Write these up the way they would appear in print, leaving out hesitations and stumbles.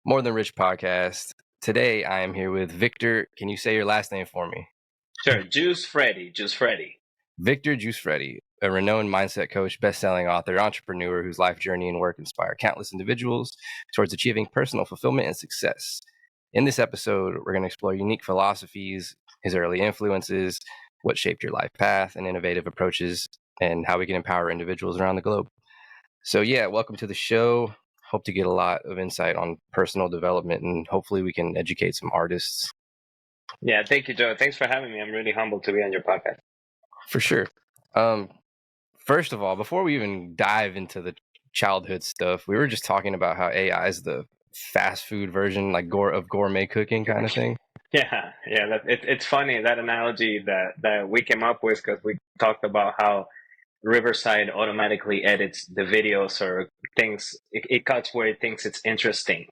More Than Rich podcast. Today I am here with Victor. Can you say your last name for me? Sure. Giusfredi. Victor Giusfredi, a renowned mindset coach, best-selling author, entrepreneur whose life journey and work inspire countless individuals towards achieving personal fulfillment and success. In this episode, we're going to explore unique philosophies, his early influences, what shaped your life path, and innovative approaches, and how we can empower individuals around the globe. So yeah, welcome to the show. Hope to get a lot of insight on personal development, and hopefully we can educate some artists. Yeah, thank you, Joe. Thanks for having me. I'm really humbled to be on your podcast. For sure. First of all, before we even dive into the childhood stuff, we were just talking about how AI is the fast food version, like of gourmet cooking kind of thing. Yeah. It's funny, that analogy that we came up with, because we talked about how Riverside automatically edits the videos or things. It cuts where it thinks it's interesting,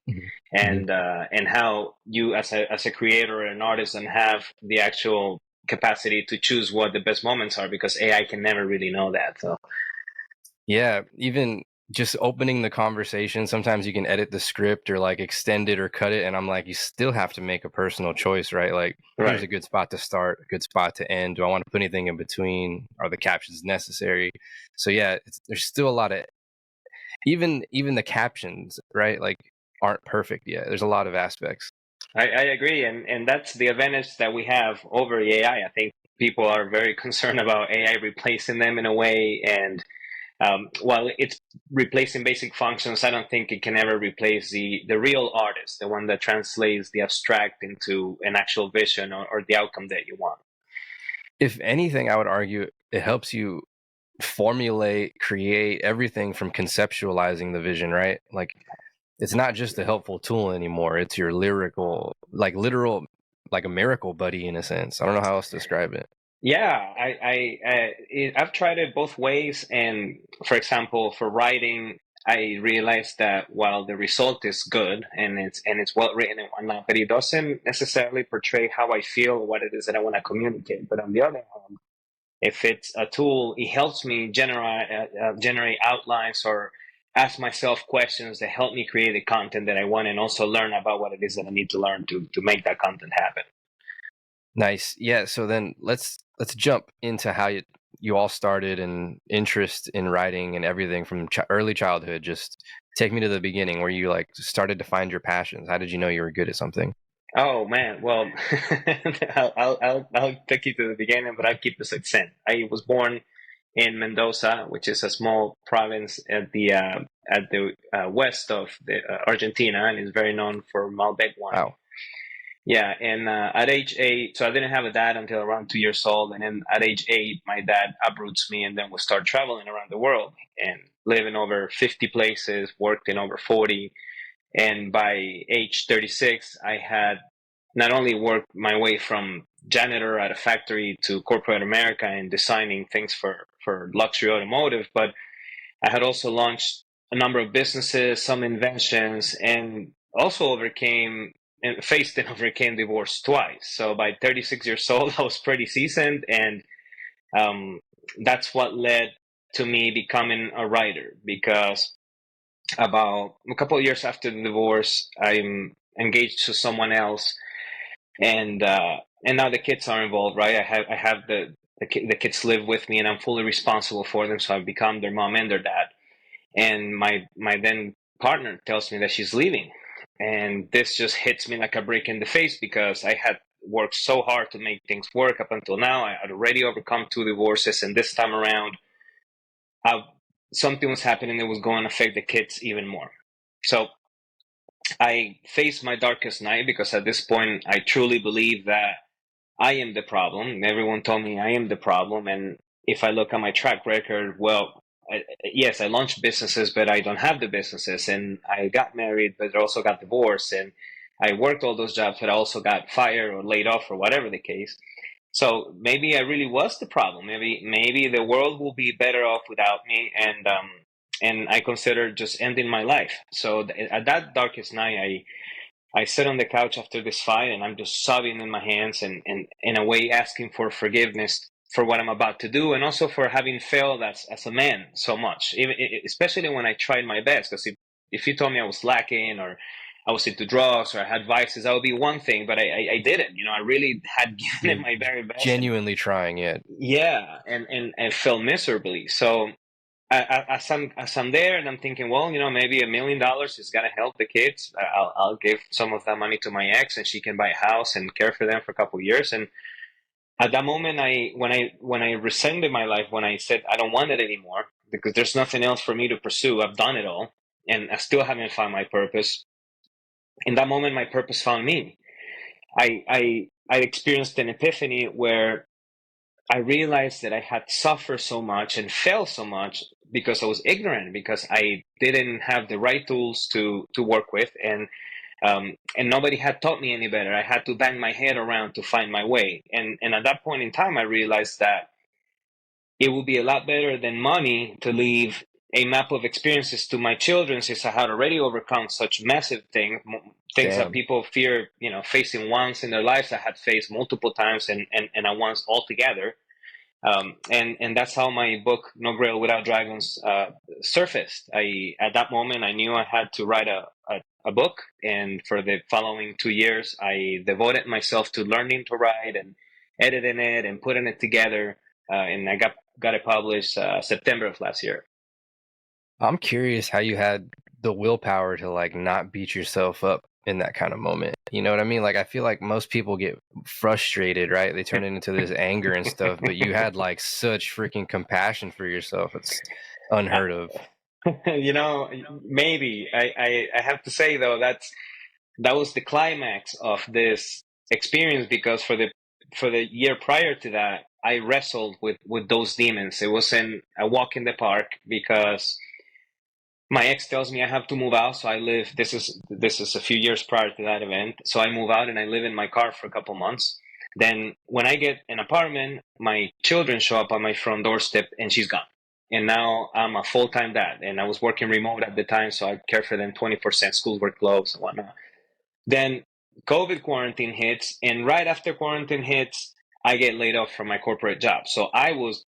and how you as a creator or an artist and have the actual capacity to choose what the best moments are, because AI can never really know that. So Yeah, even just opening the conversation, sometimes you can edit the script or like extend it or cut it. And I'm like, you still have to make a personal choice, right? Like, here's a good spot to start, a good spot to end. Do I want to put anything in between? Are the captions necessary? So yeah, there's still a lot of, even the captions, right? Like, aren't perfect yet. There's a lot of aspects. I agree, and that's the advantage that we have over the AI. I think people are very concerned about AI replacing them in a way, and while it's replacing basic functions, I don't think it can ever replace the real artist, the one that translates the abstract into an actual vision or the outcome that you want. If anything, I would argue it helps you formulate, create everything from conceptualizing the vision, right? Like, it's not just a helpful tool anymore. It's your lyrical, like literal, like a miracle buddy in a sense. I don't know how else to describe it. Yeah, I've tried it both ways, and for example, for writing, I realized that while the result is good and it's well written and whatnot, but it doesn't necessarily portray how I feel, what it is that I want to communicate. But on the other hand, if it's a tool, it helps me generate outlines or ask myself questions that help me create the content that I want, and also learn about what it is that I need to learn to make that content happen. Nice. Yeah. So then let's jump into how you all started and interest in writing and everything from early childhood. Just take me to the beginning where you like started to find your passions. How did you know you were good at something? Oh man, well, I'll take you to the beginning, but I'll keep the succinct. I was born in Mendoza, which is a small province at the west of Argentina, and is very known for Malbec wine. Wow. Yeah, and at age 8, so I didn't have a dad until around 2 years old, and then at age 8, my dad uproots me, and then we start traveling around the world and live in over 50 places, worked in over 40, and by age 36, I had not only worked my way from janitor at a factory to corporate America and designing things for luxury automotive, but I had also launched a number of businesses, some inventions, and also faced and overcame divorce twice. So by 36 years old, I was pretty seasoned, and um, that's what led to me becoming a writer, because about a couple of years after the divorce, I'm engaged to someone else, and now the kids are involved, right? I have the kids live with me, and I'm fully responsible for them. So I've become their mom and their dad. And my then partner tells me that she's leaving, and this just hits me like a brick in the face, because I had worked so hard to make things work up until now. I had already overcome 2 divorces, and this time around, I, something was happening that was going to affect the kids even more. So I faced my darkest night, because at this point, I truly believe that I am the problem. Everyone told me I am the problem. And if I look at my track record, well, yes, I launched businesses, but I don't have the businesses. And I got married, but I also got divorced. And I worked all those jobs, but I also got fired or laid off or whatever the case. So maybe I really was the problem. Maybe the world will be better off without me. And I considered just ending my life. So at that darkest night, I sit on the couch after this fight, and I'm just sobbing in my hands, and in a way asking for forgiveness for what I'm about to do, and also for having failed as a man so much, even especially when I tried my best. Because if you told me I was lacking, or I was into drugs or I had vices, that would be one thing, but I didn't. I really had given it You're my very best, and genuinely trying it. yeah, and failed miserably. So as I'm there and I'm thinking, well, maybe $1 million is gonna help the kids. I'll give some of that money to my ex, and she can buy a house and care for them for a couple of years. And at that moment, when I resented my life, when I said I don't want it anymore because there's nothing else for me to pursue. I've done it all, and I still haven't found my purpose. In that moment, my purpose found me. I experienced an epiphany where I realized that I had suffered so much and failed so much because I was ignorant, because I didn't have the right tools to work with, and nobody had taught me any better. I had to bang my head around to find my way, and at that point in time, I realized that it would be a lot better than money to leave a map of experiences to my children, since I had already overcome such massive things that Damn. people fear, facing once in their lives. I had faced multiple times, and I once altogether. And that's how my book No Grail Without Dragons surfaced. At that moment I knew I had to write a book, and for the following 2 years I devoted myself to learning to write and editing it and putting it together, and I got it published September of last year. I'm curious how you had the willpower to like not beat yourself up in that kind of moment. You know what I mean? Like I feel like most people get frustrated, right? They turn it into this anger and stuff, but you had like such freaking compassion for yourself. It's unheard of. Maybe I have to say though, that was the climax of this experience, because for the year prior to that I wrestled with those demons. It was in a walk in the park because my ex tells me I have to move out. So I live, this is a few years prior to that event, so I move out and I live in my car for a couple months. Then when I get an apartment, my children show up on my front doorstep and she's gone. And now I'm a full-time dad, and I was working remote at the time, so I care for them 24/7, schoolwork, clothes and whatnot. Then COVID quarantine hits, and right after quarantine hits, I get laid off from my corporate job. So I was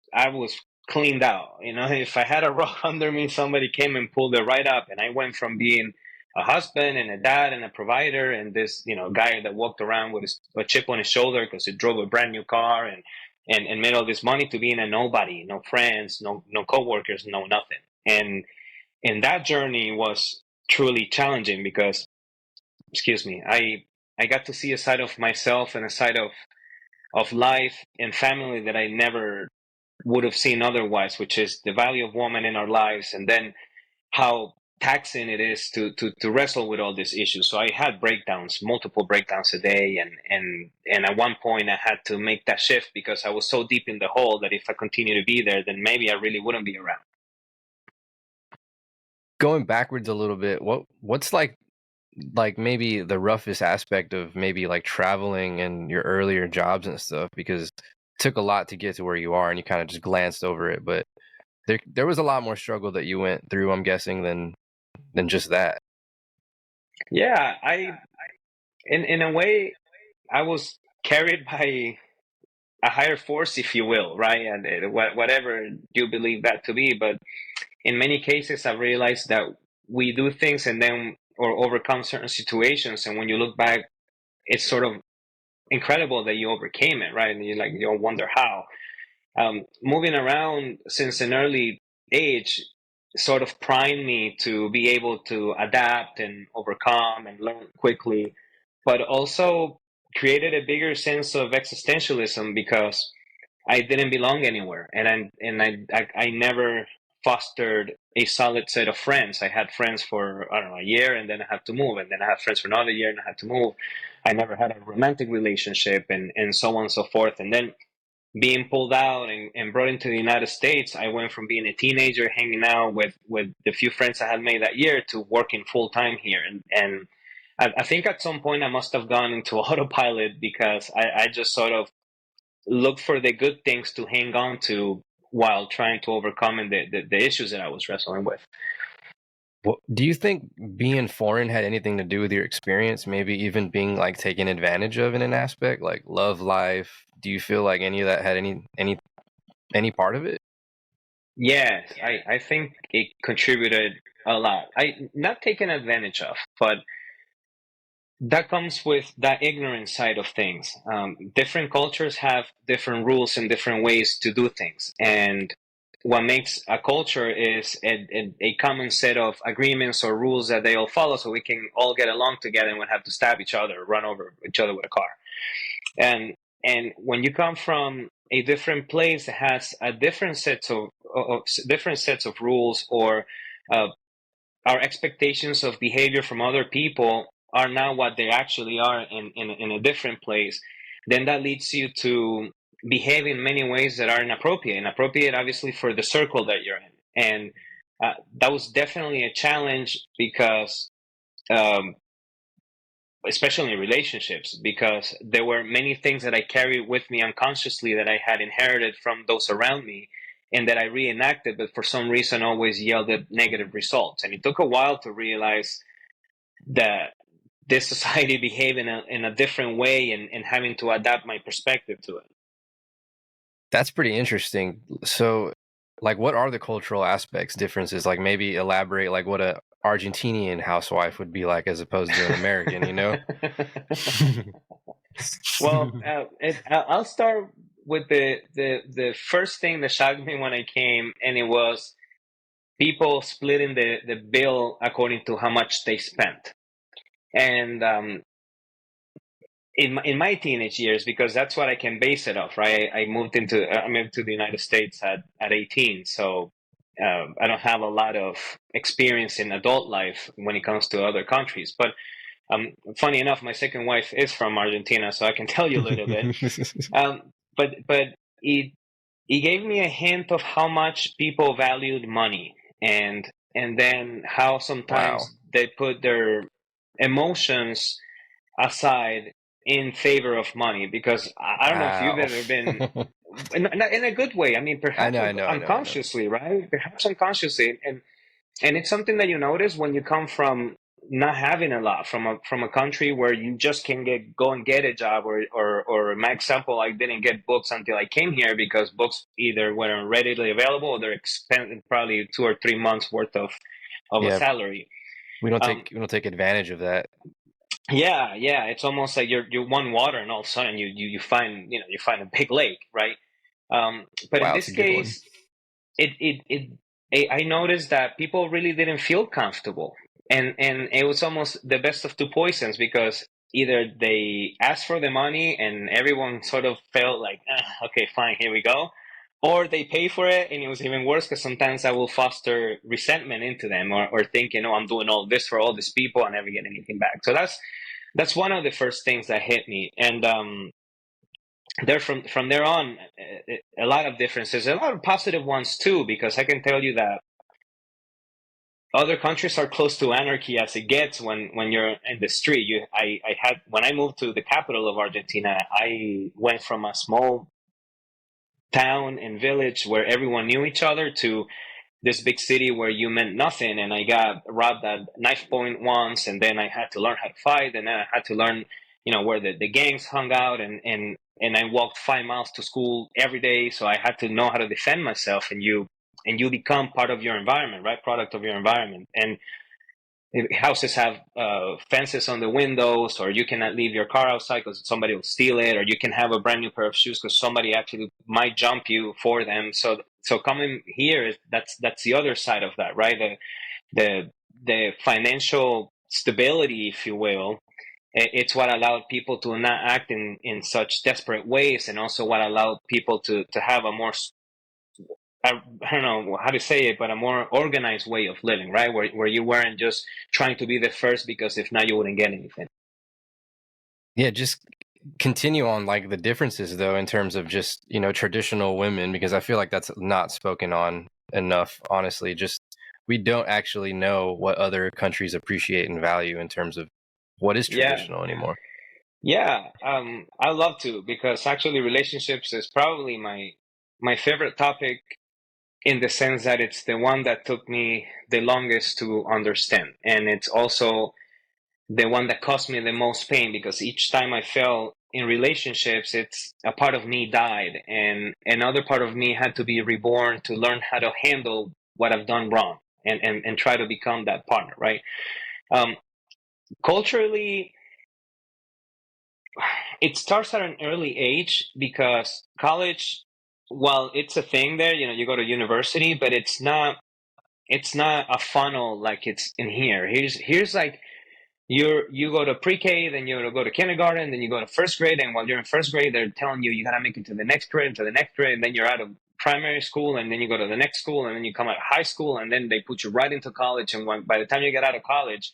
cleaned out. If I had a rock under me, somebody came and pulled it right up, and I went from being a husband and a dad and a provider and this guy that walked around with a chip on his shoulder because he drove a brand new car and made all this money, to being a nobody, no friends, no coworkers, no nothing. And that journey was truly challenging because, excuse me, I got to see a side of myself and a side of life and family that I never would have seen otherwise, which is the value of woman in our lives, and then how taxing it is to wrestle with all these issues. So I had breakdowns, multiple breakdowns a day, and at one point I had to make that shift because I was so deep in the hole that if I continue to be there, then maybe I really wouldn't be around. Going backwards a little bit, what's like maybe the roughest aspect of maybe like traveling and your earlier jobs and stuff, because it took a lot to get to where you are and you kind of just glanced over it, but there was a lot more struggle that you went through, I'm guessing, than just that. Yeah, in a way I was carried by a higher force, if you will, right? And whatever you believe that to be. But in many cases, I've realized that we do things and then or overcome certain situations, and when you look back, it's sort of incredible that you overcame it, right? And you wonder how. Moving around since an early age sort of primed me to be able to adapt and overcome and learn quickly, but also created a bigger sense of existentialism because I didn't belong anywhere, and I never fostered a solid set of friends. I had friends for, I don't know, a year, and then I had to move, and then I had friends for another year, and I had to move. I never had a romantic relationship, and so on and so forth. And then being pulled out and brought into the United States, I went from being a teenager hanging out with the few friends I had made that year to working full time here. And I think at some point I must have gone into autopilot because I just sort of look for the good things to hang on to while trying to overcome the issues that I was wrestling with. Do you think being foreign had anything to do with your experience? Maybe even being like taken advantage of in an aspect, like love life. Do you feel like any of that had any part of it? Yes, I think it contributed a lot. I not taken advantage of, but that comes with that ignorant side of things. Different cultures have different rules and different ways to do things. And what makes a culture is a common set of agreements or rules that they all follow, so we can all get along together and we have to stab each other, run over each other with a car. And when you come from a different place that has a different sets of rules, or uh, our expectations of behavior from other people are not what they actually are in a different place, then that leads you to behave in many ways that are inappropriate. Inappropriate, obviously, for the circle that you're in. And that was definitely a challenge because, um, especially in relationships, because there were many things that I carried with me unconsciously that I had inherited from those around me and that I reenacted, but for some reason always yielded negative results. And it took a while to realize that this society behave in a different way, and having to adapt my perspective to it. That's pretty interesting. So, like, what are the cultural aspects, differences? Like, maybe elaborate, like, what a Argentinian housewife would be like as opposed to an American, you know? Well, I'll start with the first thing that shocked me when I came, and it was people splitting the bill according to how much they spent. And in my teenage years, because that's what I can base it off, right? I moved to the United States at 18, so I don't have a lot of experience in adult life when it comes to other countries. But funny enough, my second wife is from Argentina, so I can tell you a little bit. But it gave me a hint of how much people valued money, and then how Wow. sometimes they put their emotions aside in favor of money. Because I don't know if you've Wow. ever been in a good way. I mean, I perhaps know, I know, I know, I know. unconsciously, right? Perhaps unconsciously, and it's something that you notice when you come from not having a lot, from a country where you just can go and get a job, or my example, I didn't get books until I came here because books either weren't readily available or they're expensive, probably 2 or 3 months worth of a Yeah, salary. we don't Um, take advantage of that. yeah, it's almost like you want water, and all of a sudden you find, you find a big lake, right? But in Wow, it's this a good one. case, I noticed that people really didn't feel comfortable, and it was almost the best of two poisons, because either they asked for the money and everyone sort of felt like, okay, fine, here we go, or they pay for it, and it was even worse because sometimes that will foster resentment into them, or think, I'm doing all this for all these people and never get anything back. So that's one of the first things that hit me, and there from there on, a lot of differences, a lot of positive ones too, because I can tell you that other countries are close to anarchy as it gets when you're in the street. I had When I moved to the capital of Argentina, I went from a small town and village where everyone knew each other to this big city where you meant nothing. And I got robbed at knife point once, and then I had to learn how to fight, and then I had to learn, where the gangs hung out, and I walked 5 miles to school every day, so I had to know how to defend myself. And you become part of your environment, right? Product of your environment. And houses have fences on the windows, or you cannot leave your car outside because somebody will steal it, or you can have a brand new pair of shoes because somebody actually might jump you for them. So coming here, that's the other side of that, right? The financial stability, if you will. It's what allowed people to not act in such desperate ways, and also what allowed people to have a more, I don't know how to say it, but a more organized way of living, right? Where you weren't just trying to be the first, because if not, you wouldn't get anything. Yeah, just continue on like the differences though in terms of just, traditional women, because I feel like that's not spoken on enough, honestly. Just we don't actually know what other countries appreciate and value in terms of what is Yeah, traditional anymore. yeah. I love to, because actually relationships is probably my favorite topic, in the sense that it's the one that took me the longest to understand, and it's also the one that caused me the most pain, because each time I fell in relationships, it's a part of me died, and another part of me had to be reborn to learn how to handle what I've done wrong, and try to become that partner, right? Um, Culturally, It starts at an early age because college, while it's a thing there, you go to university, but it's not a funnel like it's in here. Here's like you go to pre-K, then you go to kindergarten, then you go to first grade, and while you're in first grade, they're telling you gotta make it to the next grade, and to the next grade, and then you're out of primary school, and then you go to the next school, and then you come out of high school, and then they put you right into college. And by the time you get out of college,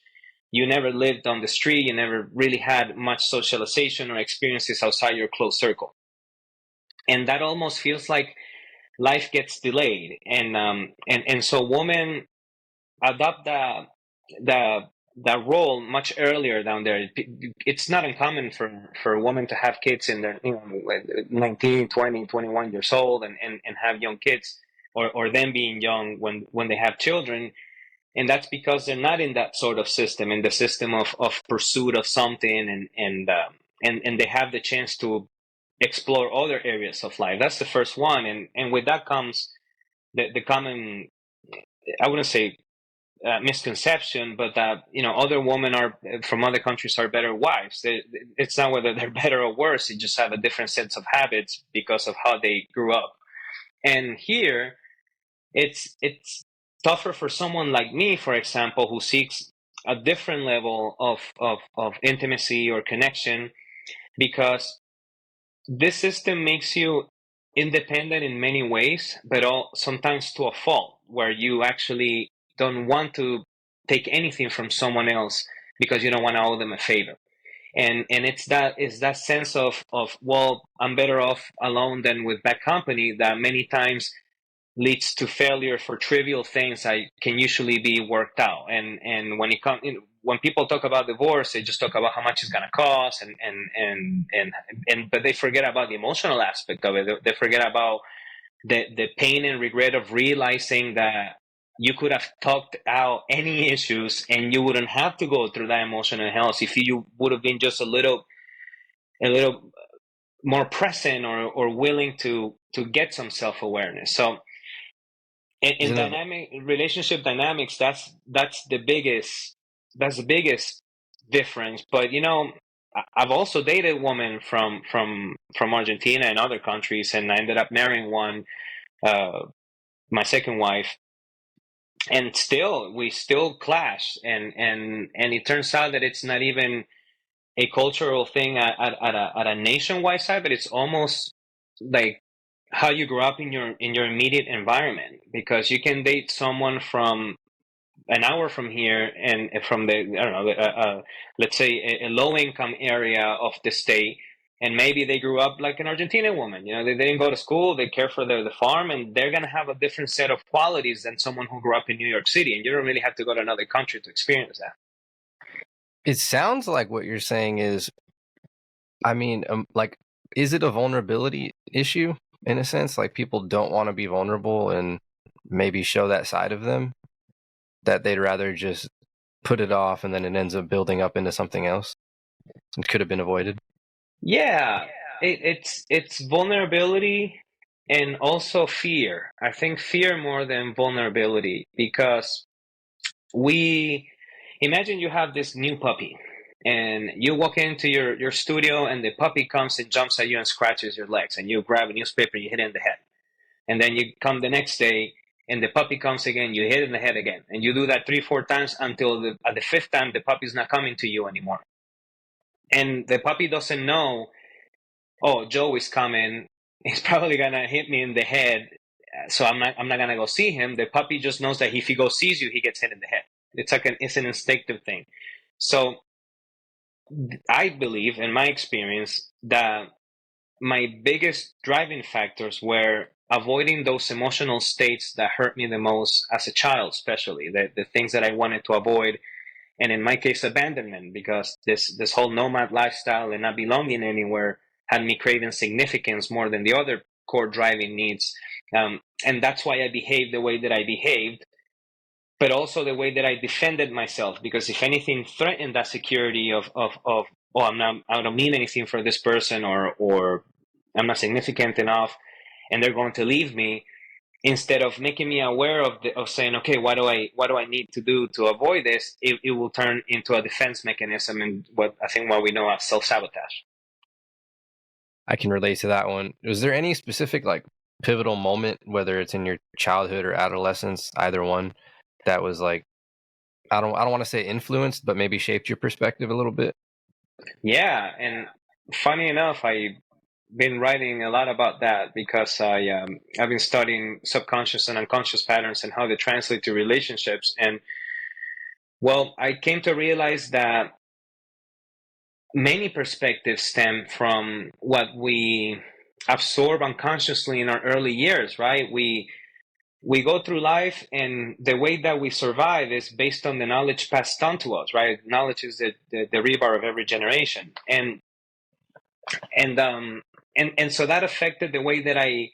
you never lived on the street, you never really had much socialization or experiences outside your close circle, and that almost feels like life gets delayed, and so women adopt the that role much earlier down there. It's not uncommon for a woman to have kids in their 19, 20, 21 years old, and have young kids, or them being young when they have children. And that's because they're not in that sort of system, in the system of pursuit of something, and they have the chance to explore other areas of life. That's the first one. And with that comes the common, I wouldn't say misconception, but that other women are from other countries are better wives. It's not whether they're better or worse; they just have a different sense of habits because of how they grew up. And here, it's tougher for someone like me, for example, who seeks a different level of intimacy or connection, because this system makes you independent in many ways, but sometimes to a fault, where you actually don't want to take anything from someone else because you don't want to owe them a favor. And it's that sense of, well, I'm better off alone than with bad company, that many times leads to failure for trivial things that can usually be worked out. And when it comes, when people talk about divorce, they just talk about how much it's going to cost, and but they forget about the emotional aspect of it. They forget about the pain and regret of realizing that you could have talked out any issues and you wouldn't have to go through that emotional hell if you would have been just a little more present, or willing to get some self-awareness. So in Isn't it? dynamic relationship dynamics, that's the biggest difference. But I've also dated women from Argentina and other countries, and I ended up marrying one, uh, my second wife, and we still clash, and it turns out that it's not even a cultural thing at a nationwide side, but it's almost like how you grew up in your immediate environment, because you can date someone from an hour from here, and from the, I don't know, let's say a low income area of the state, and maybe they grew up like an Argentinian woman. They didn't go to school, they care for the farm, and they're going to have a different set of qualities than someone who grew up in New York City, and you don't really have to go to another country to experience that. It sounds like what you're saying is, I mean, like, is it a vulnerability issue in a sense? Like, people don't want to be vulnerable and maybe show that side of them, that they'd rather just put it off, and then it ends up building up into something else. It could have been avoided. Yeah, it's vulnerability, and also fear. I think fear more than vulnerability, because we imagine you have this new puppy, and you walk into your studio, and the puppy comes and jumps at you and scratches your legs, and you grab a newspaper, you hit it in the head. And then you come the next day, and the puppy comes again, you hit it in the head again, and you do that 3 4 times until at the fifth time the puppy's not coming to you anymore. And the puppy doesn't know, oh, Joe is coming, he's probably gonna hit me in the head, so I'm not gonna go see him. The puppy just knows that if he goes sees you, he gets hit in the head. It's an instinctive thing. So I believe, in my experience, that my biggest driving factors were avoiding those emotional states that hurt me the most as a child, especially the things that I wanted to avoid. And in my case, abandonment, because this whole nomad lifestyle and not belonging anywhere had me craving significance more than the other core driving needs. And that's why I behaved the way that I behaved, but also the way that I defended myself. Because if anything threatened that security of oh, I don't mean anything for this person, or I'm not significant enough, and they're going to leave me, instead of making me aware of saying, okay, what do I need to do to avoid this, it will turn into a defense mechanism, and what we know as self-sabotage. I can relate to that one. Was there any specific like pivotal moment, whether it's in your childhood or adolescence, either one, that was like I don't want to say influenced, but maybe shaped your perspective a little bit? Yeah, and funny enough, I've been writing a lot about that because I've been studying subconscious and unconscious patterns and how they translate to relationships. And well, I came to realize that many perspectives stem from what we absorb unconsciously in our early years, right? We go through life, and the way that we survive is based on the knowledge passed on to us, right? Knowledge is the rebar of every generation, and um and so that affected the way that I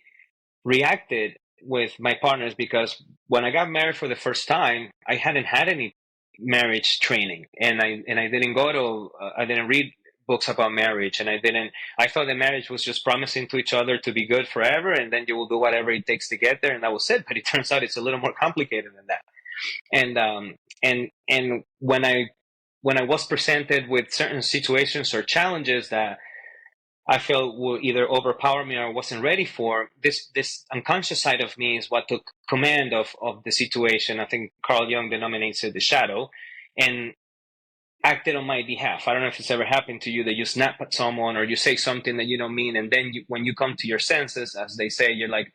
reacted with my partners, because when I got married for the first time, I hadn't had any marriage training, and I didn't go to I didn't read books about marriage, and I thought that marriage was just promising to each other to be good forever, and then you will do whatever it takes to get there, and that was it. But it turns out it's a little more complicated than that. And when I was presented with certain situations or challenges that I felt will either overpower me or wasn't ready for, this unconscious side of me is what took command of the situation. I think Carl Jung denominates it the shadow, and acted on my behalf. I don't know if it's ever happened to you that you snap at someone or you say something that you don't mean, and then when you come to your senses, as they say, you're like,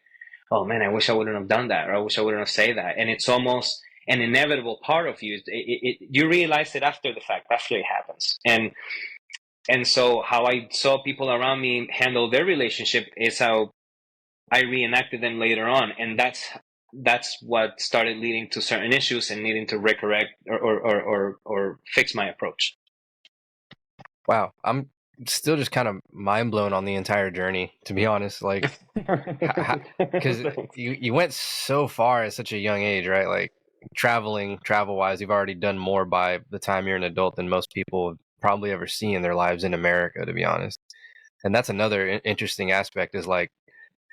"Oh man, I wish I wouldn't have done that, or I wish I wouldn't have said that." And it's almost an inevitable part of you. You realize it after the fact, after it happens, and so how I saw people around me handle their relationship is how I reenacted them later on, and that's what started leading to certain issues and needing to recorrect or fix my approach. Wow, I'm still just kind of mind blown on the entire journey, to be honest. Like, because you went so far at such a young age, right? Like travel wise, you've already done more by the time you're an adult than most people have probably ever seen in their lives in America, to be honest. And that's another interesting aspect is like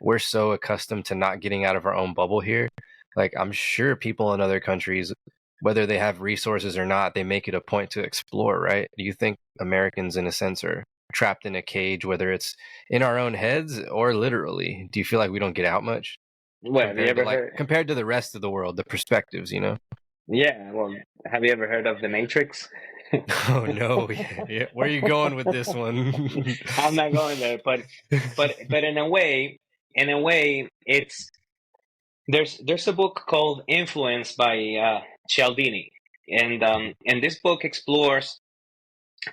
we're so accustomed to not getting out of our own bubble here. Like I'm sure people in other countries, whether they have resources or not, they make it a point to explore, right? Do you think Americans in a sense are trapped in a cage, whether it's in our own heads or literally? Do you feel like we don't get out much Well, have you ever heard? compared to the rest of the world, the perspectives, you know? Yeah, well, have you ever heard of the Matrix? Oh no, yeah. Where are you going with this one? I'm not going there, but in a way, it's there's a book called Influence by Cialdini, and this book explores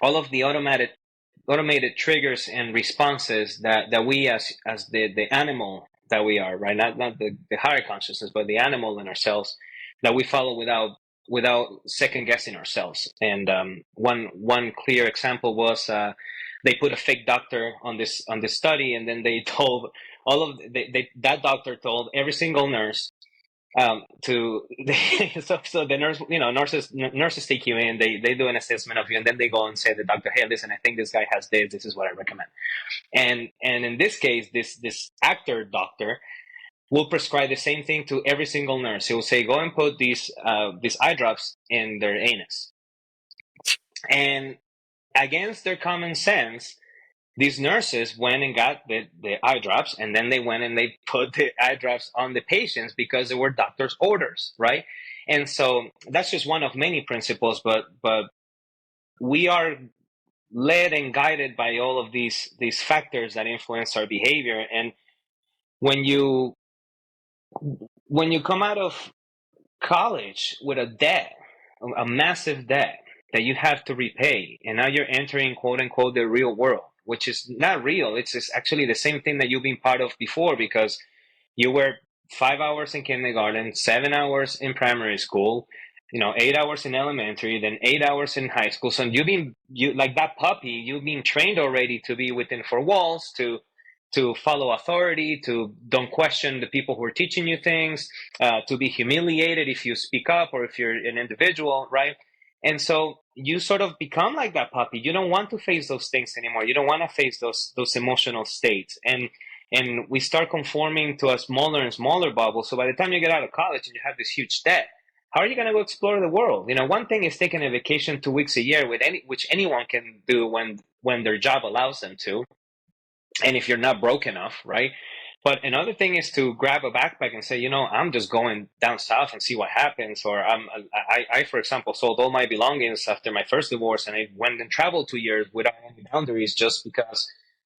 all of the automated triggers and responses that we as the animal that we are, right? Not the higher consciousness, but the animal in ourselves that we follow without second guessing ourselves. And one clear example was they put a fake doctor on this study, and then they told that doctor told every single nurse to so the nurse, nurses take you in, they do an assessment of you, and then they go and say to the doctor, "Hey, listen, I think this guy has this is what I recommend." And in this case, this actor doctor will prescribe the same thing to every single nurse. He will say, "Go and put these eye drops in their anus," and against their common sense, these nurses went and got the eye drops, and then they went and they put the eye drops on the patients because they were doctor's orders, right? And so that's just one of many principles, but we are led and guided by all of these factors that influence our behavior. And when you when you come out of college with a debt, a massive debt that you have to repay, and now you're entering quote unquote the real world, which is not real. It's just actually the same thing that you've been part of before, because you were 5 hours in kindergarten, 7 hours in primary school, 8 hours in elementary, then 8 hours in high school. So you like that puppy, you've been trained already to be within four walls, to follow authority, to don't question the people who are teaching you things, to be humiliated if you speak up or if you're an individual, right? And so you sort of become like that puppy. You don't want to face those things anymore. You don't want to face those emotional states, and we start conforming to a smaller and smaller bubble. So by the time you get out of college and you have this huge debt, how are you going to go explore the world? One thing is taking a vacation 2 weeks a year which anyone can do when their job allows them to. and if you're not broke enough, right? But another thing is to grab a backpack and say, I'm just going down south and see what happens. Or for example, sold all my belongings after my first divorce, and I went and traveled 2 years without any boundaries, just because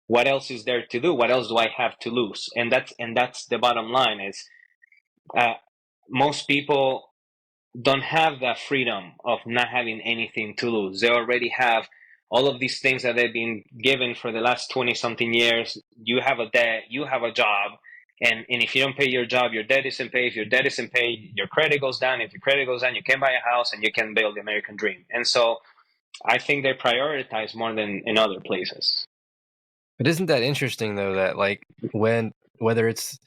what else is there to do? What else do I have to lose? And that's the bottom line. Is uh, most people don't have that freedom of not having anything to lose. They already have all of these things that they've been given for the last 20 something years. You have a debt, you have a job. And if you don't pay your job, your debt isn't paid. If your debt isn't paid, your credit goes down. If your credit goes down, you can buy a house and you can build the American dream. And so I think they prioritize more than in other places. But isn't that interesting though, that like whether it's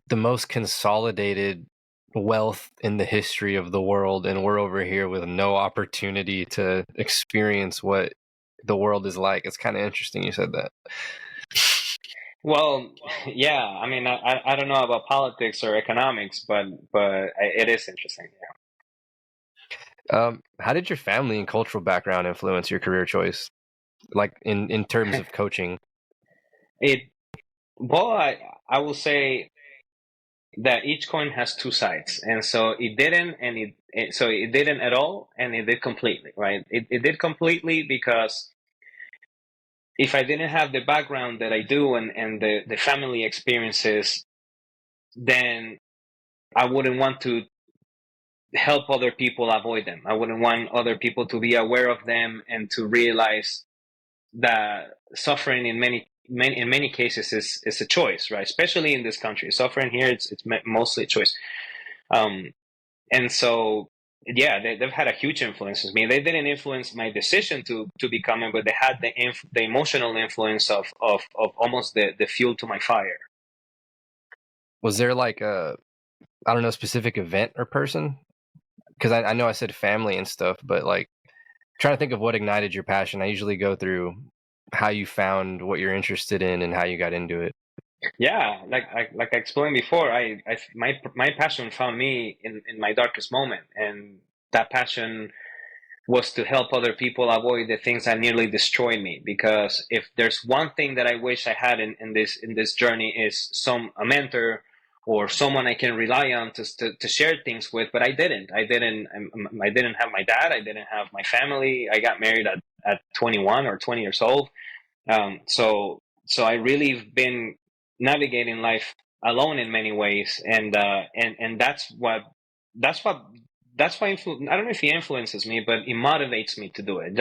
the most consolidated wealth in the history of the world, and we're over here with no opportunity to experience what the world is like. It's kind of interesting you said that. Well, yeah. I mean, I don't know about politics or economics, but it is interesting. How did your family and cultural background influence your career choice, like in terms Yeah. of coaching? It well, I will say that each coin has two sides, and so it didn't, and so it didn't at all, and it did completely, right? It did completely because if I didn't have the background that I do, and the family experiences, then I wouldn't want to help other people avoid them. I wouldn't want other people to be aware of them and to realize that suffering in many cases is a choice, right? Especially in this country, suffering here it's mostly a choice. Um, and so yeah, they've had a huge influence on me. They didn't influence my decision to become it, but they had the emotional influence of almost the fuel to my fire. Was there like a, I don't know, specific event or person? Because I know I said family and stuff, but like trying to think of what ignited your passion. I usually go through how you found what you're interested in and how you got into it. Yeah, like I explained before, my passion found me in my darkest moment, and that passion was to help other people avoid the things that nearly destroyed me. Because if there's one thing that I wish I had in this journey, is a mentor or someone I can rely on to share things with. But I didn't have my dad. I didn't have my family. I got married at 21 or 20 years old. So I really have been navigating life alone in many ways, and that's what that's why I don't know if he influences me, but it motivates me to do it.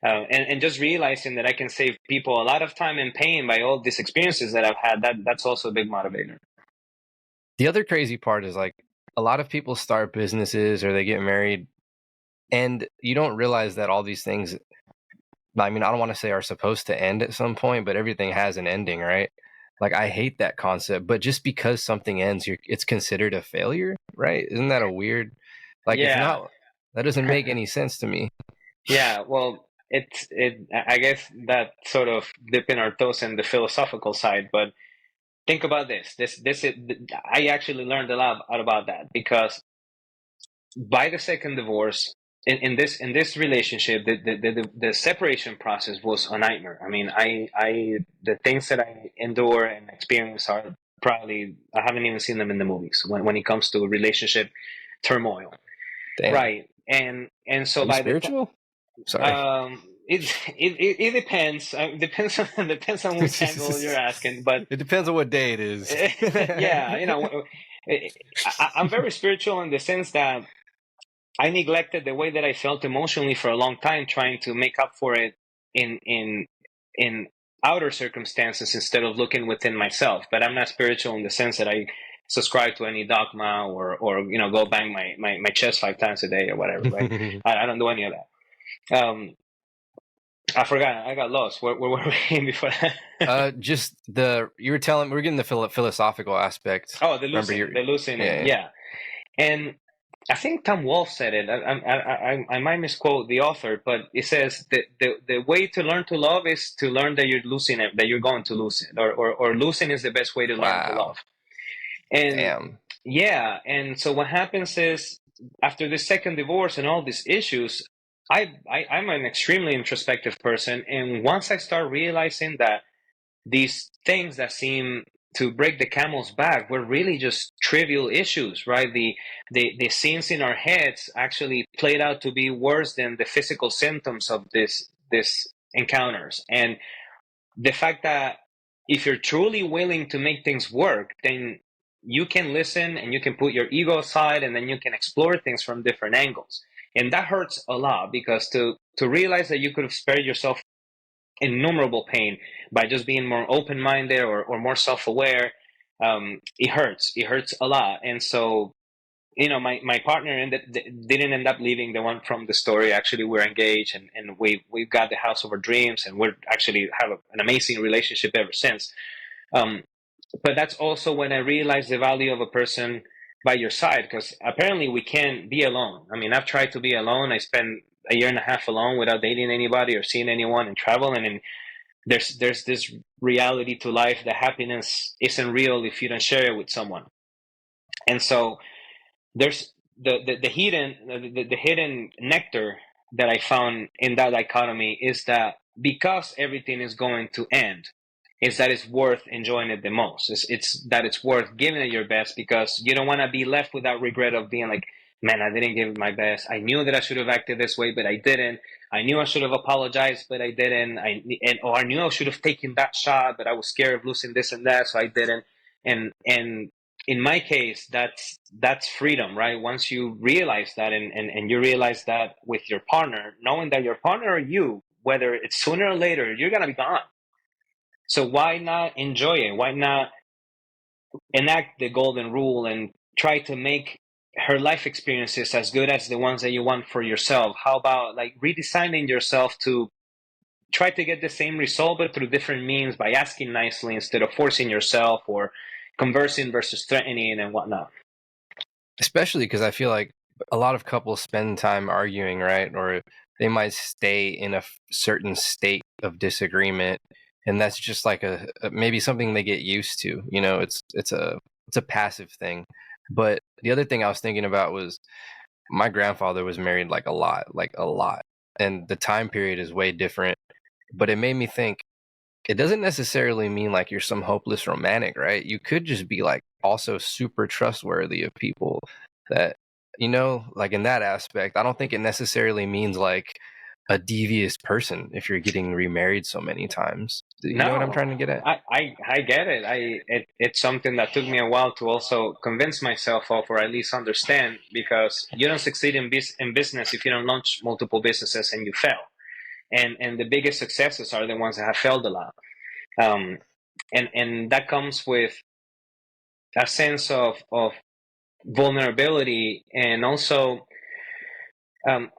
And just realizing that I can save people a lot of time and pain by all these experiences that I've had, that's also a big motivator. The other crazy part is like a lot of people start businesses or they get married, and you don't realize that all these things, I mean, I don't want to say are supposed to end at some point, but everything has an ending, right? Like I hate that concept, but just because something ends, it's considered a failure, right? Isn't that a weird, like if Yeah. not, that doesn't make any sense to me. Yeah, well, I guess that sort of dipping our toes in the philosophical side, but think about I actually learned a lot about that, because by the second divorce, in this relationship, the separation process was a nightmare. I mean, the things that I endure and experience are probably, I haven't even seen them in the movies when it comes to relationship turmoil. Damn. Right. And Are so you by the spiritual? Sorry. um it depends. Depends on depends on which angle you're asking, but It depends on what day it is. yeah, I'm very spiritual in the sense that I neglected the way that I felt emotionally for a long time, trying to make up for it in in in outer circumstances instead of looking within myself. But I'm not spiritual in the sense that I subscribe to any dogma, or go bang my chest 5 times a day or whatever. Right? I don't do any of that. I forgot. I got lost. Where were we before that? Just you were telling, we're getting the philosophical aspect. Oh, Remember, the loosening. yeah. Yeah, and I think Tom Wolfe said it. I might misquote the author, but it says that the way to learn to love is to learn that you're losing it, that you're going to lose it, or losing is the best way to learn to Wow. love. And Damn. yeah, and so what happens is, after the second divorce and all these issues, I'm an extremely introspective person, and once I start realizing that these things that seem to break the camel's back were really just trivial issues, right? The scenes in our heads actually played out to be worse than the physical symptoms of this encounters. And the fact that if you're truly willing to make things work, then you can listen and you can put your ego aside, and then you can explore things from different angles. And that hurts a lot, because to realize that you could have spared yourself innumerable pain by just being more open-minded or more self-aware, it hurts. It hurts a lot. And so, my partner didn't end up leaving, the one from the story. Actually, we're engaged, and we've got the house of our dreams, and we're actually have an amazing relationship ever since. Um, but that's also when I realized the value of a person by your side, because apparently we can't be alone. I mean, I've tried to be alone. I spent a year and a half alone without dating anybody or seeing anyone and travel. And there's this reality to life that happiness isn't real if you don't share it with someone. And so there's the hidden nectar that I found in that dichotomy is that because everything is going to end, is that it's worth enjoying it the most. It's that it's worth giving it your best, because you don't want to be left with that regret of being like, man, I didn't give it my best. I knew that I should have acted this way, but I didn't. I knew I should have apologized, but I didn't. Or I knew I should have taken that shot, but I was scared of losing this and that, so I didn't. And in my case, that's freedom, right? Once you realize that, and you realize that with your partner, knowing that your partner or you, whether it's sooner or later, you're gonna be gone. So why not enjoy it? Why not enact the golden rule and try to make her life experiences as good as the ones that you want for yourself? How about like redesigning yourself to try to get the same result, but through different means, by asking nicely instead of forcing yourself, or conversing versus threatening and whatnot? Especially because I feel like a lot of couples spend time arguing, right? Or they might stay in a certain state of disagreement, and that's just like maybe something they get used to. It's a passive thing. But the other thing I was thinking about was my grandfather was married like a lot, and the time period is way different. But it made me think it doesn't necessarily mean like you're some hopeless romantic, right? You could just be like also super trustworthy of people that, like in that aspect, I don't think it necessarily means like a devious person if you're getting remarried so many times. Do you know what I'm No, trying to get at? I get it. It's something that took me a while to also convince myself of, or at least understand, because you don't succeed in business if you don't launch multiple businesses and you fail. And the biggest successes are the ones that have failed a lot. Um, and that comes with a sense of vulnerability, and also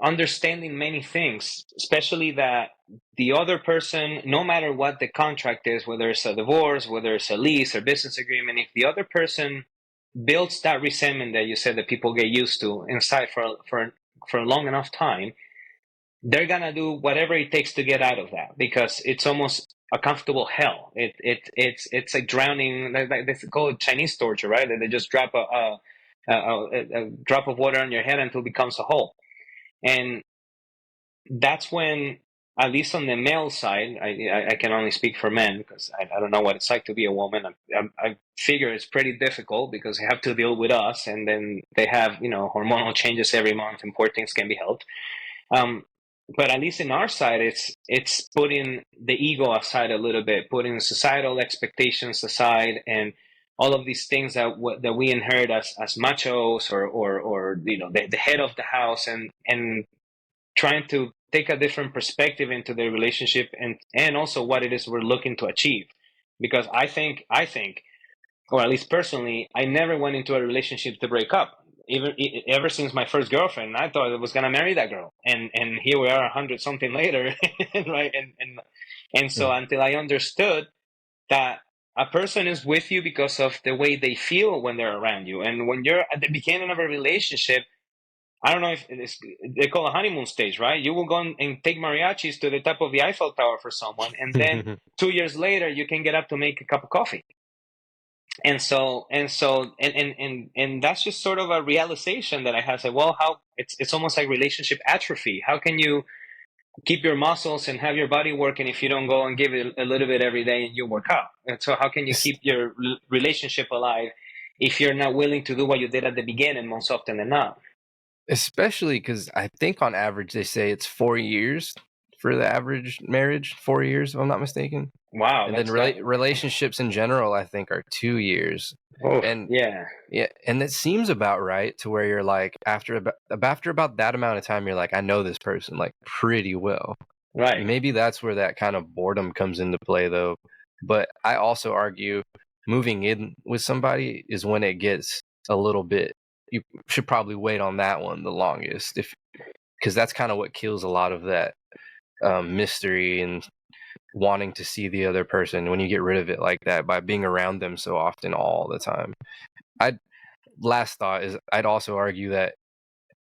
understanding many things, especially that the other person, no matter what the contract is, whether it's a divorce, whether it's a lease or business agreement, if the other person builds that resentment that you said that people get used to inside for a long enough time, they're gonna do whatever it takes to get out of that, because it's almost a comfortable hell. It's like drowning. Like they call it Chinese torture, right? That they just drop a drop of water on your head until it becomes a hole. And that's when, at least on the male side, I can only speak for men, because I don't know what it's like to be a woman. I figure it's pretty difficult, because they have to deal with us, and then they have hormonal changes every month, and poor things can be helped. Um, but at least in our side, it's putting the ego aside a little bit, putting societal expectations aside, and all of these things that we inherit as machos, or the head of the house, and trying to take a different perspective into the relationship, and also what it is we're looking to achieve. Because I think, or at least personally, I never went into a relationship to break up. Even ever since my first girlfriend, I thought I was gonna marry that girl, and here we are 100 something later, right? And so Mm. until I understood that a person is with you because of the way they feel when they're around you, and when you're at the beginning of a relationship, I don't know if they call a honeymoon stage, right? You will go and take mariachis to the top of the Eiffel Tower for someone, and then 2 years later, you can get up to make a cup of coffee. And that's just sort of a realization that I had. Said, well, how it's almost like relationship atrophy. How can you keep your muscles and have your body working if you don't go and give it a little bit every day and you work out? And so how can you Es- keep your relationship alive if you're not willing to do what you did at the beginning most often than not? Especially because I think on average they say it's 4 years for the average marriage, 4 years if I'm not mistaken. Wow, And then that's that. relationships in general, I think, are 2 years. Oh, And yeah, yeah, and it seems about right to where you're like after about that amount of time, you're like, I know this person like pretty well. right. Maybe that's where that kind of boredom comes into play, though. But I also argue moving in with somebody is when it gets a little bit. You should probably wait on that one the longest, if because that's kind of what kills a lot of that mystery and wanting to see the other person when you get rid of it like that by being around them so often all the time. I Last thought is I'd also argue that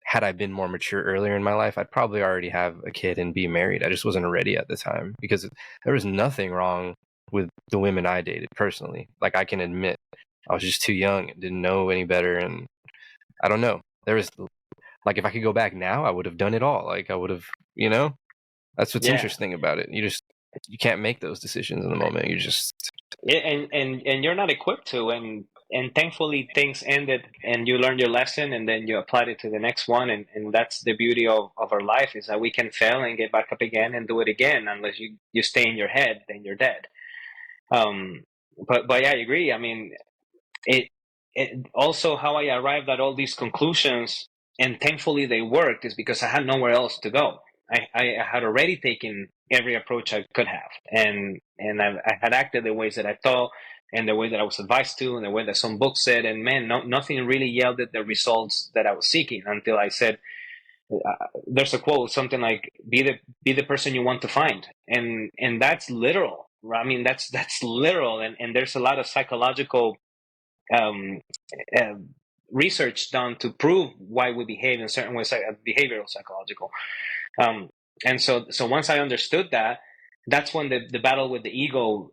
had I been more mature earlier in my life, I'd probably already have a kid and be married. I just wasn't ready at the time because there was nothing wrong with the women I dated personally. Like, I can admit I was just too young and didn't know any better. And I don't know. There was like, if I could go back now, I would have done it all. Like, I would have, that's what's Yeah. interesting about it. You can't make those decisions in the moment. You just, Yeah, and you're not equipped to, and thankfully things ended and you learned your lesson and then you applied it to the next one, and that's the beauty of our life, is that we can fail and get back up again and do it again. Unless you stay in your head, then you're dead. um but yeah, I agree. I mean, it, it also, how I arrived at all these conclusions, and thankfully they worked, is because I had nowhere else to go. I had already taken every approach I could have, and I had acted the ways that I thought, and the way that I was advised to, and the way that some books said, and man, nothing really yielded the results that I was seeking, until I said, there's a quote, something like, be the person you want to find. And that's literal. I mean, that's literal. And there's a lot of psychological um, uh, research done to prove why we behave in certain ways, behavioral psychological. Um, and so once I understood that, that's when the battle with the ego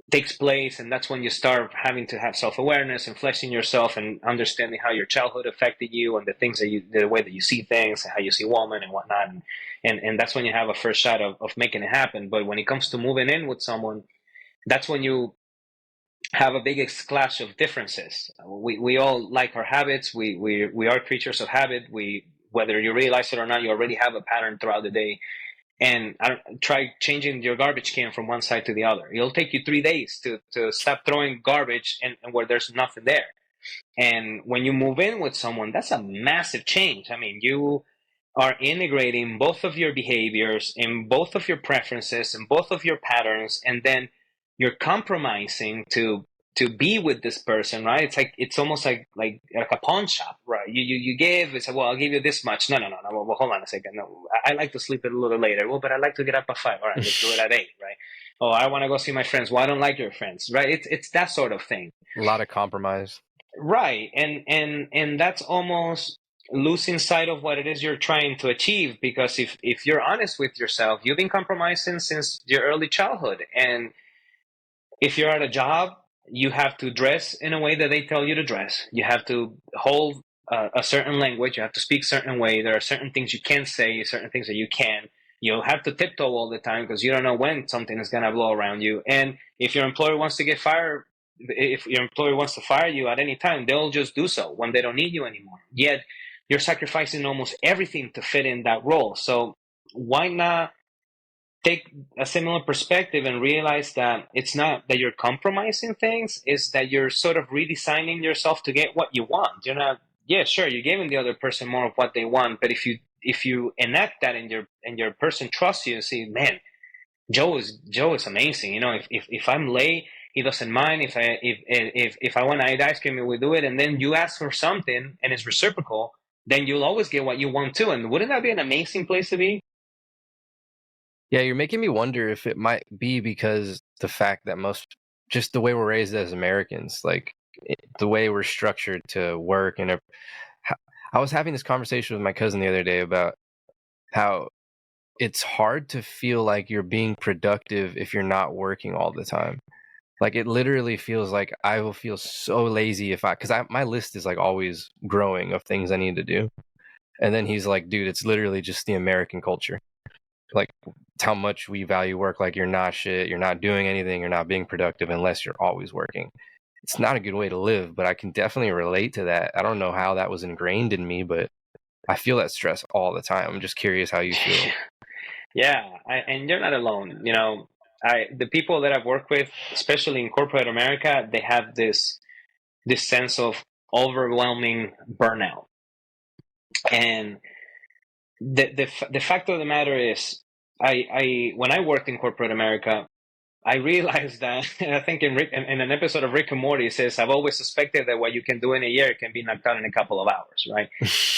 takes place, and that's when you start having to have self-awareness and fleshing yourself and understanding how your childhood affected you, and the things that the way that you see things and how you see women and whatnot, and that's when you have a first shot of making it happen. But when it comes to moving in with someone, that's when you have a big clash of differences. We all like our habits. We are creatures of habit. Whether you realize it or not, you already have a pattern throughout the day. And try changing your garbage can from one side to the other. It'll take you 3 days to stop throwing garbage and where there's nothing there. And when you move in with someone, that's a massive change. I mean, you are integrating both of your behaviors and both of your preferences and both of your patterns, and then you're compromising to be with this person, right? It's almost like a pawn shop, right? You give, it's like, well, I'll give you this much. No. Well, hold on a second. No, I like to sleep a little later. Well, but I like to get up at 5. All right, let's do it at 8, right? Oh, I want to go see my friends. Well, I don't like your friends, right? It's that sort of thing. a lot of compromise. Right. And that's almost losing sight of what it is you're trying to achieve, because if you're honest with yourself, you've been compromising since your early childhood. And if you're at a job, you have to dress in a way that they tell you to dress. You have to hold a certain language. You have to speak a certain way. There are certain things you can say, certain things that you can. You'll have to tiptoe all the time because you don't know when something is going to blow around you. And if your employer wants to get fired, if your employer wants to fire you at any time, they'll just do so when they don't need you anymore. Yet you're sacrificing almost everything to fit in that role. So why not take a similar perspective and realize that it's not that you're compromising things, is that you're sort of redesigning yourself to get what you want. You're not, yeah, sure, you're giving the other person more of what they want, but if you enact that and your person trusts you and see, man, Joe is amazing. If I'm late, he doesn't mind. If I want to eat ice cream, we do it, and then you ask for something and it's reciprocal, then you'll always get what you want too. And wouldn't that be an amazing place to be? Yeah, you're making me wonder if it might be because the fact that just the way we're raised as Americans, like the way we're structured to work. And I was having this conversation with my cousin the other day about how it's hard to feel like you're being productive if you're not working all the time. Like, it literally feels like I will feel so lazy because my list is like always growing of things I need to do. And then he's like, dude, it's literally just the American culture. like how much we value work. Like, you're not shit, you're not doing anything, you're not being productive unless you're always working. It's not a good way to live, but I can definitely relate to that. I don't know how that was ingrained in me, but I feel that stress all the time. I'm just curious how you feel. Yeah, and you're not alone. The people that I've worked with, especially in corporate America, they have this sense of overwhelming burnout. And the fact of the matter is, I when I worked in corporate America, I realized that, and I think in an episode of Rick and Morty, it says, "I've always suspected that what you can do in a year can be knocked out in a couple of hours," right?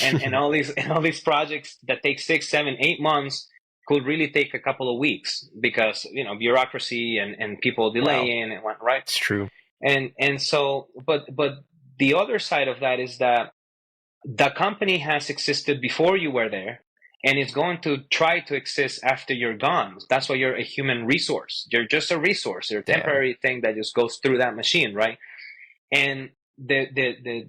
And all these projects that take 6, 7, 8 months could really take a couple of weeks because bureaucracy and people Wow, delaying and what, right? it's true. And so, but the other side of that is that the company has existed before you were there, and it's going to try to exist after you're gone. That's why you're a human resource. You're just a resource. You're a Damn. temporary thing that just goes through that machine, right? And the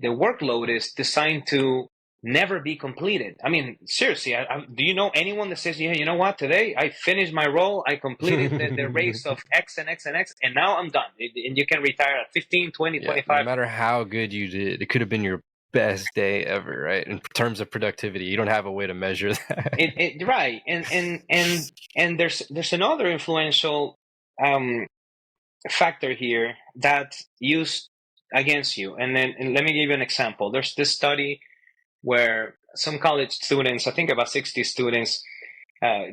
workload is designed to never be completed. I mean, seriously, do you know anyone that says, "Yeah, you know what? Today I finished my role. I completed the race of X and X and X, and now I'm done." And you can retire at 15, 20, Yeah, no 25. matter how good you did, it could have been your best day ever, right? In terms of productivity, you don't have a way to measure that. Right, and there's another influential um, factor here that's used against you. And let me give you an example. There's this study where some college students, I think about 60 students,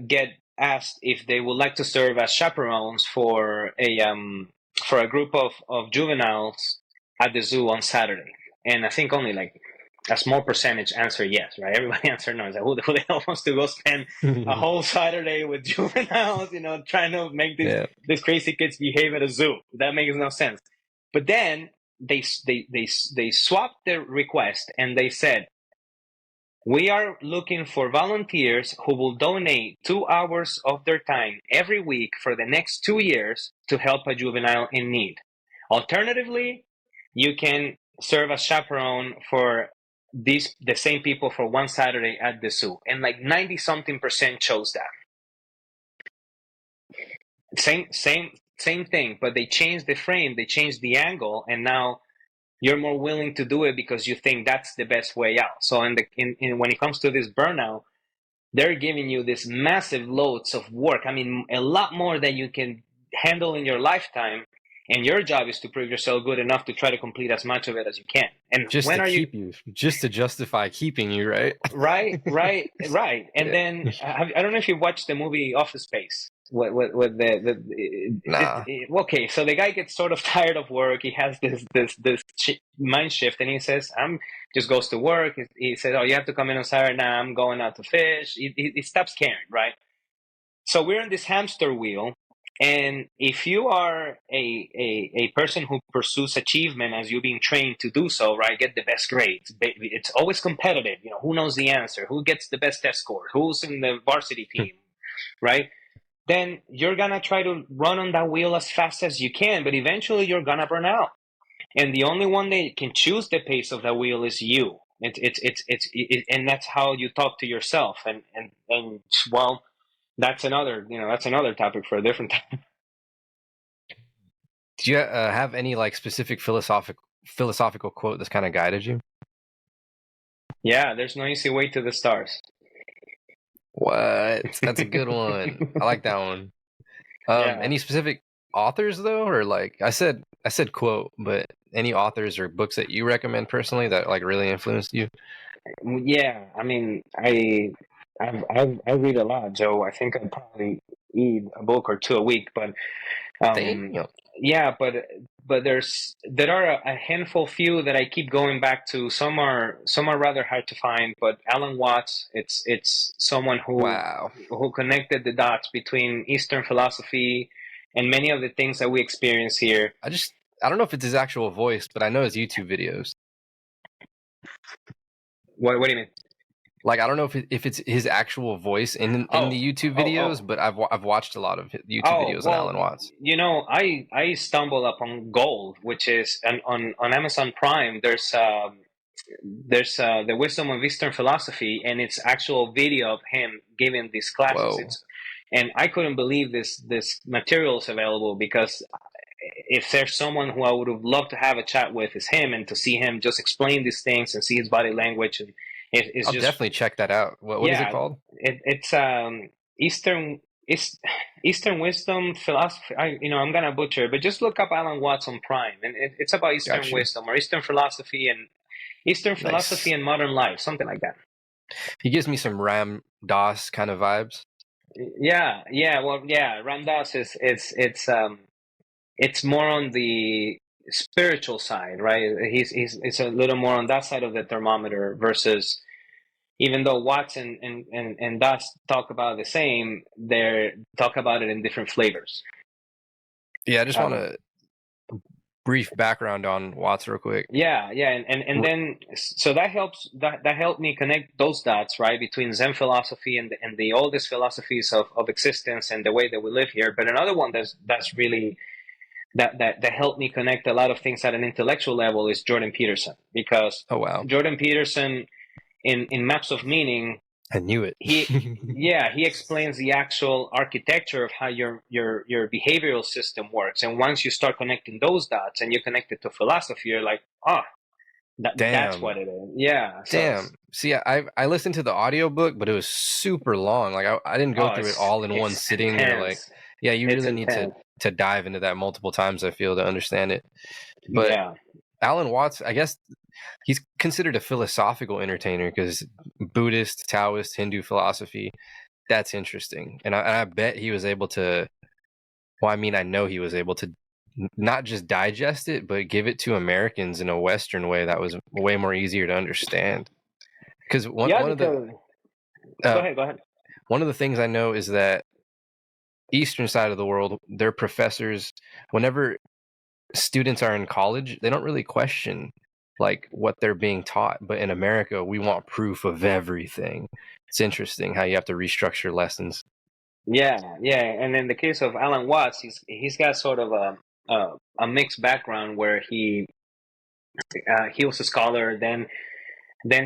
get asked if they would like to serve as chaperones for a group of juveniles at the zoo on Saturday. And I think only like a small percentage answer yes, right? Everybody answered no. It's like, who the hell wants to go spend a whole Saturday with juveniles, trying to make Yeah, these crazy kids behave at a zoo? That makes no sense. But then they swapped the request and they said, "We are looking for volunteers who will donate 2 hours of their time every week for the next 2 years to help a juvenile in need. Alternatively, you can serve as chaperone for the same people for one Saturday at the zoo." And like 90 something percent chose that. Same thing, but they changed the frame, they changed the angle, and now you're more willing to do it because you think that's the best way out. So when it comes to this burnout, they're giving you this massive loads of work. I mean, a lot more than you can handle in your lifetime. And your job is to prove yourself good enough to try to complete as much of it as you can. And just when to are you? keep you, just to justify keeping you, right? Right. And Yeah. then I don't know if you watched the movie Office Space. With Nah. okay, so the guy gets sort of tired of work. He has this mind shift, and he says, "I'm," just goes to work. He says, "Oh, you have to come in on Saturday. Now I'm going out to fish." He stops caring, right? So we're in this hamster wheel, and if you are a person who pursues achievement as you're being trained to do so, right, get the best grades. It's always competitive. Who knows the answer? Who gets the best test score? Who's in the varsity team, right? Then you're gonna try to run on that wheel as fast as you can, but eventually you're gonna burn out. And the only one that can choose the pace of the wheel is you. And that's how you talk to yourself. And well, that's another topic for a different time. Do you have any like specific philosophical quote that's kind of guided you? Yeah, there's no easy way to the stars. What? That's a good one. I like that one. Yeah. Any specific authors though, or like I said quote, but any authors or books that you recommend personally that like really influenced you? Yeah, I mean, I read a lot, Joe. I think I probably read a book or two a week, but um, Damn. yeah, but there are a handful few that I keep going back to. Some are rather hard to find, but Alan Watts, it's someone who Wow. who connected the dots between Eastern philosophy and many of the things that we experience here. I don't know if it's his actual voice, but I know his YouTube videos. What do you mean? Like, I don't know if it's his actual voice in Oh, the YouTube oh, videos, oh. but I've watched a lot of YouTube Oh, videos on well, Alan Watts. I stumbled upon Gold, which is on Amazon Prime. There's the Wisdom of Eastern Philosophy, and it's actual video of him giving these classes. Whoa. And I couldn't believe this material is available, because if there's someone who I would have loved to have a chat with, is him, and to see him just explain these things and see his body language, and it's I'll just, definitely check that out. What is it yeah, called? it's Eastern is Eastern wisdom philosophy. I'm gonna butcher it, but just look up Alan Watts on Prime, and it's about Eastern Got you. wisdom, or Eastern philosophy Nice. and modern life, something like that. He gives me some Ram Dass kind of vibes. Yeah. Well, yeah. Ram Dass it's more on the spiritual side, right? He's it's a little more on that side of the thermometer, versus, even though Watts and Dass talk about the same, they talk about it in different flavors. Yeah, I just want Um, a brief background on Watts real quick. yeah, and then, so that helped me connect those dots, right, between Zen philosophy and the oldest philosophies of existence and the way that we live here. But another one that's really that helped me connect a lot of things at an intellectual level is Jordan Peterson, because Oh wow, Jordan Peterson, in Maps of Meaning, I knew it. he explains the actual architecture of how your behavioral system works. And once you start connecting those dots and you connect it to philosophy, you're like, that's Damn, what it is. Yeah. So damn. See, I listened to the audiobook, but it was super long. Like I didn't go through it all in one it's sitting, or like, intense. yeah, you It's really need intense. to dive into that multiple times, I feel, to understand it. But Yeah. Alan Watts, I guess he's considered a philosophical entertainer because Buddhist, Taoist, Hindu philosophy, that's interesting. And I bet he was able to, well, I mean, I know he was able to not just digest it, but give it to Americans in a Western way that was way more easier to understand. Because Yeah. Because uh, go ahead. one of the things I know is that Eastern side of the world, their professors, whenever students are in college, they don't really question like what they're being taught. But in America, we want proof of everything. It's interesting how you have to restructure lessons. Yeah. And in the case of Alan Watts, he's got sort of a mixed background, where he was a scholar, then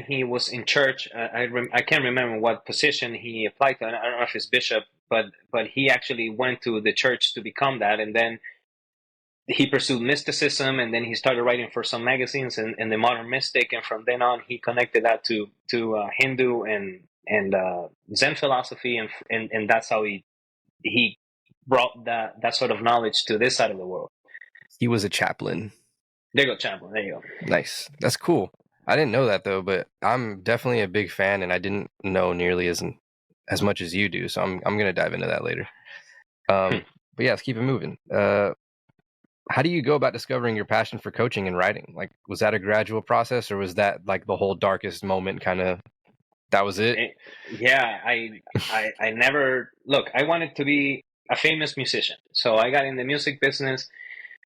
he was in church. I can't remember what position he applied to. I don't know if it's bishop, but he actually went to the church to become that, and then he pursued mysticism, and then he started writing for some magazines and the modern mystic, and from then on he connected that to Hindu and Zen philosophy, and that's how he brought that sort of knowledge to this side of the world. He was a chaplain. There you go, Champlin. There you go. Nice. That's cool. I didn't know that though, but I'm definitely a big fan, and I didn't know nearly as much as you do. So I'm gonna dive into that later. But yeah, let's keep it moving. How do you go about discovering your passion for coaching and writing? Like, was that a gradual process, or was that like the whole darkest moment kind of, that was it? Yeah, I never look. I wanted to be a famous musician, so I got in the music business.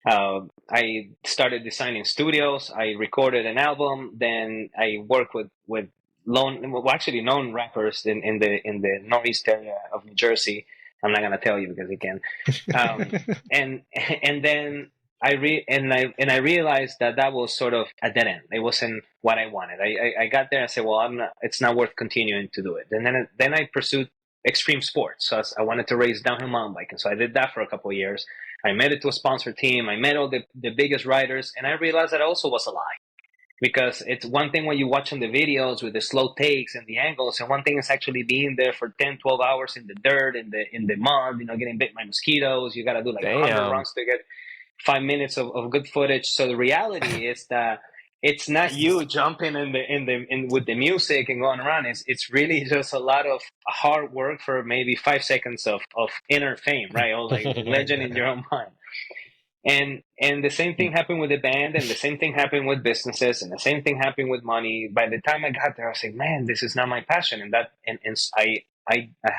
I started designing studios. I recorded an album. Then I worked with actually known rappers in the northeast area of New Jersey. I'm not gonna tell you because you can. And and then I realized that was sort of a dead end. It wasn't what I wanted. I got there and said, well, it's not worth continuing to do it. And then I pursued extreme sports. So I wanted to race downhill mountain biking. So I did that for a couple of years. I made it to a sponsor team. I met all the biggest riders, and I realized that also was a lie. Because it's one thing when you watch on the videos with the slow takes and the angles, and one thing is actually being there for 10, 12 hours in the dirt, in the mud, getting bit by mosquitoes. You got to do like 100 Damn. runs to get 5 minutes of good footage. So the reality is that it's not you jumping in with the music and going around. It's really just a lot of hard work for maybe 5 seconds of inner fame, right? Or like legend in your own mind. And the same thing happened with the band, and the same thing happened with businesses, and the same thing happened with money. By the time I got there, I was like, man, this is not my passion. And I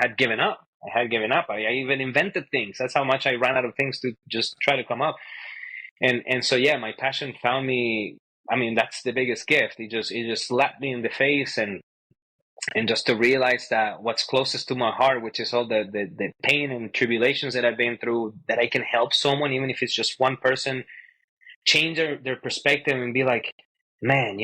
had given up. I even invented things. That's how much I ran out of things to just try to come up. And so yeah, my passion found me. I mean, that's the biggest gift. It just slapped me in the face, and just to realize that what's closest to my heart, which is all the pain and tribulations that I've been through, that I can help someone, even if it's just one person, change their perspective and be like, man,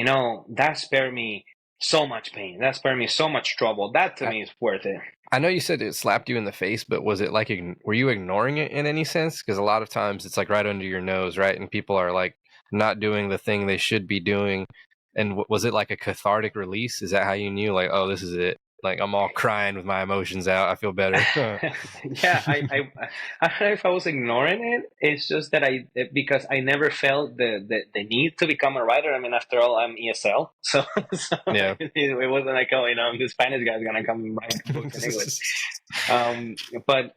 that spared me so much pain. That spared me so much trouble. That to I, me is worth it. I know you said it slapped you in the face, but was it like, were you ignoring it in any sense? Because a lot of times it's like right under your nose, right? And people are like not doing the thing they should be doing. And was it like a cathartic release? Is that how you knew, like, oh, this is it? Like, I'm all crying with my emotions out. I feel better. Yeah, I don't know if I was ignoring it. It's just that because I never felt the need to become a writer. I mean, after all, I'm ESL, so Yeah. it wasn't like, oh, the Spanish guy's gonna come write books in English. Um, but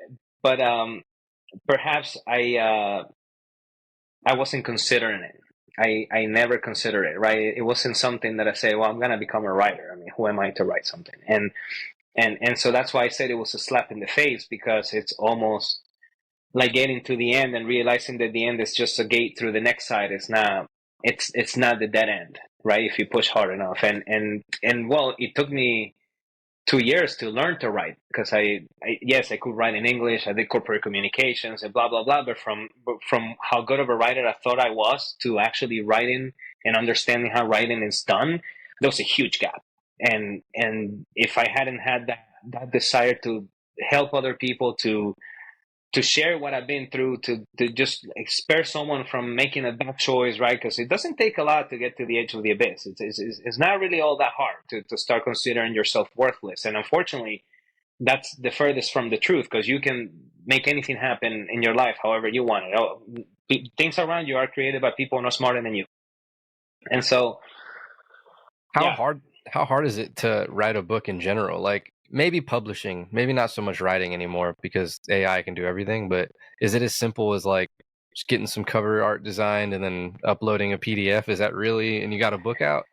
perhaps I wasn't considering it. I never considered it, right? It wasn't something that I say, well, I'm gonna become a writer. I mean, who am I to write something? And so that's why I said it was a slap in the face, because it's almost like getting to the end and realizing that the end is just a gate through the next side. It's not the dead end, right? If you push hard enough. And well, it took me 2 years to learn to write, because yes, I could write in English. I did corporate communications and blah blah blah. But from how good of a writer I thought I was to actually writing and understanding how writing is done, there was a huge gap. And if I hadn't had that desire to help other people, to share what I've been through, to just spare someone from making a bad choice, right? Because it doesn't take a lot to get to the edge of the abyss. It's not really all that hard to start considering yourself worthless. And unfortunately, that's the furthest from the truth, because you can make anything happen in your life however you want it. Oh, things around you are created by people no smarter than you. And so, How yeah, hard how hard is it to write a book in general? Like maybe publishing, maybe not so much writing anymore because AI can do everything, but is it as simple as like just getting some cover art designed and then uploading a PDF? Is that really, and you got a book out?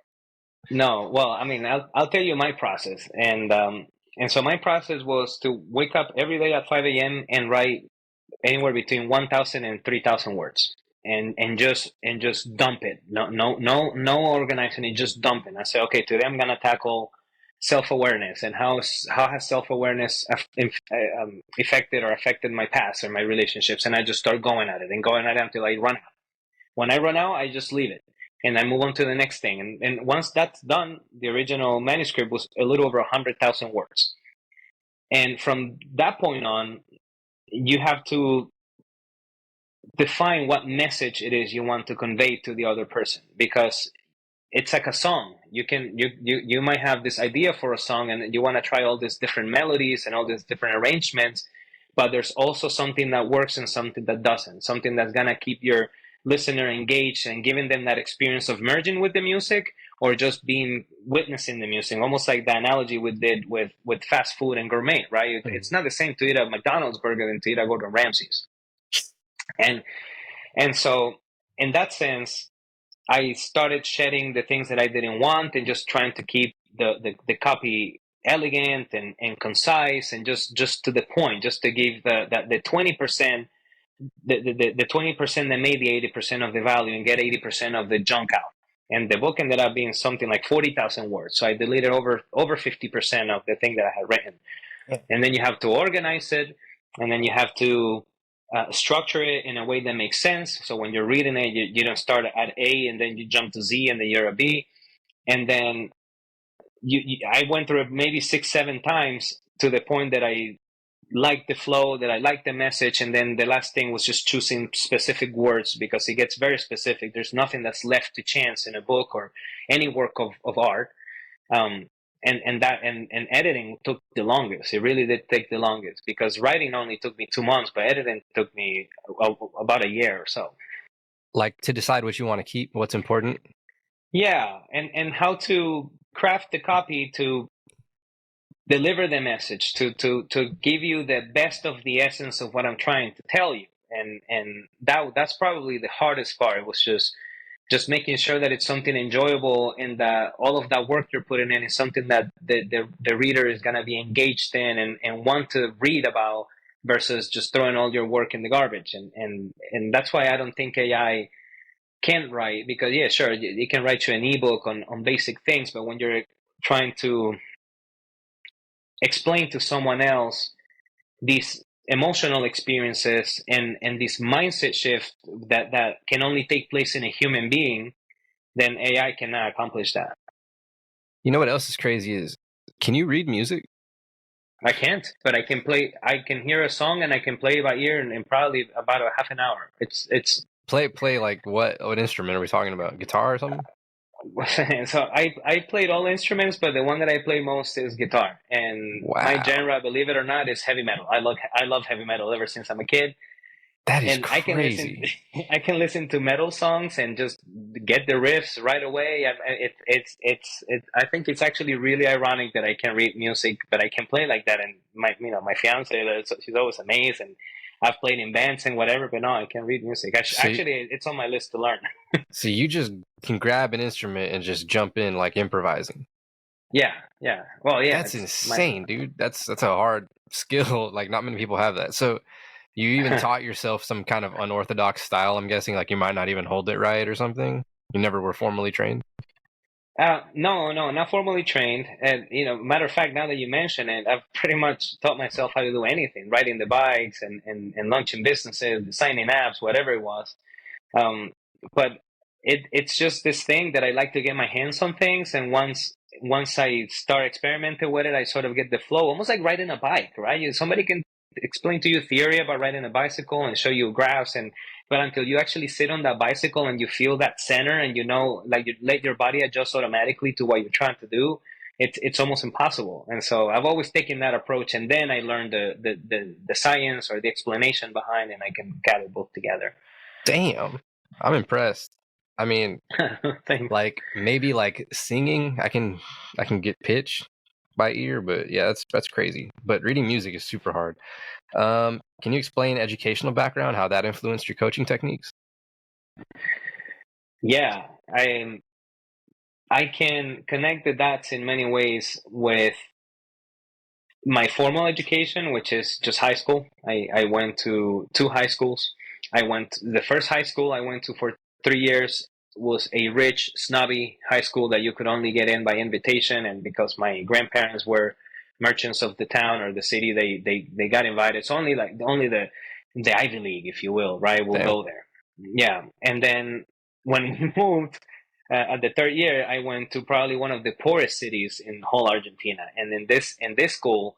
no, well, I mean, I'll tell you my process. And so my process was to wake up every day at 5 a.m. and write anywhere between 1,000 and 3,000 words, and just dump it. No organizing it, just dump it. I say, okay, today I'm gonna tackle self-awareness, and how has self-awareness affected my past or my relationships. And I just start going at it and going at it until I run out. When I run out, I just leave it and I move on to the next thing. And once that's done, the original manuscript was a little over 100,000 words. And from that point on, you have to define what message it is you want to convey to the other person, because it's like a song. You might have this idea for a song and you want to try all these different melodies and all these different arrangements, but there's also something that works and something that doesn't, something that's going to keep your listener engaged and giving them that experience of merging with the music, or just being witnessing the music, almost like the analogy we did with fast food and gourmet, right? It's not the same to eat a McDonald's burger than to eat a Gordon Ramsay's. And and so, in that sense, I started shedding the things that I didn't want and just trying to keep the copy elegant and concise, and just to the point, just to give the 20%, the 20% that made the 80% of the value, and get 80% of the junk out. And the book ended up being something like 40,000 words. So I deleted over 50% of the thing that I had written. And then you have to organize it, and then you have to structure it in a way that makes sense. So when you're reading it, you don't start at A and then you jump to Z and then you're a B. And then I went through it maybe 6 7 times to the point that I liked the flow, that I liked the message. And then the last thing was just choosing specific words, because it gets very specific. There's nothing that's left to chance in a book or any work of art. um, and editing took the longest. It really did take the longest, because writing only took me 2 months, but editing took me about a year or so. Like to decide what you want to keep, what's important? Yeah, and how to craft the copy to deliver the message, to give you the best of the essence of what I'm trying to tell you. And that's probably the hardest part. It was just making sure that it's something enjoyable, and that all of that work you're putting in is something that the reader is going to be engaged in and want to read about, versus just throwing all your work in the garbage. And that's why I don't think AI can write, because yeah, sure, it can write you an ebook on basic things, but when you're trying to explain to someone else these emotional experiences and this mindset shift that can only take place in a human being, then AI cannot accomplish that. You know what else is crazy is, can you read music? I can't, but I can play. I can hear a song and I can play it by ear in probably about a half an hour. It's Play like what instrument are we talking about? Guitar or something? so I played all instruments, but the one that I play most is guitar. And my Wow, genre, believe it or not, is heavy metal. I love heavy metal ever since I'm a kid. that is And I can listen crazy. I can listen to metal songs and just get the riffs right away. I think it's actually really ironic that I can read music, that I can play like that. And my fiance, she's always amazed, and I've played in bands and whatever, but no, I can read music. So Actually, it's on my list to learn. so you just can grab an instrument and just jump in like improvising. Yeah, yeah. Well, yeah, That's it's my insane, dude. That's a hard skill. Like not many people have that. So you even taught yourself some kind of unorthodox style, I'm guessing, like you might not even hold it right or something. You never were formally trained. No, no, not formally trained. And matter of fact, now that you mention it, I've pretty much taught myself how to do anything, riding the bikes and launching businesses, designing apps, whatever it was. Um, but it's just this thing that I like to get my hands on things, and once I start experimenting with it, I sort of get the flow, almost like riding a bike, right? Somebody can explain to you theory about riding a bicycle and show you graphs, but until you actually sit on that bicycle and you feel that center, and like you let your body adjust automatically to what you're trying to do, it's almost impossible. And so I've always taken that approach, and then I learned the science or the explanation behind, and I can gather both together. Damn, I'm impressed. I mean, Thanks. like maybe like singing, I can get pitch by ear, but yeah, that's crazy. But reading music is super hard. Can you explain educational background, how that influenced your coaching techniques? Yeah, I can connect the dots in many ways with my formal education, which is just high school. I went to two high schools. The first high school I went to for 3 years was a rich, snobby high school that you could only get in by invitation. And because my grandparents were merchants of the town or the city, they got invited. So only the Ivy League, if you will, right, will Damn. go there. Yeah. And then when we moved, at the third year, I went to probably one of the poorest cities in whole Argentina. And in this school,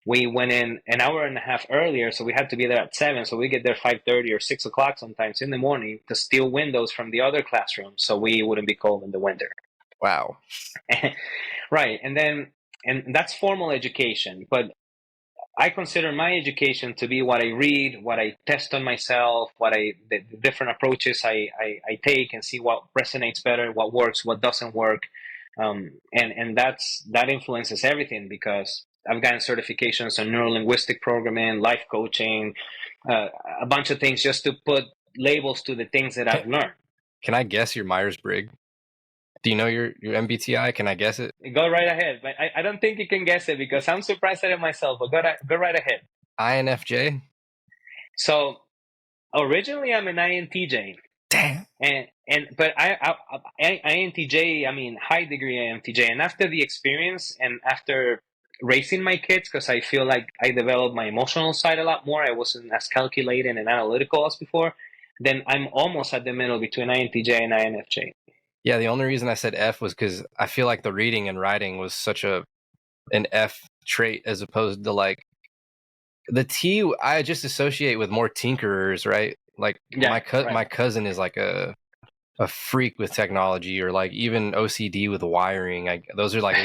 we went in an hour and a half earlier, so we had to be there at 7. So we get there 5:30 or 6 o'clock sometimes in the morning to steal windows from the other classrooms, so we wouldn't be cold in the winter. Wow. Right, and that's formal education, but I consider my education to be what I read, what I test on myself, the different approaches I take and see what resonates better, what works, what doesn't work, and that influences everything because I've gotten certifications on neuro linguistic programming, life coaching, uh, a bunch of things just to put labels to the things that Can, I've learned. can I guess your Myers-Briggs? Do you know your MBTI? Can I guess it? Go right ahead, but I don't think you can guess it because I'm surprised at it myself. But go right ahead. INFJ? So originally, I'm an INTJ. Damn. But INTJ, I mean high degree INTJ, and after the experience and after raising my kids, because I feel like I developed my emotional side a lot more. I wasn't as calculated and analytical as before. Then I'm almost at the middle between INTJ and INFJ. Yeah, the only reason I said F was because I feel like the reading and writing was such an F trait as opposed to like the T. I just associate with more tinkerers, right? Like Yeah, right. my cousin is like a freak with technology, or like even OCD with wiring. Those are like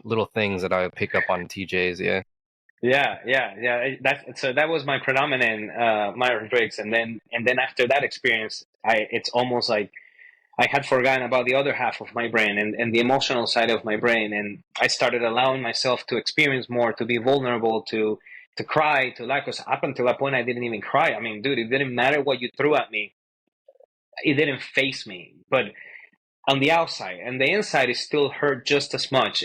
little things that I pick up on TJs. Yeah. Yeah, yeah, yeah. That was my predominant Myers Briggs, and then after that experience, it's almost like I had forgotten about the other half of my brain and the emotional side of my brain, and I started allowing myself to experience more, to be vulnerable, to cry, to laugh. Because up until that point, I didn't even cry. I mean, dude, it didn't matter what you threw at me; it didn't face me. But on the outside, and the inside, it still hurt just as much.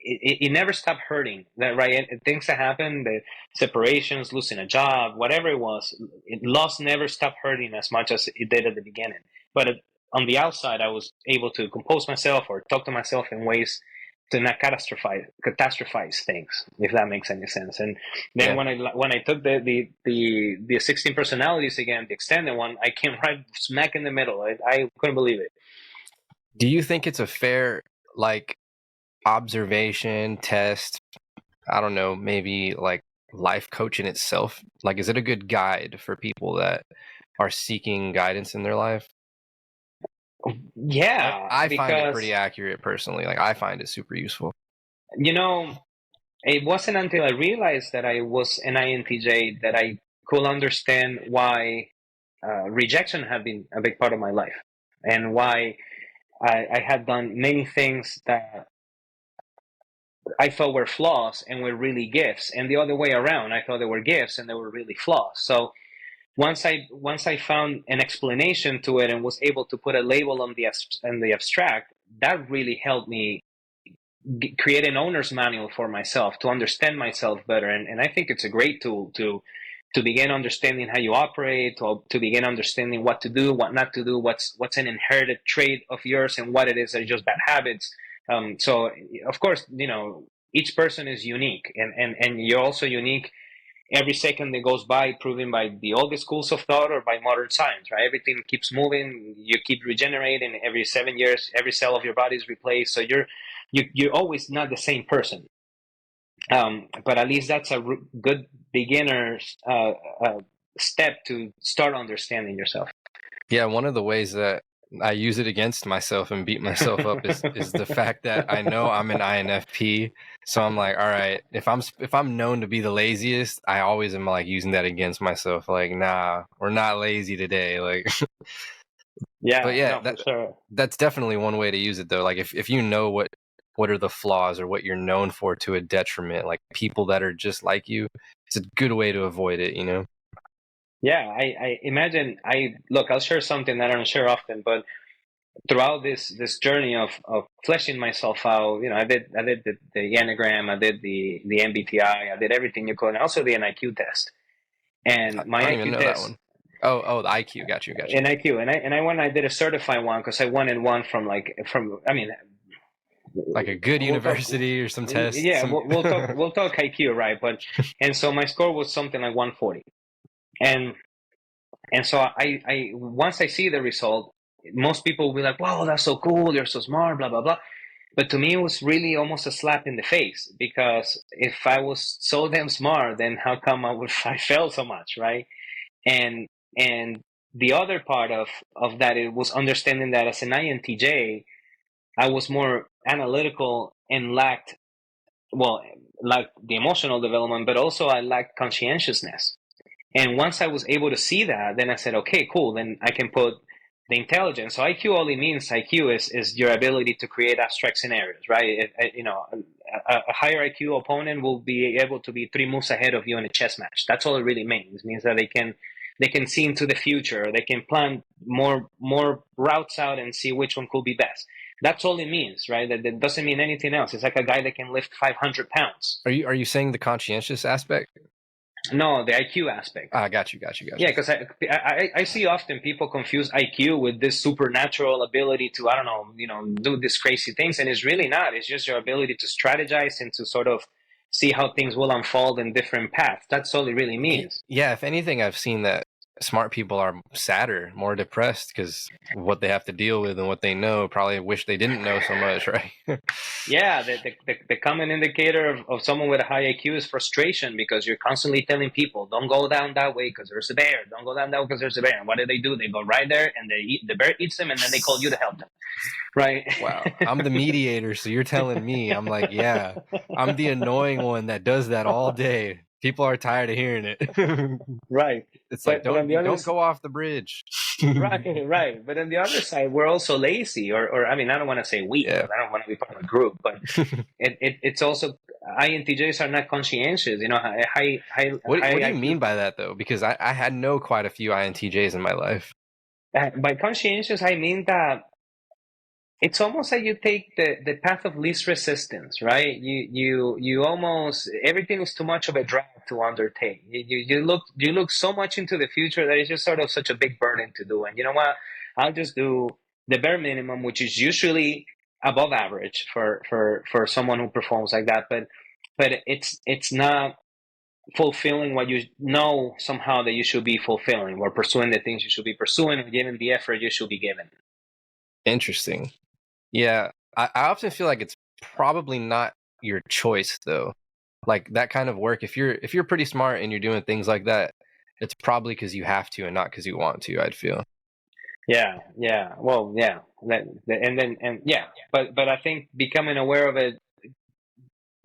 It never stopped hurting. That right? Things that happen, the separations, losing a job, whatever it was, loss never stopped hurting as much as it did at the beginning. But on the outside, I was able to compose myself or talk to myself in ways to not catastrophize things, if that makes any sense. And then Yeah. when I took the 16 personalities again, the extended one, I came right smack in the middle. I couldn't believe it. Do you think it's a fair like observation test I don't know, maybe like life coach in itself? Like, is it a good guide for people that are seeking guidance in their life? Yeah, I find it pretty because accurate personally. Like, I find it super useful. you know, it wasn't until I realized that I was an INTJ that I could understand why rejection had been a big part of my life, and why I had done many things that I thought were flaws and were really gifts, and the other way around, I thought they were gifts and they were really flaws. So once I found an explanation to it and was able to put a label on the abstract, that really helped me create an owner's manual for myself to understand myself better. And I think it's a great tool to begin understanding how you operate, to begin understanding what to do, what not to do, what's an inherited trait of yours, and what it is that are just bad habits. So of course, each person is unique, and you're also unique every second that goes by, proven by the oldest schools of thought or by modern science, right? Everything keeps moving. You keep regenerating. Every 7 years, every cell of your body is replaced. So you're always not the same person. But at least that's a good beginner's step to start understanding yourself. Yeah, one of the ways that I use it against myself and beat myself up is the fact that I know I'm an INFP. So I'm like, all right, if I'm known to be the laziest, I always am like using that against myself. Like, nah, we're not lazy today. Like, but Yeah, yeah, no, for sure. that's definitely one way to use it though. Like if you know what are the flaws or what you're known for to a detriment, like people that are just like you, it's a good way to avoid it, you know? Yeah, I imagine. I'll share something that I don't share often, but throughout this journey of fleshing myself out, I did the Enneagram, I did the MBTI, I did everything you could, and also did an IQ test. I And my don't even IQ know that test, one. Oh, the IQ. Got you, got you. an IQ, and I went, I did a certified one because I wanted one from. I mean, Like a good we'll talk. university or some test, Yeah, some we'll talk IQ, right? But and so my score was something like 140, and so I once I see the result, most people will be like, "Wow, that's so cool! You're so smart!" Blah blah blah. But to me, it was really almost a slap in the face, because if I was so damn smart, then how come I failed so much, right? And and the other part of that, it was understanding that as an INTJ, I was more analytical and lacked the emotional development, but also I lacked conscientiousness. And once I was able to see that, then I said, okay, cool. Then I can put the intelligence. So IQ only means IQ is your ability to create abstract scenarios, right? A higher IQ opponent will be able to be 3 moves ahead of you in a chess match. That's all it really means. It means that they can see into the future. They can plan more routes out and see which one could be best. That's all it means, right? That doesn't mean anything else. It's like a guy that can lift 500 pounds. Are you saying the conscientious aspect? No, the IQ aspect. Ah, got you, got you, got Yeah, you. because I see often people confuse IQ with this supernatural ability to, I don't know, do these crazy things, and it's really not. It's just your ability to strategize and to sort of see how things will unfold in different paths. That's all it really means. Yeah, if anything, I've seen that smart people are sadder, more depressed because what they have to deal with and what they know. Probably wish they didn't know so much, right? Yeah, the common indicator of someone with a high IQ is frustration, because you're constantly telling people, don't go down that way because there's a bear. Don't go down that way because there's a bear. And what do? They go right there, and the bear eats them, and then they call you to help them. Right. Wow, I'm the mediator, so you're telling me. I'm like, yeah, I'm the annoying one that does that all day. People are tired of hearing it. Right. It's like, But on the other don't go off the bridge. right, right. But on the other side, we're also lazy, or I mean, I don't want to say weak Yeah. because I don't want to be part of a group, but it's also INTJs are not conscientious. What do you IQ. mean by that though? Because I had know quite a few INTJs in my life. By conscientious, I mean that it's almost like you take the path of least resistance, right? You almost, everything is too much of a drag to undertake. You look so much into the future that it's just sort of such a big burden to do. And you know what? I'll just do the bare minimum, which is usually above average for someone who performs like that. But it's not fulfilling what you know somehow that you should be fulfilling, or pursuing the things you should be pursuing, or giving the effort you should be giving. Interesting. Yeah, I often feel like it's probably not your choice though. Like that kind of work, if you're pretty smart and you're doing things like that, it's probably because you have to and not because you want to, I'd feel. Yeah, yeah. Well, yeah. But I think becoming aware of it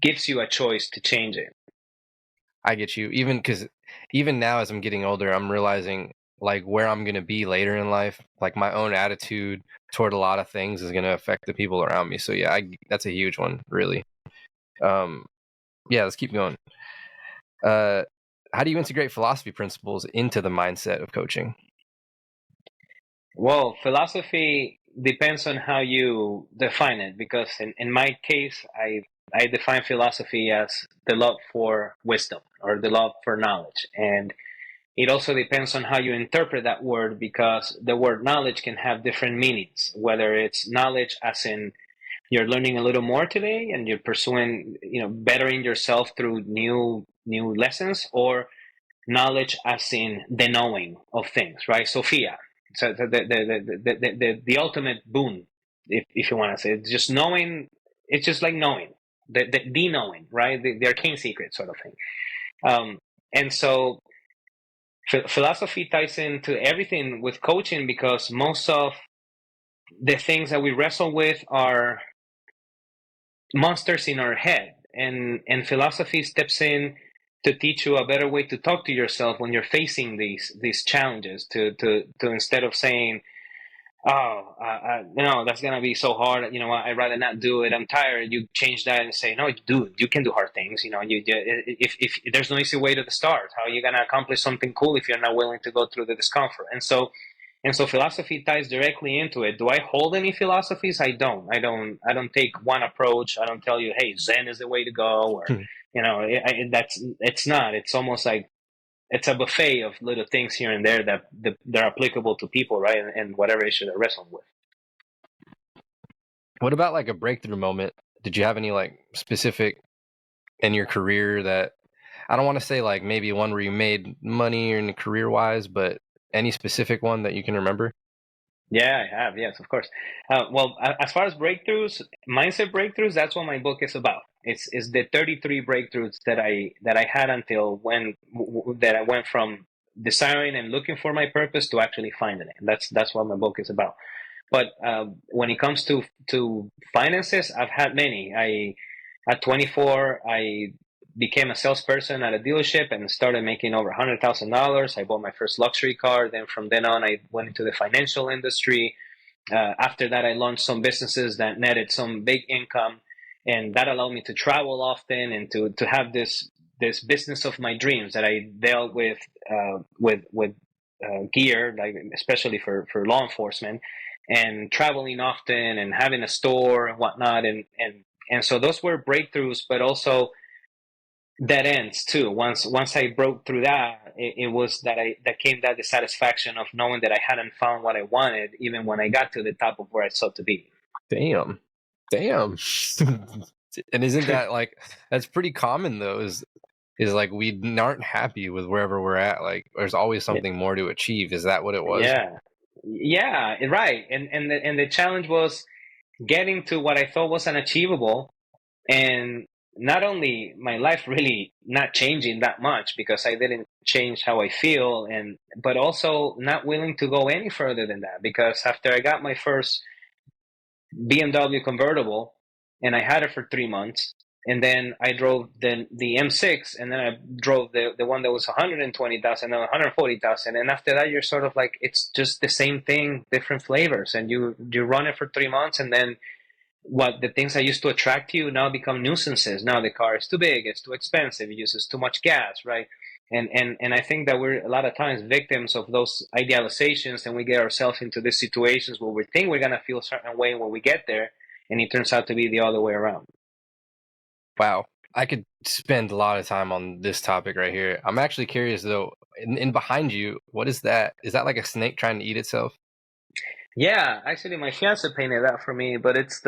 gives you a choice to change it. I get you. Even because even now as I'm getting older, I'm realizing like where I'm gonna be later in life. Like my own attitude toward a lot of things is gonna affect the people around me. So yeah, that's a huge one, really. Um, yeah, let's keep going. How do you integrate philosophy principles into the mindset of coaching? Well, philosophy depends on how you define it, because in my case, I define philosophy as the love for wisdom or the love for knowledge. And it also depends on how you interpret that word, because the word knowledge can have different meanings, whether it's knowledge as in you're learning a little more today and you're pursuing, bettering yourself through new lessons, or knowledge as in the knowing of things, right? Sophia. So the ultimate boon, if you want to say it, just knowing. It's just like knowing, the knowing, right? The arcane secret sort of thing. Um, and so philosophy ties into everything with coaching, because most of the things that we wrestle with are monsters in our head, and philosophy steps in to teach you a better way to talk to yourself when you're facing these challenges, to instead of saying, oh, that's gonna be so hard, I'd rather not do it, I'm tired, you change that and say, no, dude, you can do hard things, if there's no easy way to the start, how are you gonna accomplish something cool if you're not willing to go through the discomfort? And so philosophy ties directly into it. Do I hold any philosophies? I don't. I don't take one approach. I don't tell you, hey, Zen is the way to go, or it's not. It's almost like it's a buffet of little things here and there that they're applicable to people, right? And whatever issue they're wrestling with. What about like a breakthrough moment? Did you have any like specific in your career that I don't want to say like maybe one where you made money in career wise, but any specific one that you can remember? Yeah, I have. Yes, of course. Well, as far as breakthroughs, mindset breakthroughs, that's what my book is about. It's the 33 breakthroughs that I had until that I went from desiring and looking for my purpose to actually finding it. That's what my book is about. But when it comes to finances, I've had many. At 24, I became a salesperson at a dealership and started making over $100,000. I bought my first luxury car. Then from then on, I went into the financial industry. After that, I launched some businesses that netted some big income, and that allowed me to travel often and to have this business of my dreams that I dealt with gear, like especially for law enforcement, and traveling often and having a store and whatnot, and so those were breakthroughs, but also dead ends too. Once I broke through that, it was that came that dissatisfaction of knowing that I hadn't found what I wanted, even when I got to the top of where I sought to be. Damn. Damn. And isn't that like that's pretty common though, is like we aren't happy with wherever we're at. Like there's always something more to achieve. Is that what it was? Yeah, yeah, right. And the challenge was getting to what I thought was unachievable, and not only my life really not changing that much because I didn't change how I feel, and but also not willing to go any further than that, because after I got my first BMW convertible, and I had it for 3 months. And then I drove the M6, and then I drove the one that was 120,000, then 140,000, and after that you're sort of like it's just the same thing, different flavors, and you run it for 3 months, and then what the things that used to attract you now become nuisances. Now the car is too big, it's too expensive, it uses too much gas, right? And I think that we're a lot of times victims of those idealizations, and we get ourselves into these situations where we think we're gonna feel a certain way when we get there, and it turns out to be the other way around. Wow. I could spend a lot of time on this topic right here. I'm actually curious though, in behind you, what is that? Is that like a snake trying to eat itself? Yeah, actually, my fiance painted that for me, but it's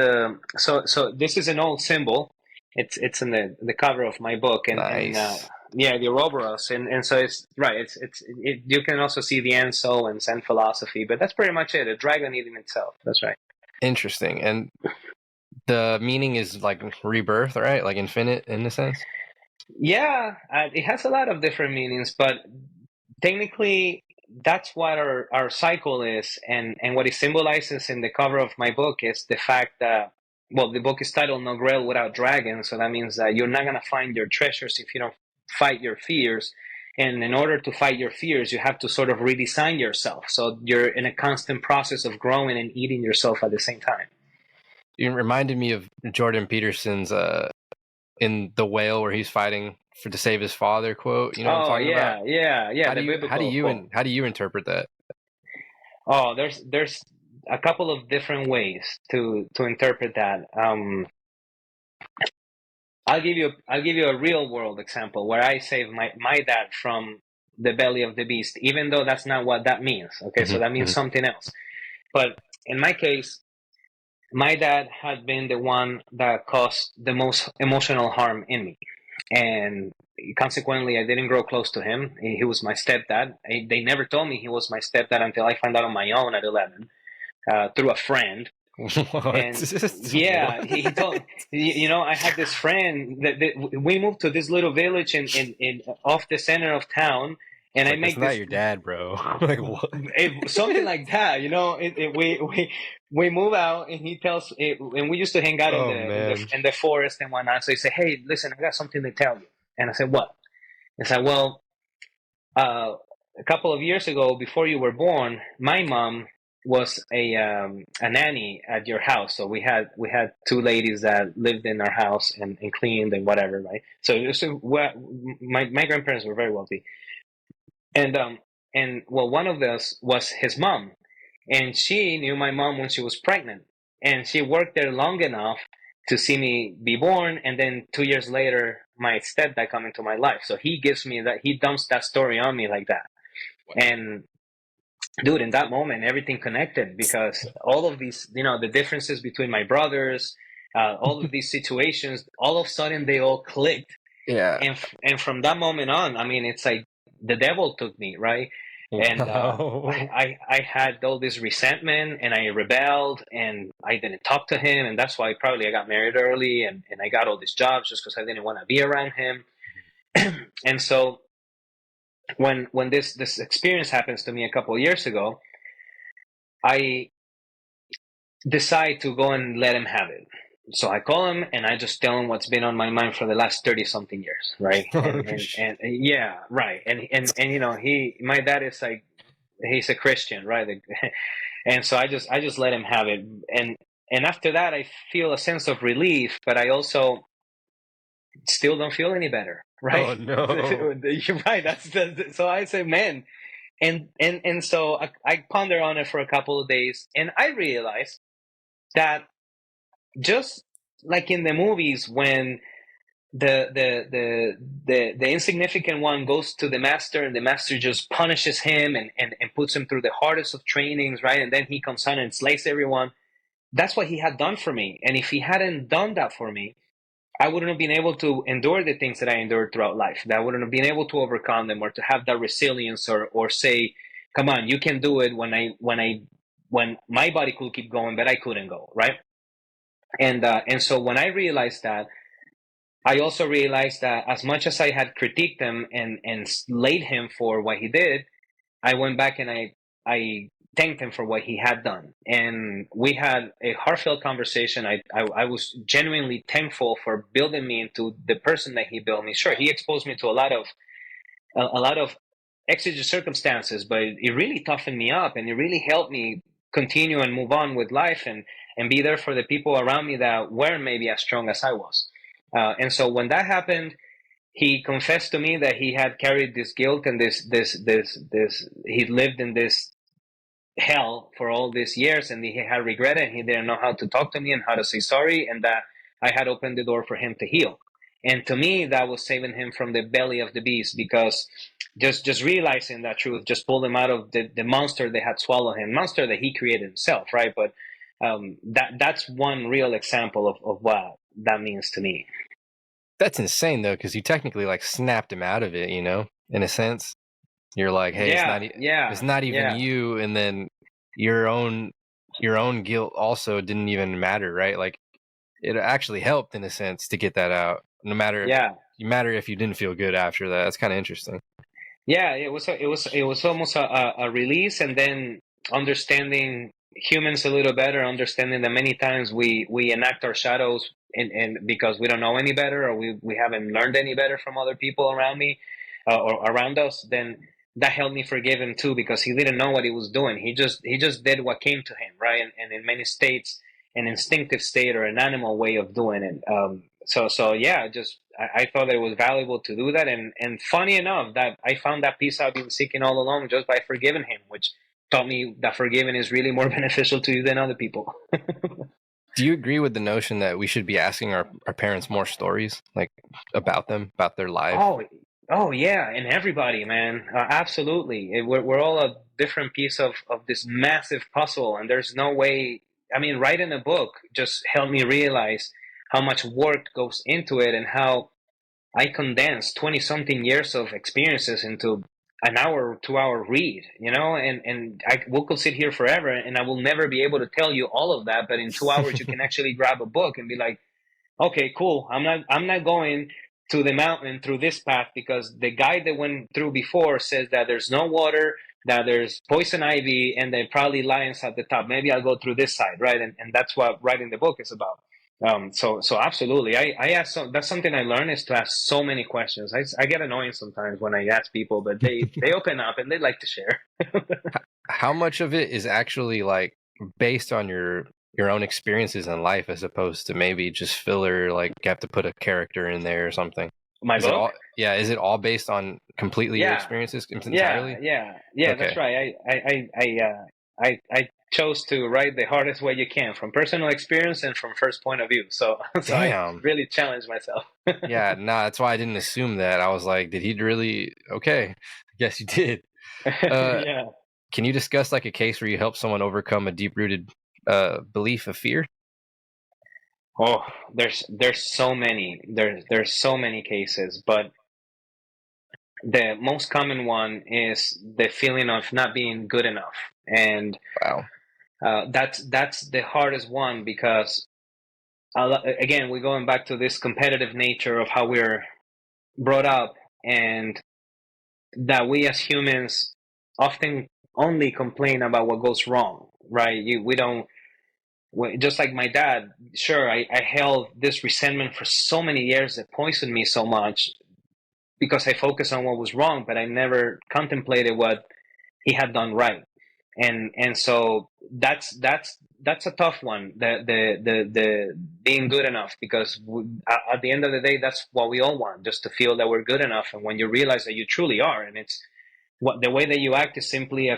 so this is an old symbol. It's in the cover of my book, and Nice. yeah, the Ouroboros, and so it's right. You can also see the Ansel and Zen philosophy, but that's pretty much it. A dragon eating itself. That's right. Interesting. And the meaning is like rebirth, right? Like infinite in a sense. Yeah, it has a lot of different meanings, but technically, that's what our cycle is. And what it symbolizes in the cover of my book is the fact that, well, the book is titled No Grail Without Dragons. So that means that you're not going to find your treasures if you don't fight your fears. And in order to fight your fears, you have to sort of redesign yourself. So you're in a constant process of growing and eating yourself at the same time. It reminded me of Jordan Peterson's in The Whale, where he's fighting to save his father quote. You know what I'm Oh talking about? yeah, yeah, yeah. The biblical quote. How do you interpret that? Oh, there's a couple of different ways to interpret that. I'll give you a real world example where I saved my dad from the belly of the beast, even though that's not what that means. Okay, so that means Mm-hmm. something else. But in my case, my dad had been the one that caused the most emotional harm in me, and consequently, I didn't grow close to him. He was my stepdad. They never told me he was my stepdad until I found out on my own at 11 through a friend. What? And yeah, What? he told I had this friend that we moved to this little village in off the center of town, and It's I like, that's make not this your dad, bro. Like, what? something like that. We move out, and he tells and we used to hang out in Oh the in the man. in the forest and whatnot. So he said, "Hey, listen, I got something to tell you." And I said, "What?" He said, "Well, uh, a couple of years ago, before you were born, my mom was a nanny at your house. So we had two ladies that lived in our house and cleaned and whatever, right? So my grandparents were very wealthy, and well, one of those was his mom, and she knew my mom when she was pregnant, and she worked there long enough to see me be born, and then 2 years later, my stepdad come into my life. So he dumps that story on me like that. And dude, in that moment, everything connected because all of these, the differences between my brothers, all of these situations, all of a sudden they all clicked. Yeah. And from that moment on, I mean, it's like the devil took me, right? And Wow. I had all this resentment, and I rebelled, and I didn't talk to him, and that's why probably I got married early, and I got all these jobs just because I didn't want to be around him. And so when this experience happens to me a couple of years ago, I decide to go and let him have it. So I call him and I just tell him what's been on my mind for the last 30 something years, right? Oh, And yeah, right. And my dad is like, he's a Christian, right? And so I just let him have it. And after that I feel a sense of relief, but I also still don't feel any better, right? oh no. You're right. So I say, man, and so I ponder on it for a couple of days, and I realized that just like in the movies when the insignificant one goes to the master, and the master just punishes him and puts him through the hardest of trainings, right? And then he comes on and slays everyone. That's what he had done for me. And if he hadn't done that for me, I wouldn't have been able to endure the things that I endured throughout life. That I wouldn't have been able to overcome them, or to have that resilience, or say, come on, you can do it, when my body could keep going but I couldn't go, right? And so when I realized that, I also realized that as much as I had critiqued him and slayed him for what he did, I went back and I thanked him for what he had done, and we had a heartfelt conversation. I was genuinely thankful for building me into the person that he built me. Sure, he exposed me to a lot of exigent circumstances, but it really toughened me up, and it really helped me continue and move on with life, and be there for the people around me that weren't maybe as strong as I was. And so when that happened, he confessed to me that he had carried this guilt and this he lived in this hell for all these years, and he had regret it, and he didn't know how to talk to me and how to say sorry, and that I had opened the door for him to heal. And to me, that was saving him from the belly of the beast, because just realizing that truth just pulled him out of the monster that had swallowed him, monster that he created himself, right? But that's one real example of what that means to me. That's insane though, because you technically like snapped him out of it, you know, in a sense. You're like, hey, Yeah, it's yeah, not even yeah. you, and then your own your own guilt also didn't even matter, right? Like it actually helped in a sense to get that out. no matter Yeah. you matter if you didn't feel good after that. That's kind of interesting. Yeah, it was almost a release, and then understanding humans a little better, understanding that many times we enact our shadows and because we don't know any better, or we haven't learned any better from other people around me, or around us. Then that helped me forgive him too, because he didn't know what he was doing. He just did what came to him, right? And in many states, an instinctive state or an animal way of doing it. So yeah, just I thought that it was valuable to do that, and funny enough, that I found that peace I've been seeking all along just by forgiving him, which taught me that forgiving is really more beneficial to you than other people. Do you agree with the notion that we should be asking our parents more stories, like about them, about their life? Oh, oh yeah, and everybody, man, absolutely. We're all a different piece of this massive puzzle, and there's no way. I mean, writing a book just helped me realize how much work goes into it, and how I condensed 20 something years of experiences into an hour, 2 hour read, and we could sit here forever, and I will never be able to tell you all of that. But in 2 hours, you can actually grab a book and be like, okay, cool. I'm not going to the mountain through this path, because the guy that went through before says that there's no water, that there's poison ivy, and then probably lions at the top. Maybe I'll go through this side, right? And that's what writing the book is about. So absolutely, I ask. That's something I learned, is to ask so many questions. I get annoying sometimes when I ask people, but they open up and they like to share. How much of it is actually like based on your own experiences in life, as opposed to maybe just filler, like you have to put a character in there or something? My Is it book? all, yeah, is it all based on completely your Yeah, experiences yeah, entirely? yeah. That's Okay. right. I chose to write the hardest way you can, from personal experience and from first point of view. So so I Damn. really challenged myself. Yeah, nah, that's why I didn't assume that. I was like, did he really? Okay. I guess you did. Uh, Yeah. can you discuss like a case where you help someone overcome a deep-rooted belief of fear? Oh, there's so many. There's so many cases, but the most common one is the feeling of not being good enough, and Wow. that's the hardest one, because again, we're going back to this competitive nature of how we're brought up, and that we as humans often only complain about what goes wrong, right? We don't. Just like my dad, sure, I held this resentment for so many years that poisoned me so much, because I focused on what was wrong, but I never contemplated what he had done right. And so that's a tough one. The being good enough, because at the end of the day, that's what we all want, just to feel that we're good enough. And when you realize that you truly are, and it's what the way that you act is simply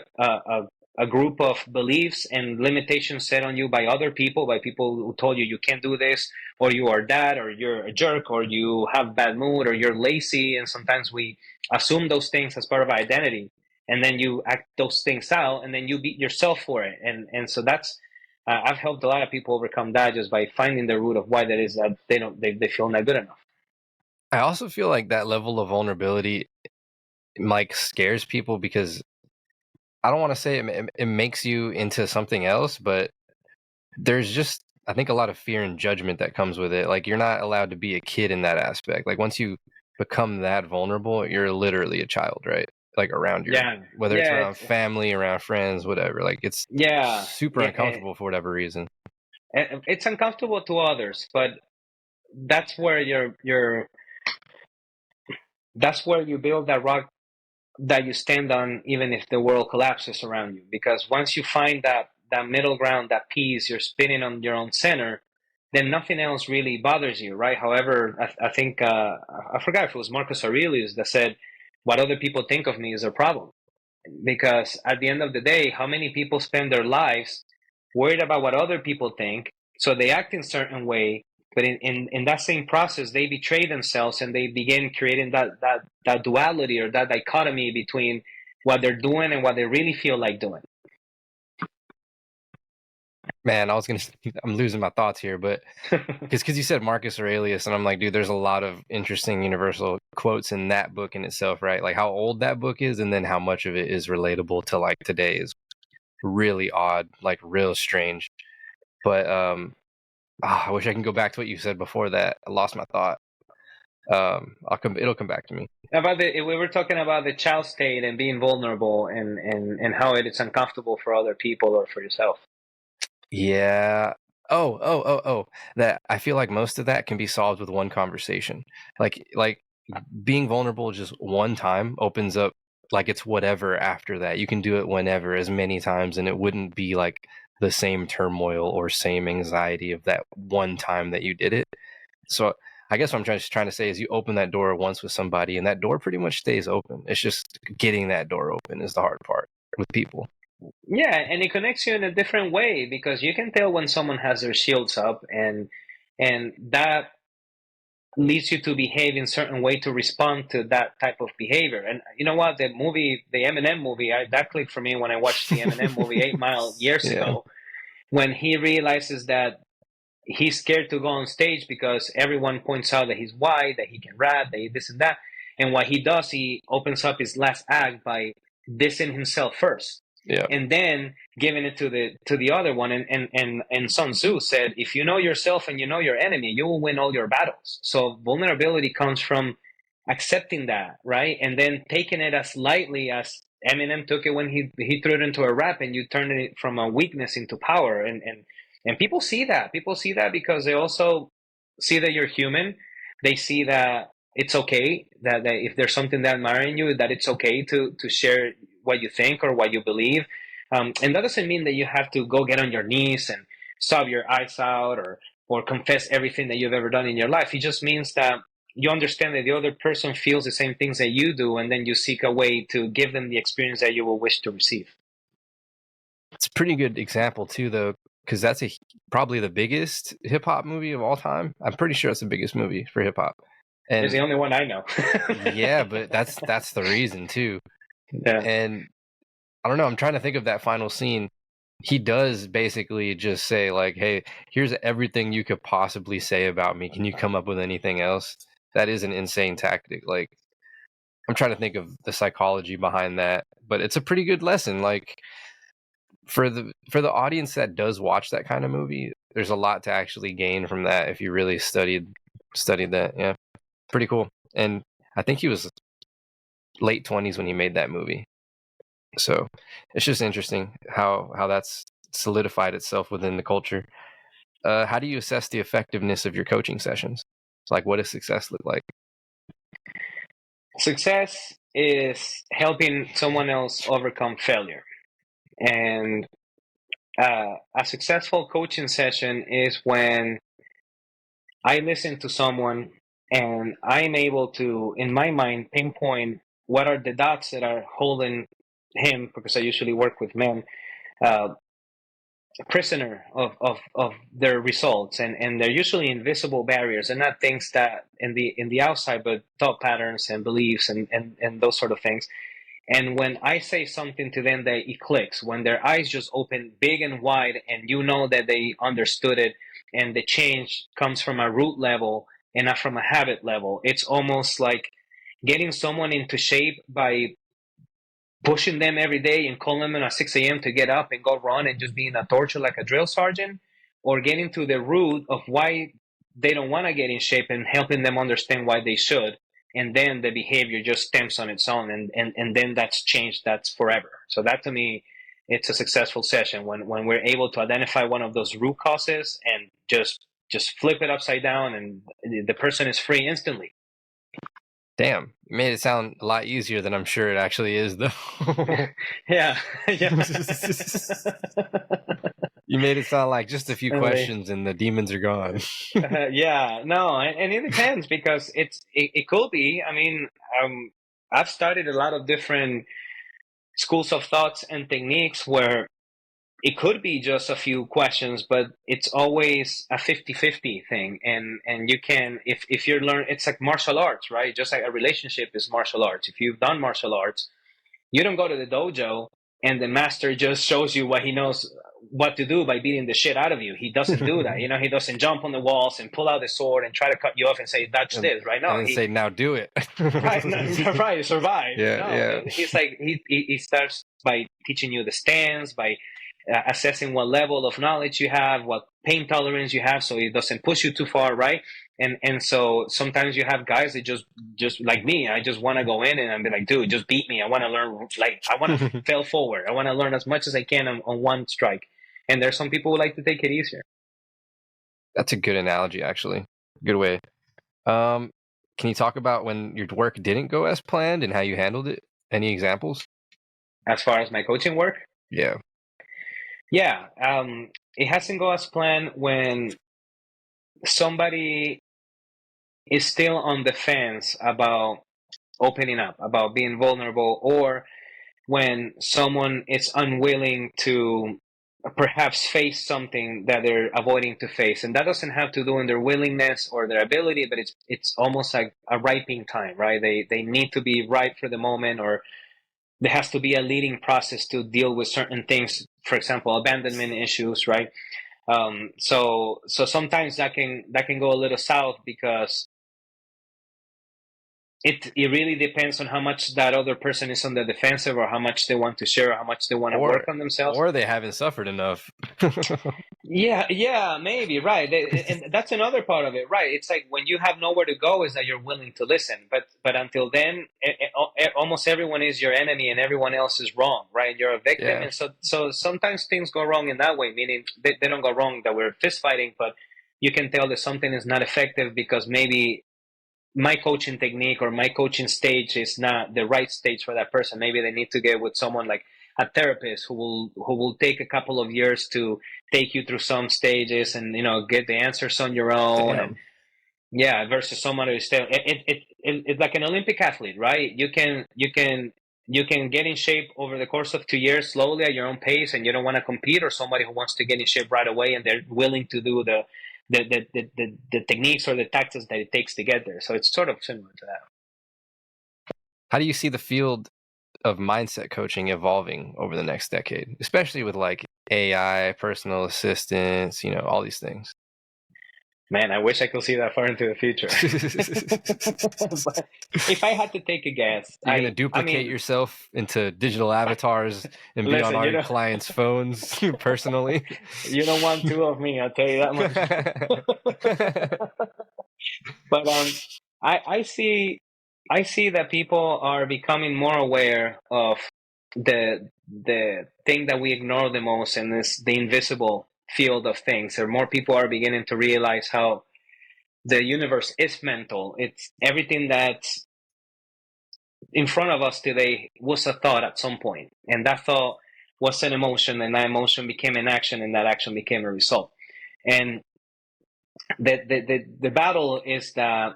a group of beliefs and limitations set on you by other people, by people who told you can't do this, or you are that, or you're a jerk, or you have bad mood, or you're lazy. And sometimes we assume those things as part of our identity, and then you act those things out, and then you beat yourself for it. And so that's I've helped a lot of people overcome that, just by finding the root of why that is, that they feel not good enough. I also feel like that level of vulnerability like scares people because I don't want to say it makes you into something else, but there's just, I think, a lot of fear and judgment that comes with it. Like you're not allowed to be a kid in that aspect. Like once you become that vulnerable, you're literally a child, right? Like around your, Yeah, whether it's yeah, around family, around friends, whatever. Like it's yeah, super yeah. uncomfortable for whatever reason. It's uncomfortable to others, but that's where that's where you build that rock that you stand on, even if the world collapses around you. Because once you find that middle ground, that peace, you're spinning on your own center, then nothing else really bothers you, right? However, I think I forgot if it was Marcus Aurelius that said, "What other people think of me is their problem." Because at the end of the day, how many people spend their lives worried about what other people think, so they act in a certain way, but in that same process they betray themselves, and they begin creating that duality, or that dichotomy between what they're doing and what they really feel like doing. Man, I was gonna, I'm losing my thoughts here, but because you said Marcus Aurelius, and I'm like, dude, there's a lot of interesting universal quotes in that book in itself, right? Like how old that book is, and then how much of it is relatable to like today is really odd, like real strange. But I wish I can go back to what you said before that. I lost my thought. It'll come back to me. We were talking about the child state and being vulnerable and how it is uncomfortable for other people or for yourself. Yeah. Oh. That I feel like most of that can be solved with one conversation. Like being vulnerable just one time opens up, like, it's whatever after that. You can do it whenever, as many times, and it wouldn't be like the same turmoil or same anxiety of that one time that you did it. So I guess what I'm trying to say is you open that door once with somebody and that door pretty much stays open. It's just getting that door open is the hard part with people. Yeah, and it connects you in a different way because you can tell when someone has their shields up, and that leads you to behave in certain way to respond to that type of behavior. And you know what? The Eminem movie, that clicked for me when I watched the Eminem movie 8 Mile years Yeah. ago, when he realizes that he's scared to go on stage because everyone points out that he's white, that he can rap, that he this and that. And what he does, he opens up his last act by dissing himself first. Yeah. And then giving it to the other one. And Sun Tzu said, if you know yourself and you know your enemy, you will win all your battles. So vulnerability comes from accepting that, right? And then taking it as lightly as Eminem took it when he threw it into a rap, and you turn it from a weakness into power. And people see that. People see that because they also see that you're human. They see that it's okay, that if there's something that admiring you, that it's okay to share what you think or what you believe. And that doesn't mean that you have to go get on your knees and sob your eyes out or confess everything that you've ever done in your life. It just means that you understand that the other person feels the same things that you do, and then you seek a way to give them the experience that you will wish to receive. It's a pretty good example too, though, because that's probably the biggest hip hop movie of all time. I'm pretty sure it's the biggest movie for hip hop. It's the only one I know. Yeah, but that's the reason too. Yeah. And I don't know, I'm trying to think of that final scene. He does basically just say, like, hey, here's everything you could possibly say about me. Can you come up with anything else? That is an insane tactic. Like, I'm trying to think of the psychology behind that, but it's a pretty good lesson. Like, for the audience that does watch that kind of movie, there's a lot to actually gain from that if you really studied that. Yeah, pretty cool. And I think he was late 20s when he made that movie. So it's just interesting how that's solidified itself within the culture. How do you assess the effectiveness of your coaching sessions? It's like, what does success look like? Success is helping someone else overcome failure. And a successful coaching session is when I listen to someone and I'm able to, in my mind, pinpoint what are the dots that are holding him, because I usually work with men, uh, prisoner of their results. And they're usually invisible barriers. They're not things that in the outside, but thought patterns and beliefs and those sort of things. And when I say something to them that it clicks, when their eyes just open big and wide and you know that they understood it, and the change comes from a root level and not from a habit level, it's almost like getting someone into shape by pushing them every day and calling them at 6 a.m. to get up and go run and just being a torture like a drill sergeant, or getting to the root of why they don't want to get in shape and helping them understand why they should. And then the behavior just stems on its own. And then that's changed. That's forever. So that to me, it's a successful session when we're able to identify one of those root causes and just flip it upside down, and the person is free instantly. Damn, you made it sound a lot easier than I'm sure it actually is, though. Yeah. You made it sound like just a few questions and the demons are gone. Yeah, no, and it depends because it could be. I mean, I've studied a lot of different schools of thoughts and techniques where it could be just a few questions, but it's always a 50-50 thing. And you can, if you're learn, it's like martial arts, right? Just like a relationship is martial arts. If you've done martial arts, you don't go to the dojo and the master just shows you what he knows what to do by beating the shit out of you. He doesn't do that. You know, he doesn't jump on the walls and pull out the sword and try to cut you off and say, "That's this," right? No, and then say, "Now do it." right, right, survive. Yeah, no, yeah. he's like he starts by teaching you the stance, by assessing what level of knowledge you have, what pain tolerance you have, so it doesn't push you too far, right? And so sometimes you have guys that just like me, I just want to go in and I'm like, dude, just beat me. I want to learn, like, I want to fail forward. I want to learn as much as I can on one strike. And there's some people who like to take it easier. That's a good analogy, actually. Good way. Can you talk about when your work didn't go as planned and how you handled it? Any examples? As far as my coaching work, Yeah. yeah, it hasn't go as planned when somebody is still on the fence about opening up, about being vulnerable, or when someone is unwilling to perhaps face something that they're avoiding to face. And that doesn't have to do in their willingness or their ability, but it's almost like a ripening time, right? They need to be ripe for the moment, or there has to be a leading process to deal with certain things, for example, abandonment issues, right? So sometimes that can go a little south because it really depends on how much that other person is on the defensive, or how much they want to share, or how much they want to work on themselves. Or they haven't suffered enough. Yeah, maybe, right. And that's another part of it, right? It's like when you have nowhere to go, is that you're willing to listen. But until then, almost everyone is your enemy and everyone else is wrong, right? You're a victim. Yeah. And so sometimes things go wrong in that way, meaning they don't go wrong that we're fist fighting, but you can tell that something is not effective because maybe my coaching technique or my coaching stage is not the right stage for that person. Maybe they need to get with someone like a therapist who will take a couple of years to take you through some stages and get the answers on your own. Damn. And yeah, versus someone who's still it's like an Olympic athlete, right? You can get in shape over the course of 2 years slowly at your own pace, and you don't want to compete, or somebody who wants to get in shape right away and they're willing to do the techniques or the tactics that it takes to get there. So it's sort of similar to that. How do you see the field of mindset coaching evolving over the next decade, especially with like AI, personal assistants, all these things? Man, I wish I could see that far into the future. But if I had to take a guess, You're gonna I duplicate mean, yourself into digital avatars and be on listen, all your clients' phones personally. you don't want two of me, I'll tell you that much. But I see that people are becoming more aware of the thing that we ignore the most, and is the invisible field of things. Or more people are beginning to realize how the universe is mental. It's everything that's in front of us today was a thought at some point, and that thought was an emotion, and that emotion became an action, and that action became a result. And the battle is that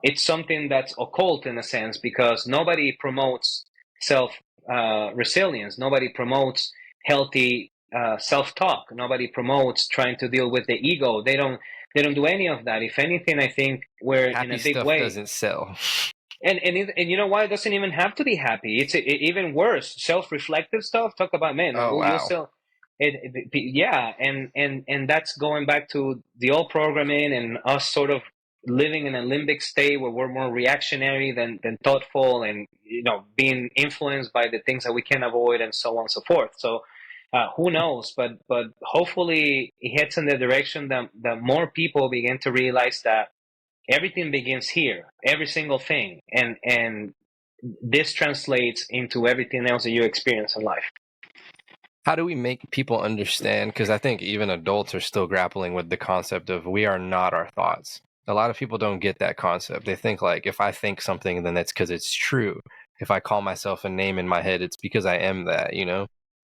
it's something that's occult in a sense, because nobody promotes self resilience. Nobody promotes healthy self talk. Nobody promotes trying to deal with the ego. They don't do any of that. If anything, I think we're in Happy a big stuff way. doesn't sell. And you know why? It doesn't even have to be happy. It's even worse. Self-reflective stuff. Talk about, man. Oh You'll wow. sell yeah, and that's going back to the old programming and us sort of living in a limbic state where we're more reactionary than thoughtful, and being influenced by the things that we can avoid, and so on and so forth. So who knows? But hopefully it heads in the direction that more people begin to realize that everything begins here, every single thing, and this translates into everything else that you experience in life. How do we make people understand? Because I think even adults are still grappling with the concept of we are not our thoughts. A lot of people don't get that concept. They think like, if I think something, then that's because it's true. If I call myself a name in my head, it's because I am that,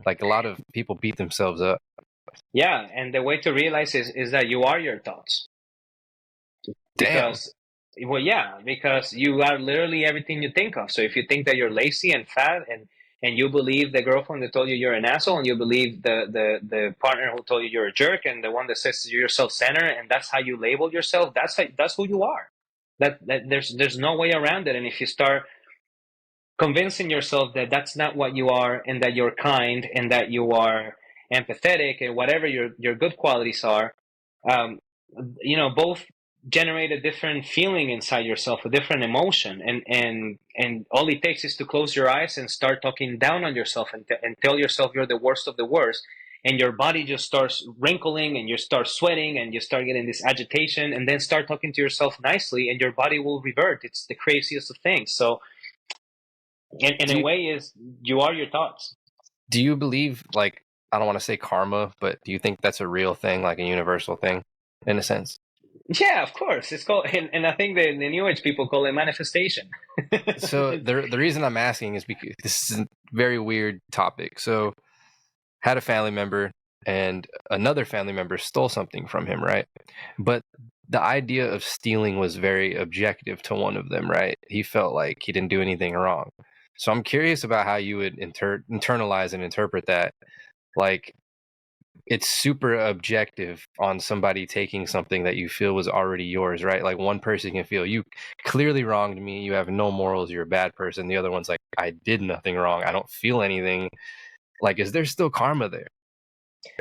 Like a lot of people beat themselves up. Yeah, and the way to realize is that you are your thoughts. Damn. Because you are literally everything you think of. So if you think that you're lazy and fat, and you believe the girlfriend that told you you're an asshole, and you believe the partner who told you you're a jerk, and the one that says you're self-centered, and that's how you label yourself, that's who you are. That there's no way around it. And if you start convincing yourself that that's not what you are, and that you're kind, and that you are empathetic, and whatever your good qualities are, both generate a different feeling inside yourself, a different emotion, and all it takes is to close your eyes and start talking down on yourself and tell yourself you're the worst of the worst, and your body just starts wrinkling and you start sweating and you start getting this agitation, and then start talking to yourself nicely and your body will revert. It's the craziest of things. So in Do a you, way is you are your thoughts. do you believe, like, I don't want to say karma, but do you think that's a real thing, like a universal thing, in a sense? Yeah, of course. It's called, and I think the New Age people call it manifestation. So the reason I'm asking is because this is a very weird topic. So had a family member and another family member stole something from him, right? But the idea of stealing was very objective to one of them, right? He felt like he didn't do anything wrong. So I'm curious about how you would internalize and interpret that. Like, it's super objective on somebody taking something that you feel was already yours, right? Like, one person can feel, you clearly wronged me, you have no morals, you're a bad person. The other one's like, I did nothing wrong, I don't feel anything. Like, is there still karma there?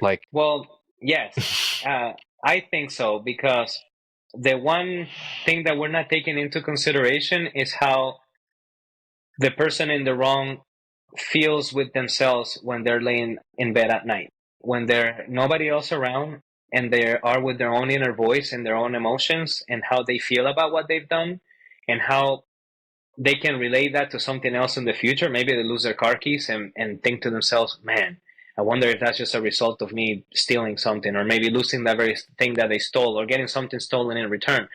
Like, Well, yes, I think so, because the one thing that we're not taking into consideration is how the person in the wrong feels with themselves when they're laying in bed at night, when there nobody else around, and they are with their own inner voice and their own emotions and how they feel about what they've done, and how they can relate that to something else in the future. Maybe they lose their car keys and think to themselves, man, I wonder if that's just a result of me stealing something, or maybe losing that very thing that they stole, or getting something stolen in return.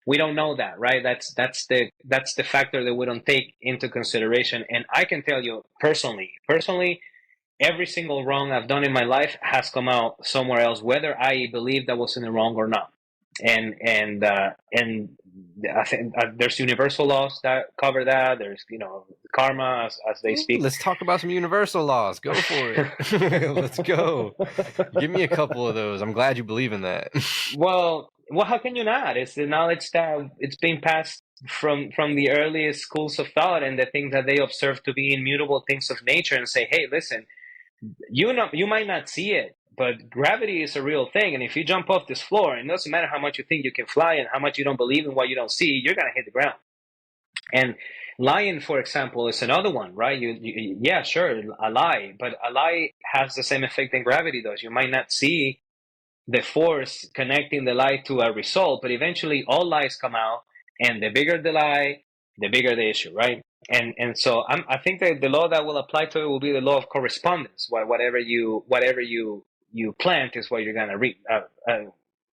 We don't know that, right? That's the factor that we don't take into consideration. And I can tell you personally, every single wrong I've done in my life has come out somewhere else, whether I believe that was in the wrong or not. And I think there's universal laws that cover that. There's karma, as they speak. let's talk about some universal laws. Go for it. Let's go. Give me a couple of those. I'm glad you believe in that. Well, how can you not? It's the knowledge that it's been passed from the earliest schools of thought, and the things that they observe to be immutable things of nature, and say, hey, listen, you might not see it, but gravity is a real thing, and if you jump off this floor, and it doesn't matter how much you think you can fly and how much you don't believe in what you don't see, you're gonna hit the ground. And lying, for example, is another one, right? Yeah, sure, a lie, but a lie has the same effect that gravity does. You might not see the force connecting the lie to a result, but eventually all lies come out, and the bigger the lie, the bigger the issue, right? And so I think that the law that will apply to it will be the law of correspondence. Whatever you plant is what you're gonna reap.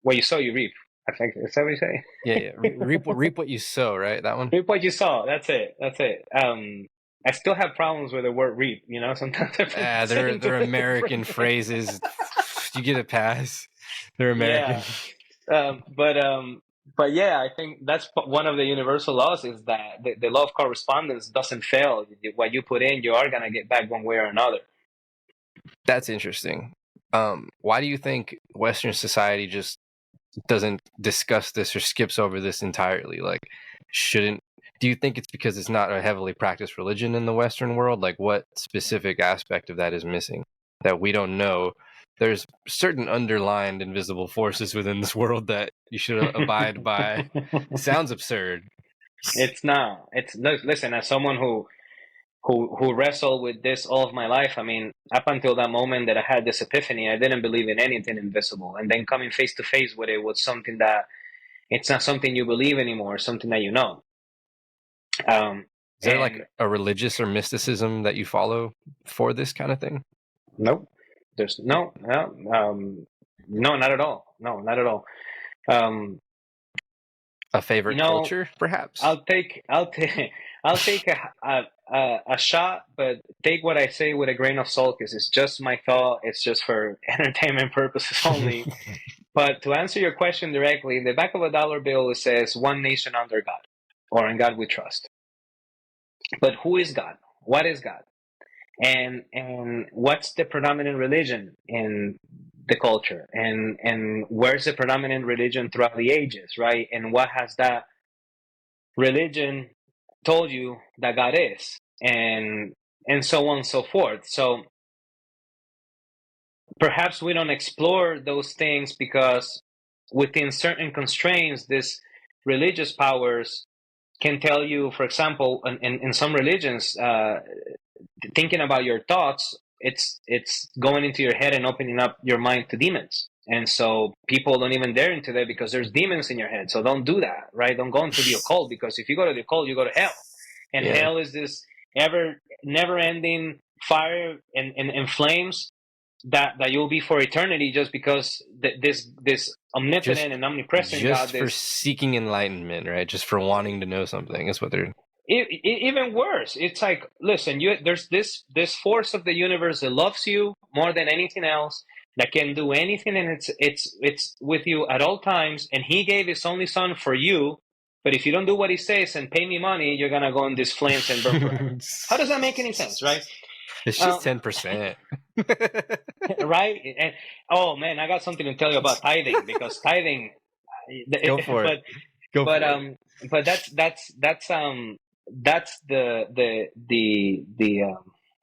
What you sow, you reap. I think is that what you say? Yeah. Reap what you sow, right? That one. Reap what you saw. That's it. That's it. I still have problems with the word reap. Sometimes I forget saying They're the American phrase. phrases. You get a pass. They're American. Yeah. But yeah, I think that's one of the universal laws, is that the law of correspondence doesn't fail. What you put in, you are gonna get back one way or another. That's interesting. Why do you think Western society just doesn't discuss this or skips over this entirely? Like, shouldn't do you think it's because it's not a heavily practiced religion in the Western world? Like, what specific aspect of that is missing that we don't know? There's certain underlined invisible forces within this world that you should abide by. Sounds absurd. It's not. Listen, as someone who wrestled with this all of my life. I mean, up until that moment that I had this epiphany, I didn't believe in anything invisible, and then coming face to face with it was something that it's not something you believe anymore, it's something that you know. Is there like And a religious or mysticism that you follow for this kind of thing? nope, there's no, not at all. No, not at all. Um, A you favorite know, culture, perhaps? I'll take I'll take a shot, but take what I say with a grain of salt, because it's just my thought. It's just for entertainment purposes only. But to answer your question directly, in the back of a dollar bill it says "One nation under God," or "In God we trust." But who is God? What is God? And what's the predominant religion in the culture? And where's the predominant religion throughout the ages, right? And what has that religion told you that God is, and so on and so forth. So perhaps we don't explore those things because within certain constraints, this religious powers can tell you, for example, in some religions, thinking about your thoughts, it's going into your head and opening up your mind to demons. And so people don't even dare into that because there's demons in your head. So don't do that, right? Don't go into the occult, because if you go to the occult, you go to hell. And Yeah. hell is this never ending fire and flames that you'll be for eternity, just because this omnipotent and omnipresent God, for seeking enlightenment, right? Just for wanting to know something is what they're. even worse. It's like, listen, there's this force of the universe that loves you more than anything else, that can do anything, and it's with you at all times, and he gave his only son for you. But if you don't do what he says and pay me money, you're gonna go in these flames and burn forever. How does that make any sense, right? It's just 10%. Right? And oh man, I got something to tell you about tithing, because tithing. Go for it. But that's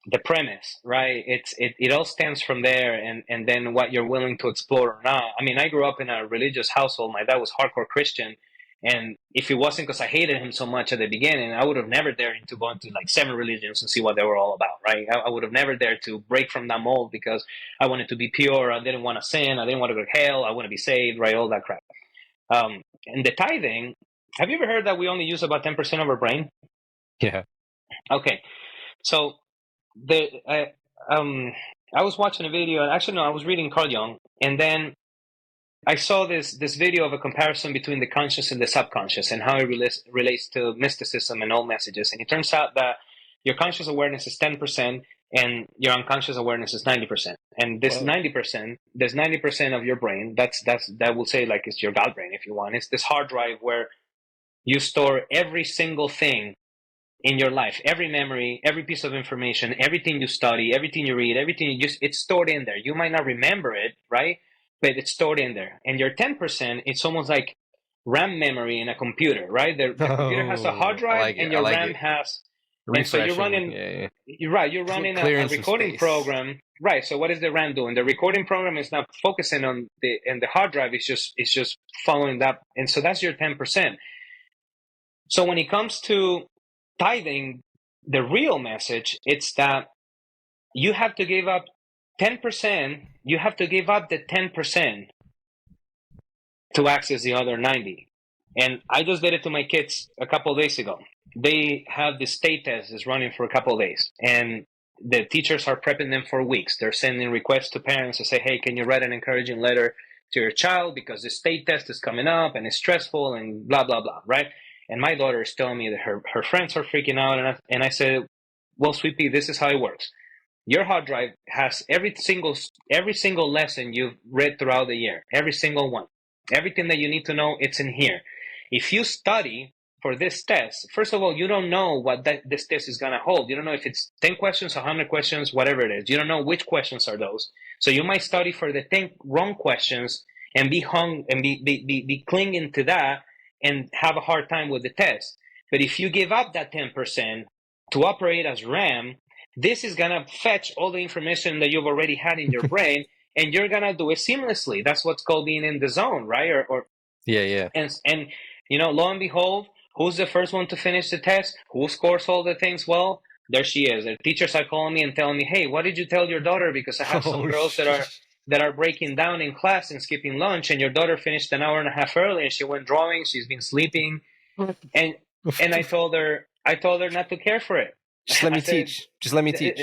the premise, right? It all stems from there, and then what you're willing to explore or not. I mean, I grew up in a religious household. My dad was hardcore Christian, and if it wasn't because I hated him so much at the beginning, I would have never dared to go into like 7 religions and see what they were all about, right? I would have never dared to break from that mold, because I wanted to be pure. I didn't want to sin. I didn't want to go to hell. I want to be saved, right? All that crap. And the tithing, have you ever heard that we only use about 10% of our brain? Yeah. Okay. So I was watching a video, and actually no, I was reading Carl Jung, and then I saw this video of a comparison between the conscious and the subconscious, and how it relates to mysticism and all messages. And it turns out that your conscious awareness is 10%, and your unconscious awareness is 90%. And this 90%, there's 90% of your brain. That will say, like, it's your God brain, if you want. It's this hard drive where you store every single thing in your life, every memory, every piece of information, everything you study, everything you read, everything it's stored in there. You might not remember it, right? But it's stored in there. And your 10%, it's almost like RAM memory in a computer, right? The computer has a hard drive, and your RAM has. And so you're running, you're right. You're running a recording program, right? So what is the RAM doing? The recording program is not focusing on the hard drive. It's just following that, and so that's your 10%. So when it comes to tithing, the real message, it's that you have to give up 10%. You have to give up the 10% to access the other 90. And I just did it to my kids a couple of days ago. They have the state test is running for a couple of days, and the teachers are prepping them for weeks. They're sending requests to parents to say, hey, can you write an encouraging letter to your child, because the state test is coming up and it's stressful and blah, blah, blah, right? And my daughter is telling me that her friends are freaking out. And I said, well, sweet pea, this is how it works. Your hard drive has every single lesson you've read throughout the year, every single one. Everything that you need to know, it's in here. If you study for this test, first of all, you don't know what this test is going to hold. You don't know if it's 10 questions, 100 questions, whatever it is. You don't know which questions are those. So you might study for the 10 wrong questions and be clinging to that and have a hard time with the test. But if you give up that 10% to operate as RAM, this is going to fetch all the information that you've already had in your brain, and you're going to do it seamlessly. That's what's called being in the zone, right? Yeah. And lo and behold, who's the first one to finish the test? Who scores all the things well? There she is. The teachers are calling me and telling me, hey, what did you tell your daughter? Because I have some girls that are breaking down in class and skipping lunch, and your daughter finished an hour and a half early, and she went drawing. She's been sleeping, and I told her not to care for it. Just let me teach. Just let me teach.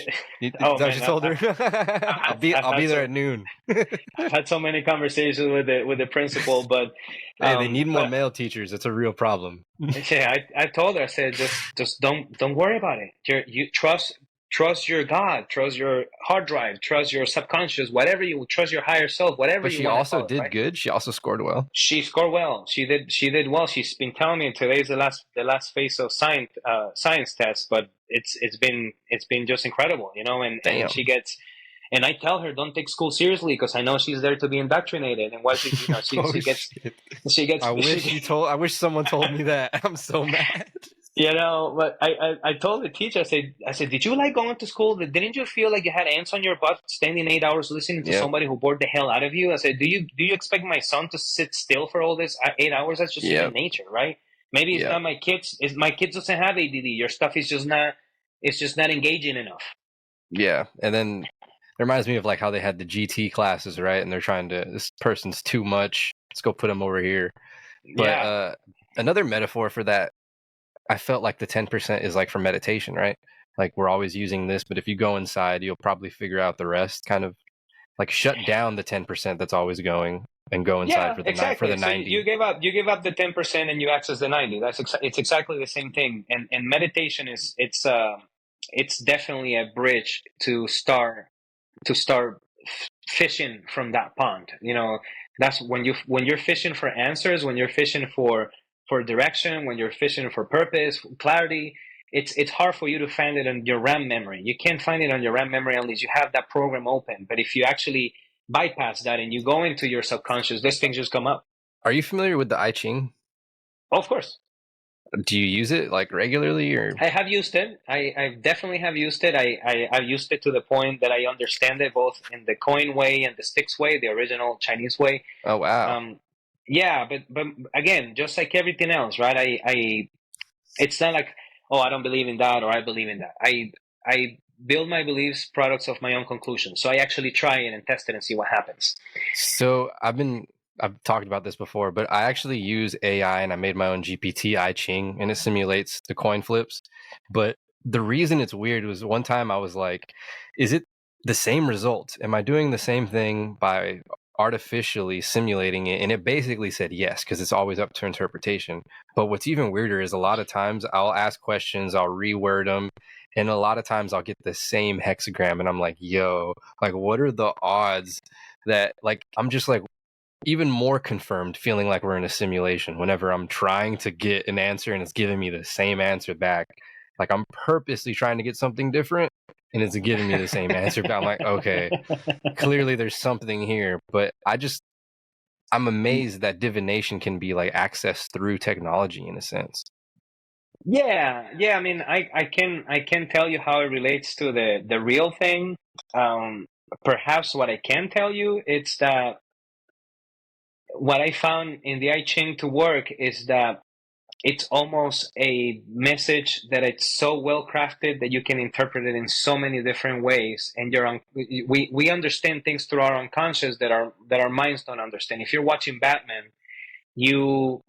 Oh, man, I told her. I'll be there at noon. I've had so many conversations with the principal, but hey, they need more male teachers. It's a real problem. Yeah, I told her. I said, just don't worry about it. You trust your God, trust your hard drive, trust your subconscious, whatever you trust your higher self, whatever. But she also did good. She also scored well. She scored well. She did well. She's been telling me today's the last phase of science test, but it's been just incredible, and she gets. And I tell her, don't take school seriously, because I know she's there to be indoctrinated. And what she gets. I wish someone told me that. I'm so mad. But I told the teacher, I said, did you like going to school? Didn't you feel like you had ants on your butt standing 8 hours listening to Yep. somebody who bored the hell out of you? I said, do you expect my son to sit still for all this 8 hours? That's just human Yep. nature, right? Maybe it's Yep. not my kids. My kids doesn't have ADD. Your stuff is just not. It's just not engaging enough. Yeah. And then it reminds me of like how they had the GT classes, right? And they're trying to, this person's too much. Let's go put him over here. But Yeah, another metaphor for that, I felt like the 10% is like for meditation, right? Like we're always using this, but if you go inside, you'll probably figure out the rest. Kind of like shut down the 10% that's always going and go inside yeah, for the night for the exactly. So 90. you give up the 10% and you access the 90. It's exactly the same thing. And meditation it's definitely a bridge to start fishing from that pond. That's when you're fishing for answers, when you're fishing for direction, when you're fishing for purpose, clarity. It's hard for you to find it on your RAM memory. You can't find it on your RAM memory unless you have that program open. But if you actually bypass that and you go into your subconscious, these things just come up. Are you familiar with the I Ching? Oh, of course. Do you use it like regularly or? I have used it. I definitely have used it. I've used it to the point that I understand it both in the coin way and the sticks way, the original Chinese way. Oh, wow. Yeah, but again, just like everything else, right? It's not like, oh, I don't believe in that or I believe in that. I build my beliefs products of my own conclusions. So I actually try it and test it and see what happens. So I've talked about this before, but I actually use AI and I made my own GPT I Ching and it simulates the coin flips. But the reason it's weird was one time I was like, is it the same result? Am I doing the same thing by artificially simulating it? And it basically said yes, because it's always up to interpretation. But what's even weirder is a lot of times I'll ask questions, I'll reword them, and a lot of times I'll get the same hexagram and I'm like, yo, like what are the odds that like I'm just like even more confirmed feeling like we're in a simulation whenever I'm trying to get an answer and it's giving me the same answer back. Like I'm purposely trying to get something different and it's giving me the same answer back. I'm like, okay, clearly there's something here. But I'm amazed that divination can be like accessed through technology in a sense. Yeah. I mean, I can tell you how it relates to the real thing. Um, Perhaps what I can tell you is that what I found in the I Ching to work is that it's almost a message that it's so well crafted that you can interpret it in so many different ways, and we understand things through our unconscious that our minds don't understand. If you're watching Batman, you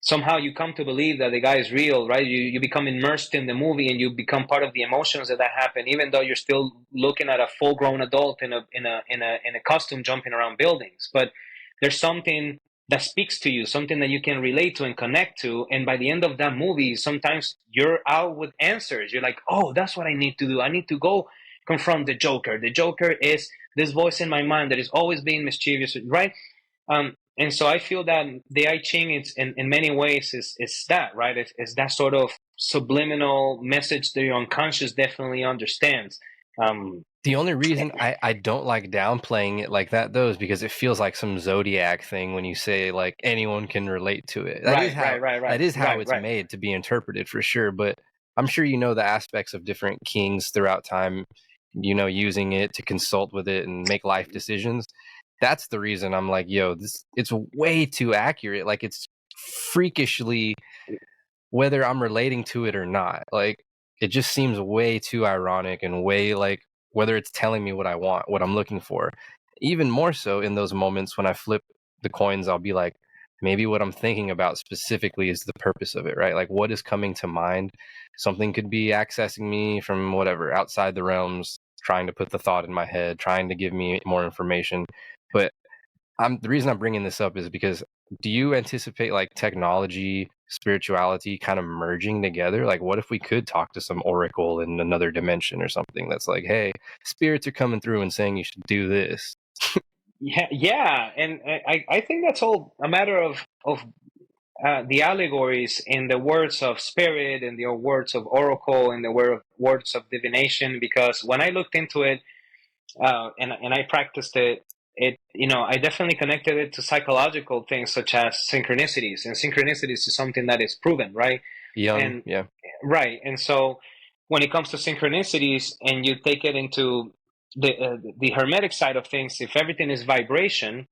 somehow you come to believe that the guy is real, right? You become immersed in the movie and you become part of the emotions that happen, even though you're still looking at a full grown adult in a costume jumping around buildings. But there's something that speaks to you, something that you can relate to and connect to. And by the end of that movie, sometimes you're out with answers. You're like, oh, that's what I need to do. I need to go confront the Joker. The Joker is this voice in my mind that is always being mischievous, right? And so I feel that the I Ching is in many ways is that, right? It's that sort of subliminal message that your unconscious definitely understands. Um, The only reason I don't like downplaying it like that though is because it feels like some zodiac thing when you say like anyone can relate to it. That is right, how right, right, that right, is how right, it's right. made to be interpreted for sure. But I'm sure you know the aspects of different kings throughout time, using it to consult with it and make life decisions. That's the reason I'm like, yo, this it's way too accurate. Like it's freakishly whether I'm relating to it or not. Like it just seems way too ironic and way like whether it's telling me what I want, what I'm looking for. Even more so in those moments when I flip the coins, I'll be like, maybe what I'm thinking about specifically is the purpose of it, right? Like what is coming to mind? Something could be accessing me from whatever outside the realms, trying to put the thought in my head, trying to give me more information. But the reason I'm bringing this up is because do you anticipate like technology, spirituality kind of merging together? Like, what if we could talk to some oracle in another dimension or something that's like, hey, spirits are coming through and saying you should do this? Yeah, and I think that's all a matter of the allegories in the words of spirit and the words of oracle and the words of divination. Because when I looked into it, and I practiced it. I definitely connected it to psychological things such as synchronicities, and synchronicities is something that is proven, right? Young, And yeah. right. And so when it comes to synchronicities and you take it into the hermetic side of things, if everything is vibration,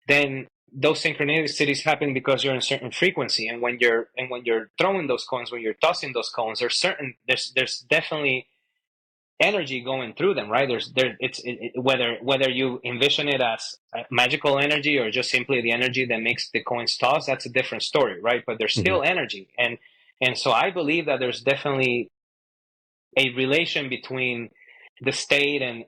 then those synchronicities happen because you're in a certain frequency. And when you're throwing those coins, when you're tossing those coins, there's definitely energy going through them, right? Whether you envision it as magical energy or just simply the energy that makes the coins toss, that's a different story, right? But there's Hmm. still energy. And so I believe that there's definitely a relation between the state and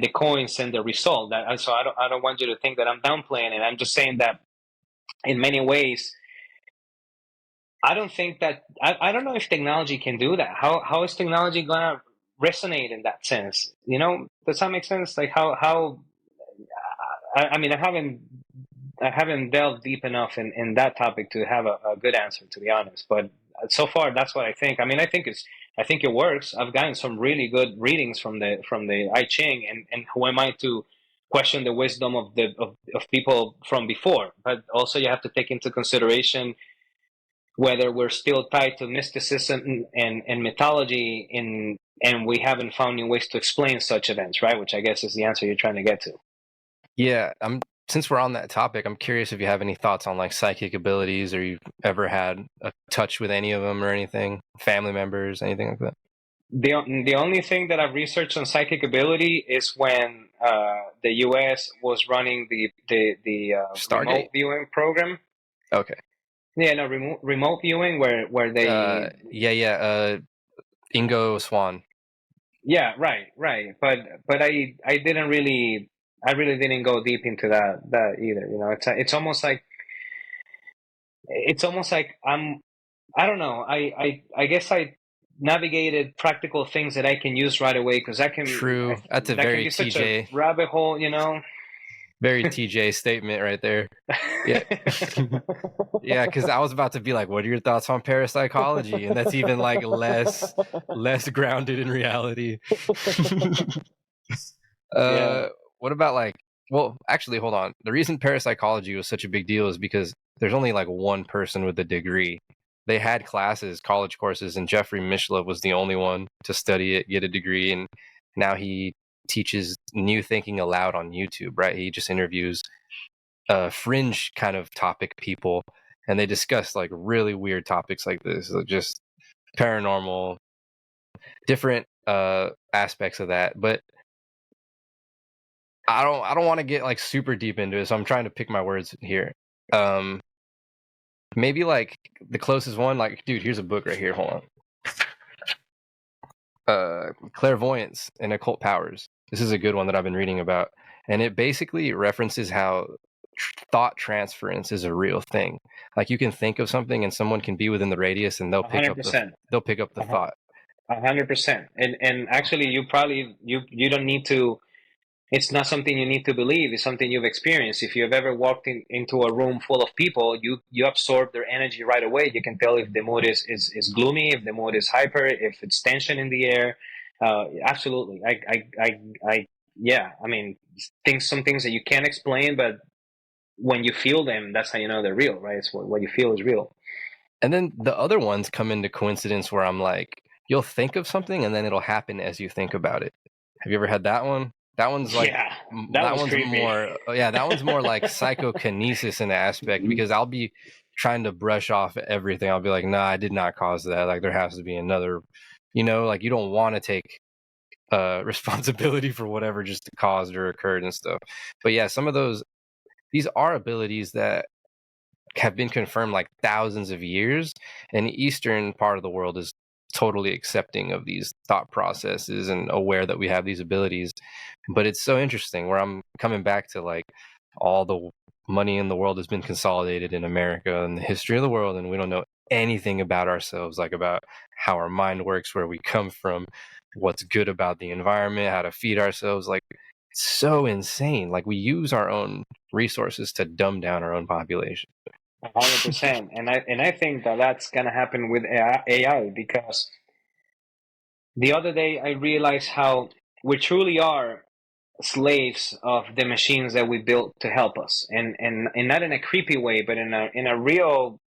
the coins and the result. So I don't want you to think that I'm downplaying it. I'm just saying that in many ways, I don't think that I don't know if technology can do that. How is technology gonna resonate in that sense? Does that make sense? Like how I mean I haven't delved deep enough in that topic to have a good answer, to be honest. But so far, that's what I think. I mean, I think it works. I've gotten some really good readings from the I Ching, and who am I to question the wisdom of people from before? But also, you have to take into consideration whether we're still tied to mysticism and mythology and we haven't found new ways to explain such events, right? Which I guess is the answer you're trying to get to. Yeah, since we're on that topic, I'm curious if you have any thoughts on like psychic abilities, or you've ever had a touch with any of them or anything, family members, anything like that. The only thing that I've researched on psychic ability is when the U.S. was running the Stargate. remote viewing program. Okay. Yeah, no, remote viewing where they. Yeah, yeah. Ingo Swan. Yeah, right. But I really didn't go deep into that either. It's almost like I don't know. I guess I navigated practical things that I can use right away because True. That's a that can very be such a TJ, rabbit hole. very TJ statement right there. Yeah. Yeah, because I was about to be like, what are your thoughts on parapsychology? And that's even like less grounded in reality. Yeah, uh what about like, well, actually, hold on. The reason parapsychology was such a big deal is because there's only like one person with a degree. They had classes, college courses, and Jeffrey Mishlove was the only one to study it, get a degree, and now he teaches new thinking aloud on YouTube, right? He just interviews fringe kind of topic people, and they discuss like really weird topics like this, like just paranormal, different aspects of that. But I don't want to get like super deep into it, so I'm trying to pick my words here. Um, maybe like the closest one, like, dude, here's a book right here. Hold on. Clairvoyance and Occult Powers. This is a good one that I've been reading about, and it basically references how thought transference is a real thing. Like you can think of something, and someone can be within the radius, and they'll pick up the 100%. they'll pick up the thought. 100%. And actually, you don't need to. It's not something you need to believe. It's something you've experienced. If you've ever walked into a room full of people, you absorb their energy right away. You can tell if the mood is gloomy, if the mood is hyper, if it's tension in the air. Absolutely. Yeah. I mean, some things that you can't explain, but when you feel them, that's how you know they're real, right? It's what you feel is real. And then the other ones come into coincidence where I'm like, you'll think of something, and then it'll happen as you think about it. Have you ever had that one? That one's like, Yeah, that that was one's creepy. more, yeah, that one's more like psychokinesis in the aspect, because I'll be trying to brush off everything. I'll be like, nah, I did not cause that. Like there has to be another, like you don't want to take responsibility for whatever just caused or occurred and stuff. But yeah, some of these are abilities that have been confirmed like thousands of years, and the eastern part of the world is totally accepting of these thought processes and aware that we have these abilities. But it's so interesting where I'm coming back to like all the money in the world has been consolidated in America and the history of the world, and we don't know anything about ourselves, like about how our mind works, where we come from, what's good about the environment, how to feed ourselves. Like it's so insane. Like we use our own resources to dumb down our own population. 100%. And I think that that's gonna happen with AI because the other day I realized how we truly are slaves of the machines that we built to help us, and not in a creepy way, but in a real.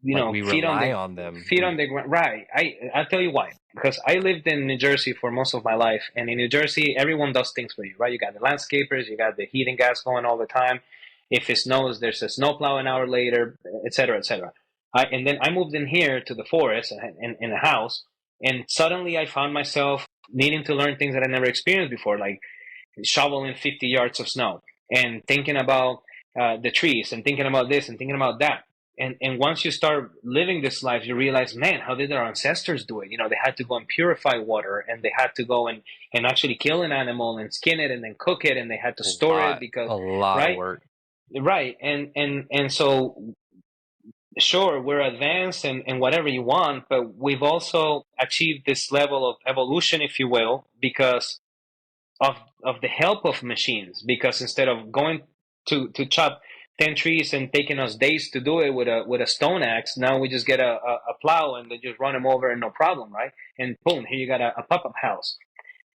Like we feet on rely the on them. feet on the ground. Right. I'll tell you why. Because I lived in New Jersey for most of my life, and in New Jersey, everyone does things for you, right? You got the landscapers, you got the heating gas going all the time. If it snows, there's a snowplow an hour later, et cetera, et cetera. And then I moved in here to the forest in a house, and suddenly I found myself needing to learn things that I never experienced before, like shoveling 50 yards of snow and thinking about the trees and thinking about this and thinking about that. And once you start living this life, you realize, man, how did our ancestors do it? They had to go and purify water, and they had to go and actually kill an animal and skin it and then cook it, and they had to store it because, A lot of right, work. right. And so, sure, we're advanced and whatever you want, but we've also achieved this level of evolution, if you will, because of of the help of machines, because instead of going to chop 10 trees and taking us days to do it with a stone axe, now we just get a plow and they just run them over and no problem, right? And boom, here you got a pop-up house.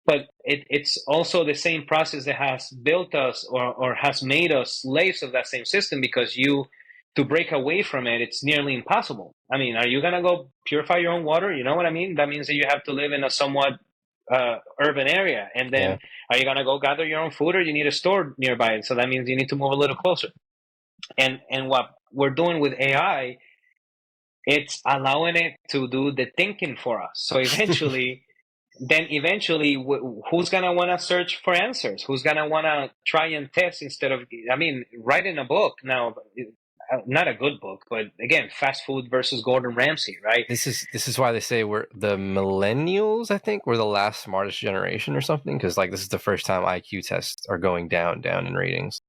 But it's also the same process that has built us, or has made us slaves of that same system, because to break away from it, it's nearly impossible. I mean, are you going to go purify your own water? You know what I mean? That means that you have to live in a somewhat urban area. And Yeah. then are you going to go gather your own food, or you need a store nearby? And so that means you need to move a little closer. And what we're doing with AI, it's allowing it to do the thinking for us. So eventually, who's going to want to search for answers? Who's going to want to try and test instead of, I mean, writing a book now, not a good book, but again, fast food versus Gordon Ramsay, right? This is why they say we're the millennials. I think we're the last smartest generation or something, because like this is the first time IQ tests are going down in ratings.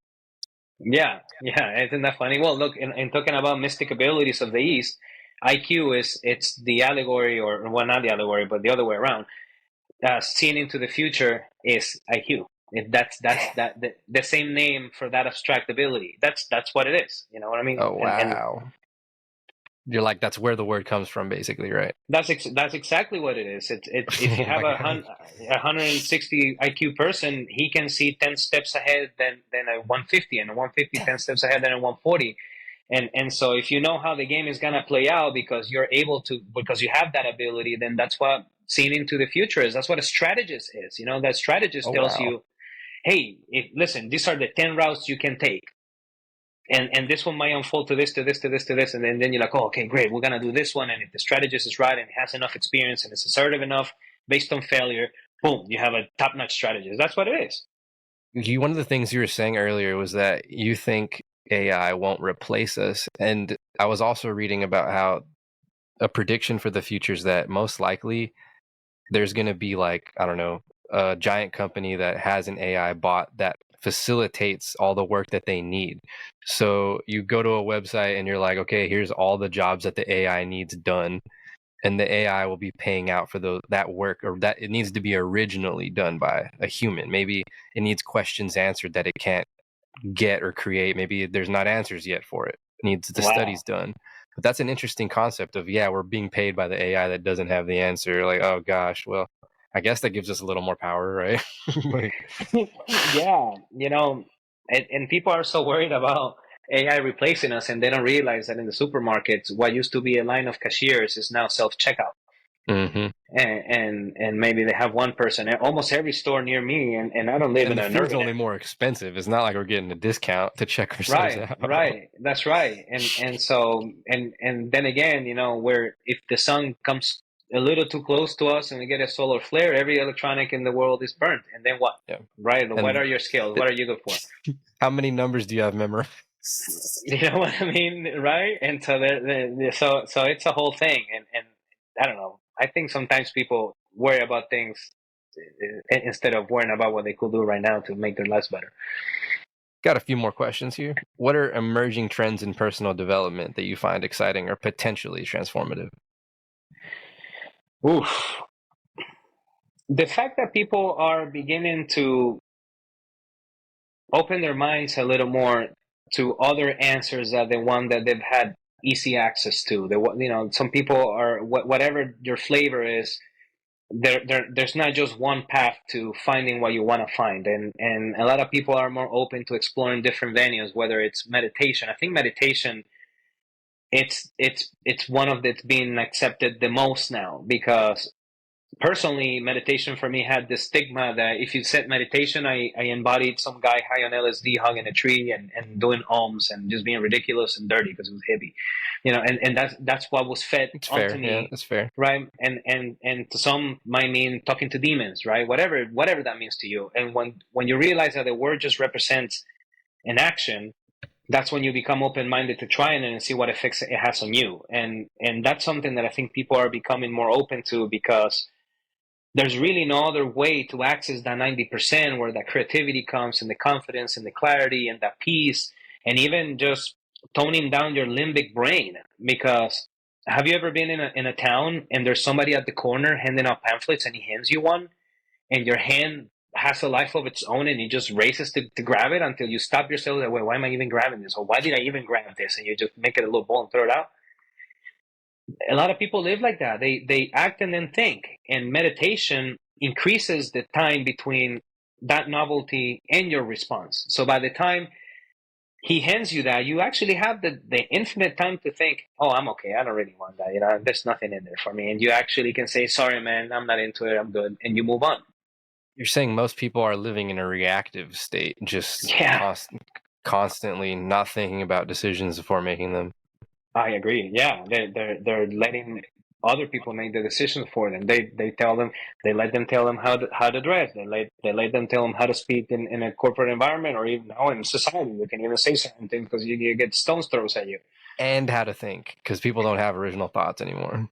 Yeah, yeah, isn't that funny? Well, look, in talking about mystic abilities of the East, IQ it's the allegory, or well, not the allegory, but the other way around. Seeing into the future is IQ. That's the same name for that abstract ability. That's what it is. You know what I mean? Oh And wow. You're like, that's where the word comes from, basically, right? that's exactly what it is. It's if you Oh have my god. 160 IQ person, he can see 10 steps ahead than a 150, and a 150 10 steps ahead than a 140. And so if you know how the game is gonna play out, because you have that ability, then that's what seeing into the future is. That's what a strategist is. That strategist Oh tells wow. you, hey, listen, these are the 10 routes you can take. And this one might unfold to this, to this, to this, to this. And then you're like, oh, okay, great. We're going to do this one. And if the strategist is right and has enough experience and is assertive enough based on failure, boom, you have a top notch strategist. That's what it is. One of the things you were saying earlier was that you think AI won't replace us. And I was also reading about how a prediction for the future is that most likely there's going to be like, I don't know, a giant company that has an AI bot that facilitates all the work that they need. So you go to a website and you're like, okay, here's all the jobs that the AI needs done. And the AI will be paying out for that work, or that it needs to be originally done by a human. Maybe it needs questions answered that it can't get or create. Maybe there's not answers yet for it. It needs the studies Wow. done. But that's an interesting concept of, yeah, we're being paid by the AI that doesn't have the answer. Like, oh gosh, well, I guess that gives us a little more power, right? Like, Yeah. And people are so worried about AI replacing us, and they don't realize that in the supermarkets, what used to be a line of cashiers is now self checkout. mm-hmm. And maybe they have one person at almost every store near me, and I don't live And in the an food's urban only area. more expensive. It's not like we're getting a discount to check ourselves Right, out. right. That's right. And so and then again, where if the sun comes a little too close to us and we get a solar flare, every electronic in the world is burnt. And then what? Yeah. Right? What And are your skills? What are you good for? how many numbers do you have memorized? You know what I mean? Right? And so so it's a whole thing. And I don't know. I think sometimes people worry about things instead of worrying about what they could do right now to make their lives better. Got a few more questions here. What are emerging trends in personal development that you find exciting or potentially transformative? Oof. The fact that people are beginning to open their minds a little more to other answers than the one that they've had easy access to. Some people are whatever your flavor is. There's not just one path to finding what you want to find, and a lot of people are more open to exploring different venues, whether it's meditation. I think meditation it's one of that's being accepted the most now, because personally, meditation for me had the stigma that if you said meditation, I embodied some guy high on LSD hugging a tree and doing ohms and just being ridiculous and dirty because it was hippie, and that's what was fed It's onto fair. Yeah, me, that's fair. right? And to some might mean talking to demons, right? Whatever that means to you. And when you realize that the word just represents an action, that's when you become open-minded to trying it and see what effects it has on you. And that's something that I think people are becoming more open to, because there's really no other way to access that 90% where that creativity comes, and the confidence and the clarity and that peace, and even just toning down your limbic brain. Because have you ever been in a town and there's somebody at the corner handing out pamphlets and he hands you one, and your hand has a life of its own and it just races to grab it until you stop yourself like, wait, why am I even grabbing this? Or why did I even grab this? And you just make it a little ball and throw it out. A lot of people live like that. They act and then think. And meditation increases the time between that novelty and your response. So by the time he hands you that, you actually have the infinite time to think, oh, I'm okay. I don't really want that. There's nothing in there for me. And you actually can say, sorry, man, I'm not into it. I'm good. And you move on. You're saying most people are living in a reactive state, just Yeah, constantly not thinking about decisions before making them. I agree. Yeah, they're letting other people make the decisions for them. They let them tell them how to dress. They let them tell them how to speak in a corporate environment, or even now in society. You can even say certain things because you get stones thrown at you. And how to think, because people don't have original thoughts anymore.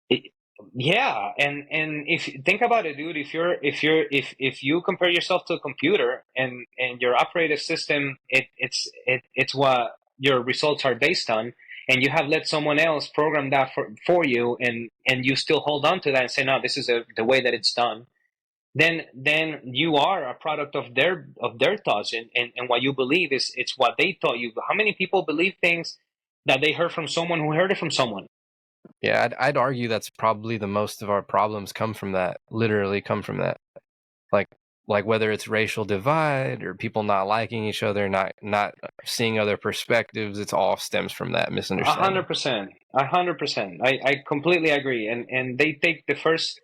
It, yeah, and if think about it, dude, if you compare yourself to a computer, and your operating system, it's what your results are based on, and you have let someone else program that for you, and you still hold on to that and say, no, this is the way that it's done. Then you are a product of their thoughts, and what you believe is it's what they taught you. How many people believe things that they heard from someone who heard it from someone? Yeah, I'd argue that's probably the most of our problems come from that. Literally come from that. Like like whether it's racial divide or people not liking each other, not seeing other perspectives, it's all stems from that A misunderstanding. hundred percent. 100%. I completely agree. And they take the first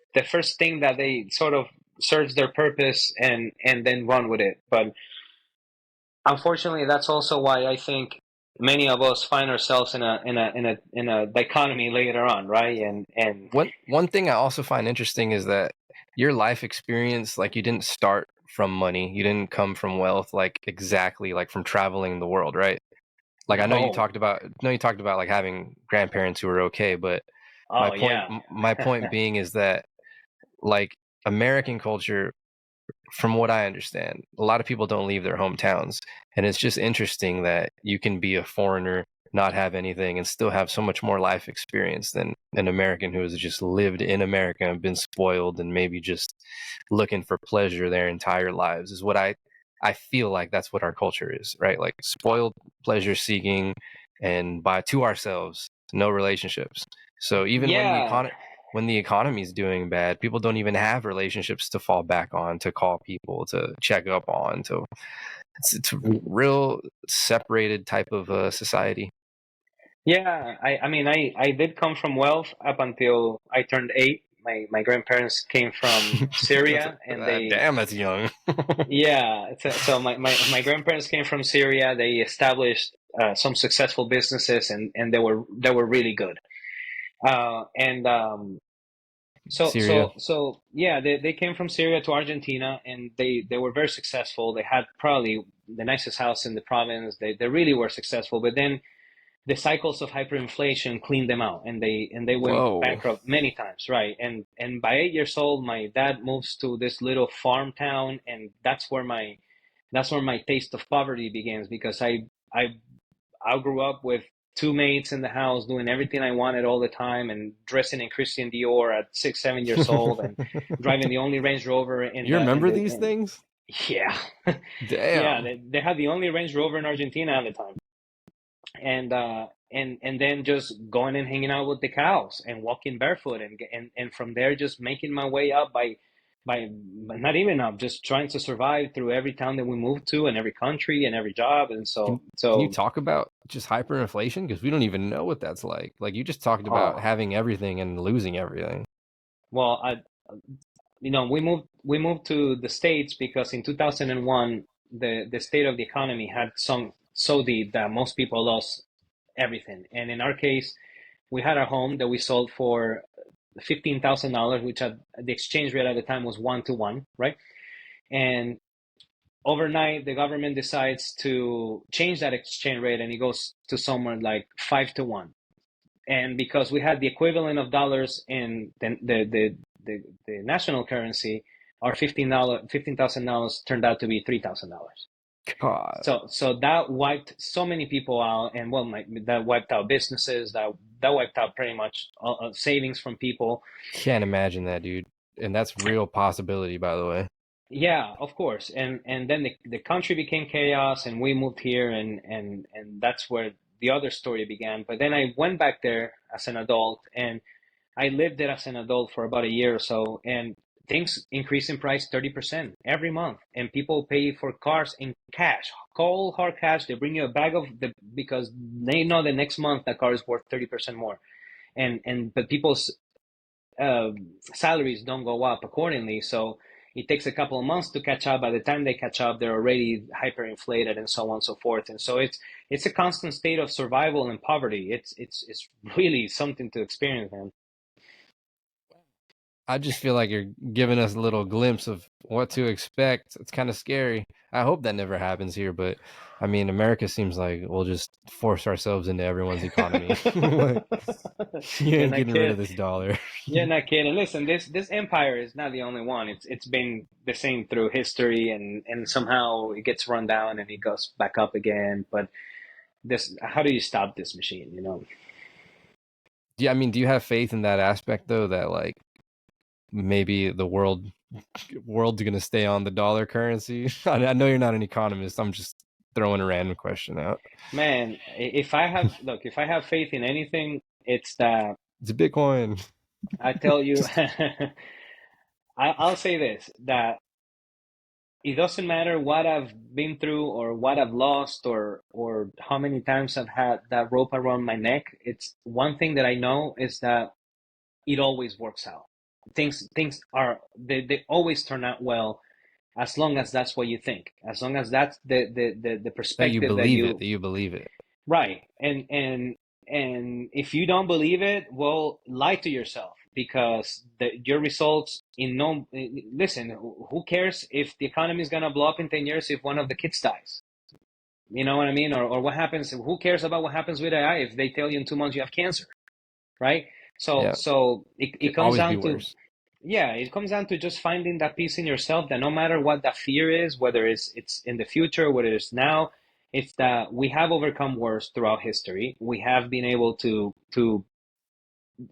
thing that they sort of serves their purpose, and then run with it. But unfortunately, that's also why I think many of us find ourselves in a dichotomy later on, right? And One thing I also find interesting is that your life experience, like you didn't start from money, you didn't come from wealth, like exactly like from traveling the world, right? Like no. you talked about like having grandparents who were okay, but Oh yeah. my point being is that like American culture, from what I understand, a lot of people don't leave their hometowns. And it's just interesting that you can be a foreigner, not have anything, and still have so much more life experience than an American who has just lived in America and been spoiled and maybe just looking for pleasure their entire lives, is what I feel like that's what our culture is, right? Like spoiled, pleasure seeking, and by to ourselves, no relationships. So even Yeah. when the economy is doing bad, people don't even have relationships to fall back on, to call people, to check up on. To it's a real separated type of society. Yeah, I mean, I did come from wealth up until I turned 8. My grandparents came from Syria, and Damn, that's young. yeah, so my grandparents came from Syria. They established some successful businesses, and they were really good. And so Syria. so so yeah, they came from Syria to Argentina, and they were very successful. They had probably the nicest house in the province. They really were successful, but then the cycles of hyperinflation cleaned them out, and they went Whoa. bankrupt many times, right? And by 8 years old, my dad moves to this little farm town, and that's where my taste of poverty begins, because I grew up with two mates in the house doing everything I wanted all the time, and dressing in Christian Dior at 6 7 years old, and driving the only Range Rover in You the in remember the these things? yeah. Yeah, Damn. they had the only Range Rover in Argentina at the time. And then just going and hanging out with the cows and walking barefoot, and from there just making my way up by by not even enough, just trying to survive through every town that we moved to and every country and every job. And Can so, can you talk about just hyperinflation? Because we don't even know what that's like. Like you just talked about oh, having everything and losing everything. well, we moved to the States because in 2001, the state of the economy had sunk so deep that most people lost everything. And in our case, we had a home that we sold for $15,000, which at the exchange rate at the time was 1 to 1, right? And overnight, the government decides to change that exchange rate, and it goes to somewhere like 5 to 1. And because we had the equivalent of dollars in the national currency, our $15,000 turned out to be $3,000. God, So that wiped so many people out, and well, that wiped out businesses. That wiped out pretty much savings from people. can't imagine that, dude. And that's real possibility, by the way. Yeah, of course. And then the country became chaos, and we moved here, and that's where the other story began. But then I went back there as an adult, and I lived there as an adult for about a year or so, and things increase in price 30% every month, and people pay for cars in cash, cold hard cash. They bring you a bag of the because they know the next month that car is worth 30% more, and but people's salaries don't go up accordingly. So it takes a couple of months to catch up. By the time they catch up, they're already hyperinflated and so on and so forth. And so it's a constant state of survival and poverty. It's really something to experience, man. I just feel like you're giving us a little glimpse of what to expect. It's kind of scary. I hope that never happens here, but I mean, America seems like we'll just force ourselves into everyone's economy. Like, you You're ain't not getting rid of kidding. this dollar. You're not kidding. Listen, this empire is not the only one. It's been the same through history, and somehow it gets run down and it goes back up again. But this, how do you stop this machine? Yeah, I mean, do you have faith in that aspect though? That like maybe the world's gonna stay on the dollar currency. I know you're not an economist. I'm just throwing a random question out. Man, if I have faith in anything, it's that It's a Bitcoin. I tell you, Just I'll say this, that it doesn't matter what I've been through or what I've lost or how many times I've had that rope around my neck. It's one thing that I know is that it always works out. Things they always turn out well as long as that's what you think. As long as that's the that you perspective that believe it. you That you believe it. right. And if you don't believe it, well, lie to yourself because your results in no listen, who cares if the economy is gonna blow up in 10 years if one of the kids dies? You know what I mean? Or what happens? Who cares about what happens with AI if they tell you in 2 months you have cancer, right? So Yeah, so it could comes always be down to worse. yeah, it comes down to just finding that peace in yourself that no matter what that fear is, whether it's in the future, whether it's now, it's that we have overcome wars throughout history. We have been able to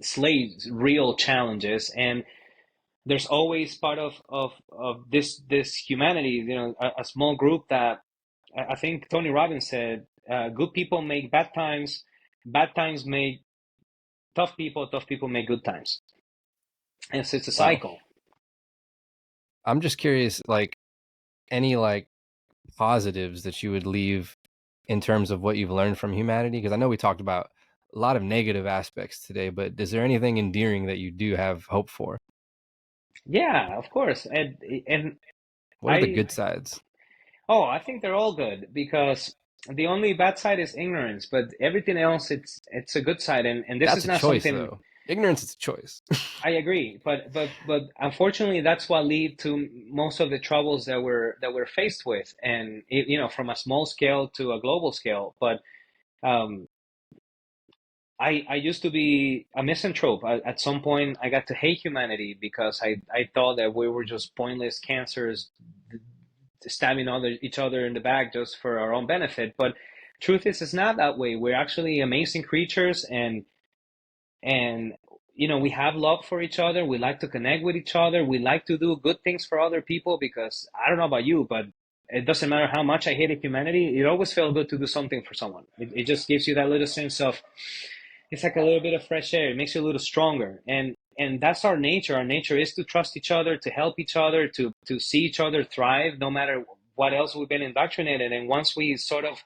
slay real challenges, and there's always part of this humanity, a small group that I think Tony Robbins said, good people make bad times make tough people make good times. And so it's a Wow. cycle. I'm just curious, like any like positives that you would leave in terms of what you've learned from humanity? Because I know we talked about a lot of negative aspects today, but is there anything endearing that you do have hope for? Yeah, of course. And What are the I good sides? oh, I think they're all good because the only bad side is ignorance, but everything else it's a good side, and this That's is a not choice, something. though. Ignorance is a choice. I agree, but unfortunately that's what lead to most of the troubles that we're faced with, and from a small scale to a global scale. But um I used to be a misanthrope. At some point, I got to hate humanity because I thought that we were just pointless cancers stabbing each other in the back just for our own benefit. But truth is, it's not that way. We're actually amazing creatures, and we have love for each other. We like to connect with each other. We like to do good things for other people because I don't know about you, but it doesn't matter how much I hated humanity. It always felt good to do something for someone. It just gives you that little sense of it's like a little bit of fresh air. It makes you a little stronger. and that's our nature. Our nature is to trust each other, to help each other, to see each other thrive, no matter what else we've been indoctrinated. And once we sort of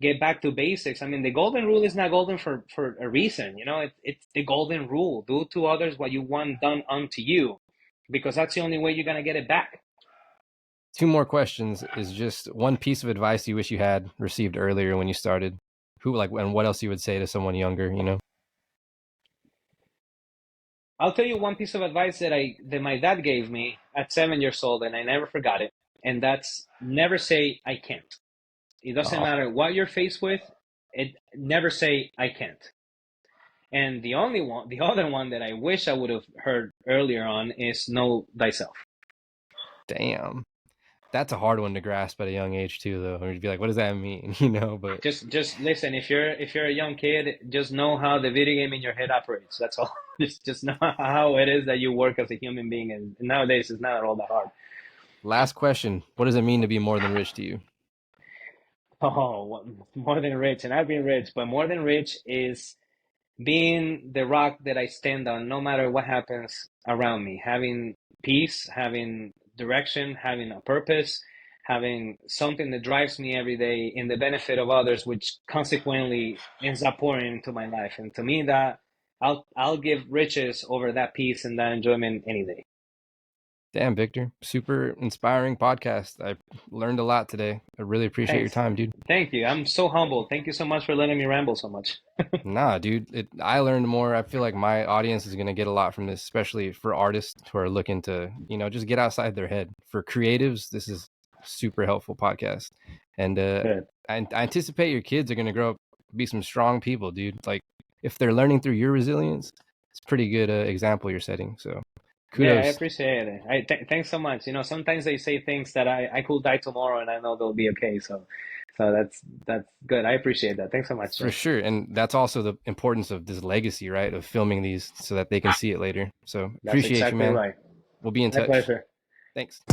get back to basics, I mean, the golden rule is not golden for a reason. You know, it's the golden rule: do to others what you want done unto you, because that's the only way you're gonna get it back. 2 more questions. Is just one piece of advice you wish you had received earlier when you started. Who, like, and what else you would say to someone younger, you know? I'll tell you one piece of advice that my dad gave me at 7 years old, and I never forgot it. And that's never say I can't. It doesn't Oh, matter what you're faced with. It never say I can't. And the other one that I wish I would have heard earlier on is know thyself. damn. That's a hard one to grasp at a young age too, though. You'd be like, what does that mean? You know, but Just listen. If you're a young kid, just know how the video game in your head operates. That's all. Just know how it is that you work as a human being. And nowadays, it's not all that hard. last question. What does it mean to be more than rich to you? Oh, more than rich, and I've been rich, but more than rich is being the rock that I stand on no matter what happens around me, having peace, having direction, having a purpose, having something that drives me every day in the benefit of others, which consequently ends up pouring into my life. And to me, that I'll give riches over that peace and that enjoyment any day. Damn, Victor. Super inspiring podcast. I learned a lot today. I really appreciate your Thanks. time, dude. Thank you. I'm so humbled. Thank you so much for letting me ramble so much. Nah, dude. I learned more. I feel like my audience is going to get a lot from this, especially for artists who are looking to, just get outside their head. For creatives, this is super helpful podcast. And Good. I anticipate your kids are going to grow up be some strong people, dude. Like, if they're learning through your resilience, it's a pretty good example you're setting. So Yeah, I kudos. appreciate it. Thanks so much. You know, sometimes they say things that I could die tomorrow and I know they'll be okay. So that's good. I appreciate that. Thanks so much, For Jay. sure. And that's also the importance of this legacy, right? Of filming these so that they can see it later. So That's appreciate you, exactly man. right. We'll be in My touch. pleasure. Thanks.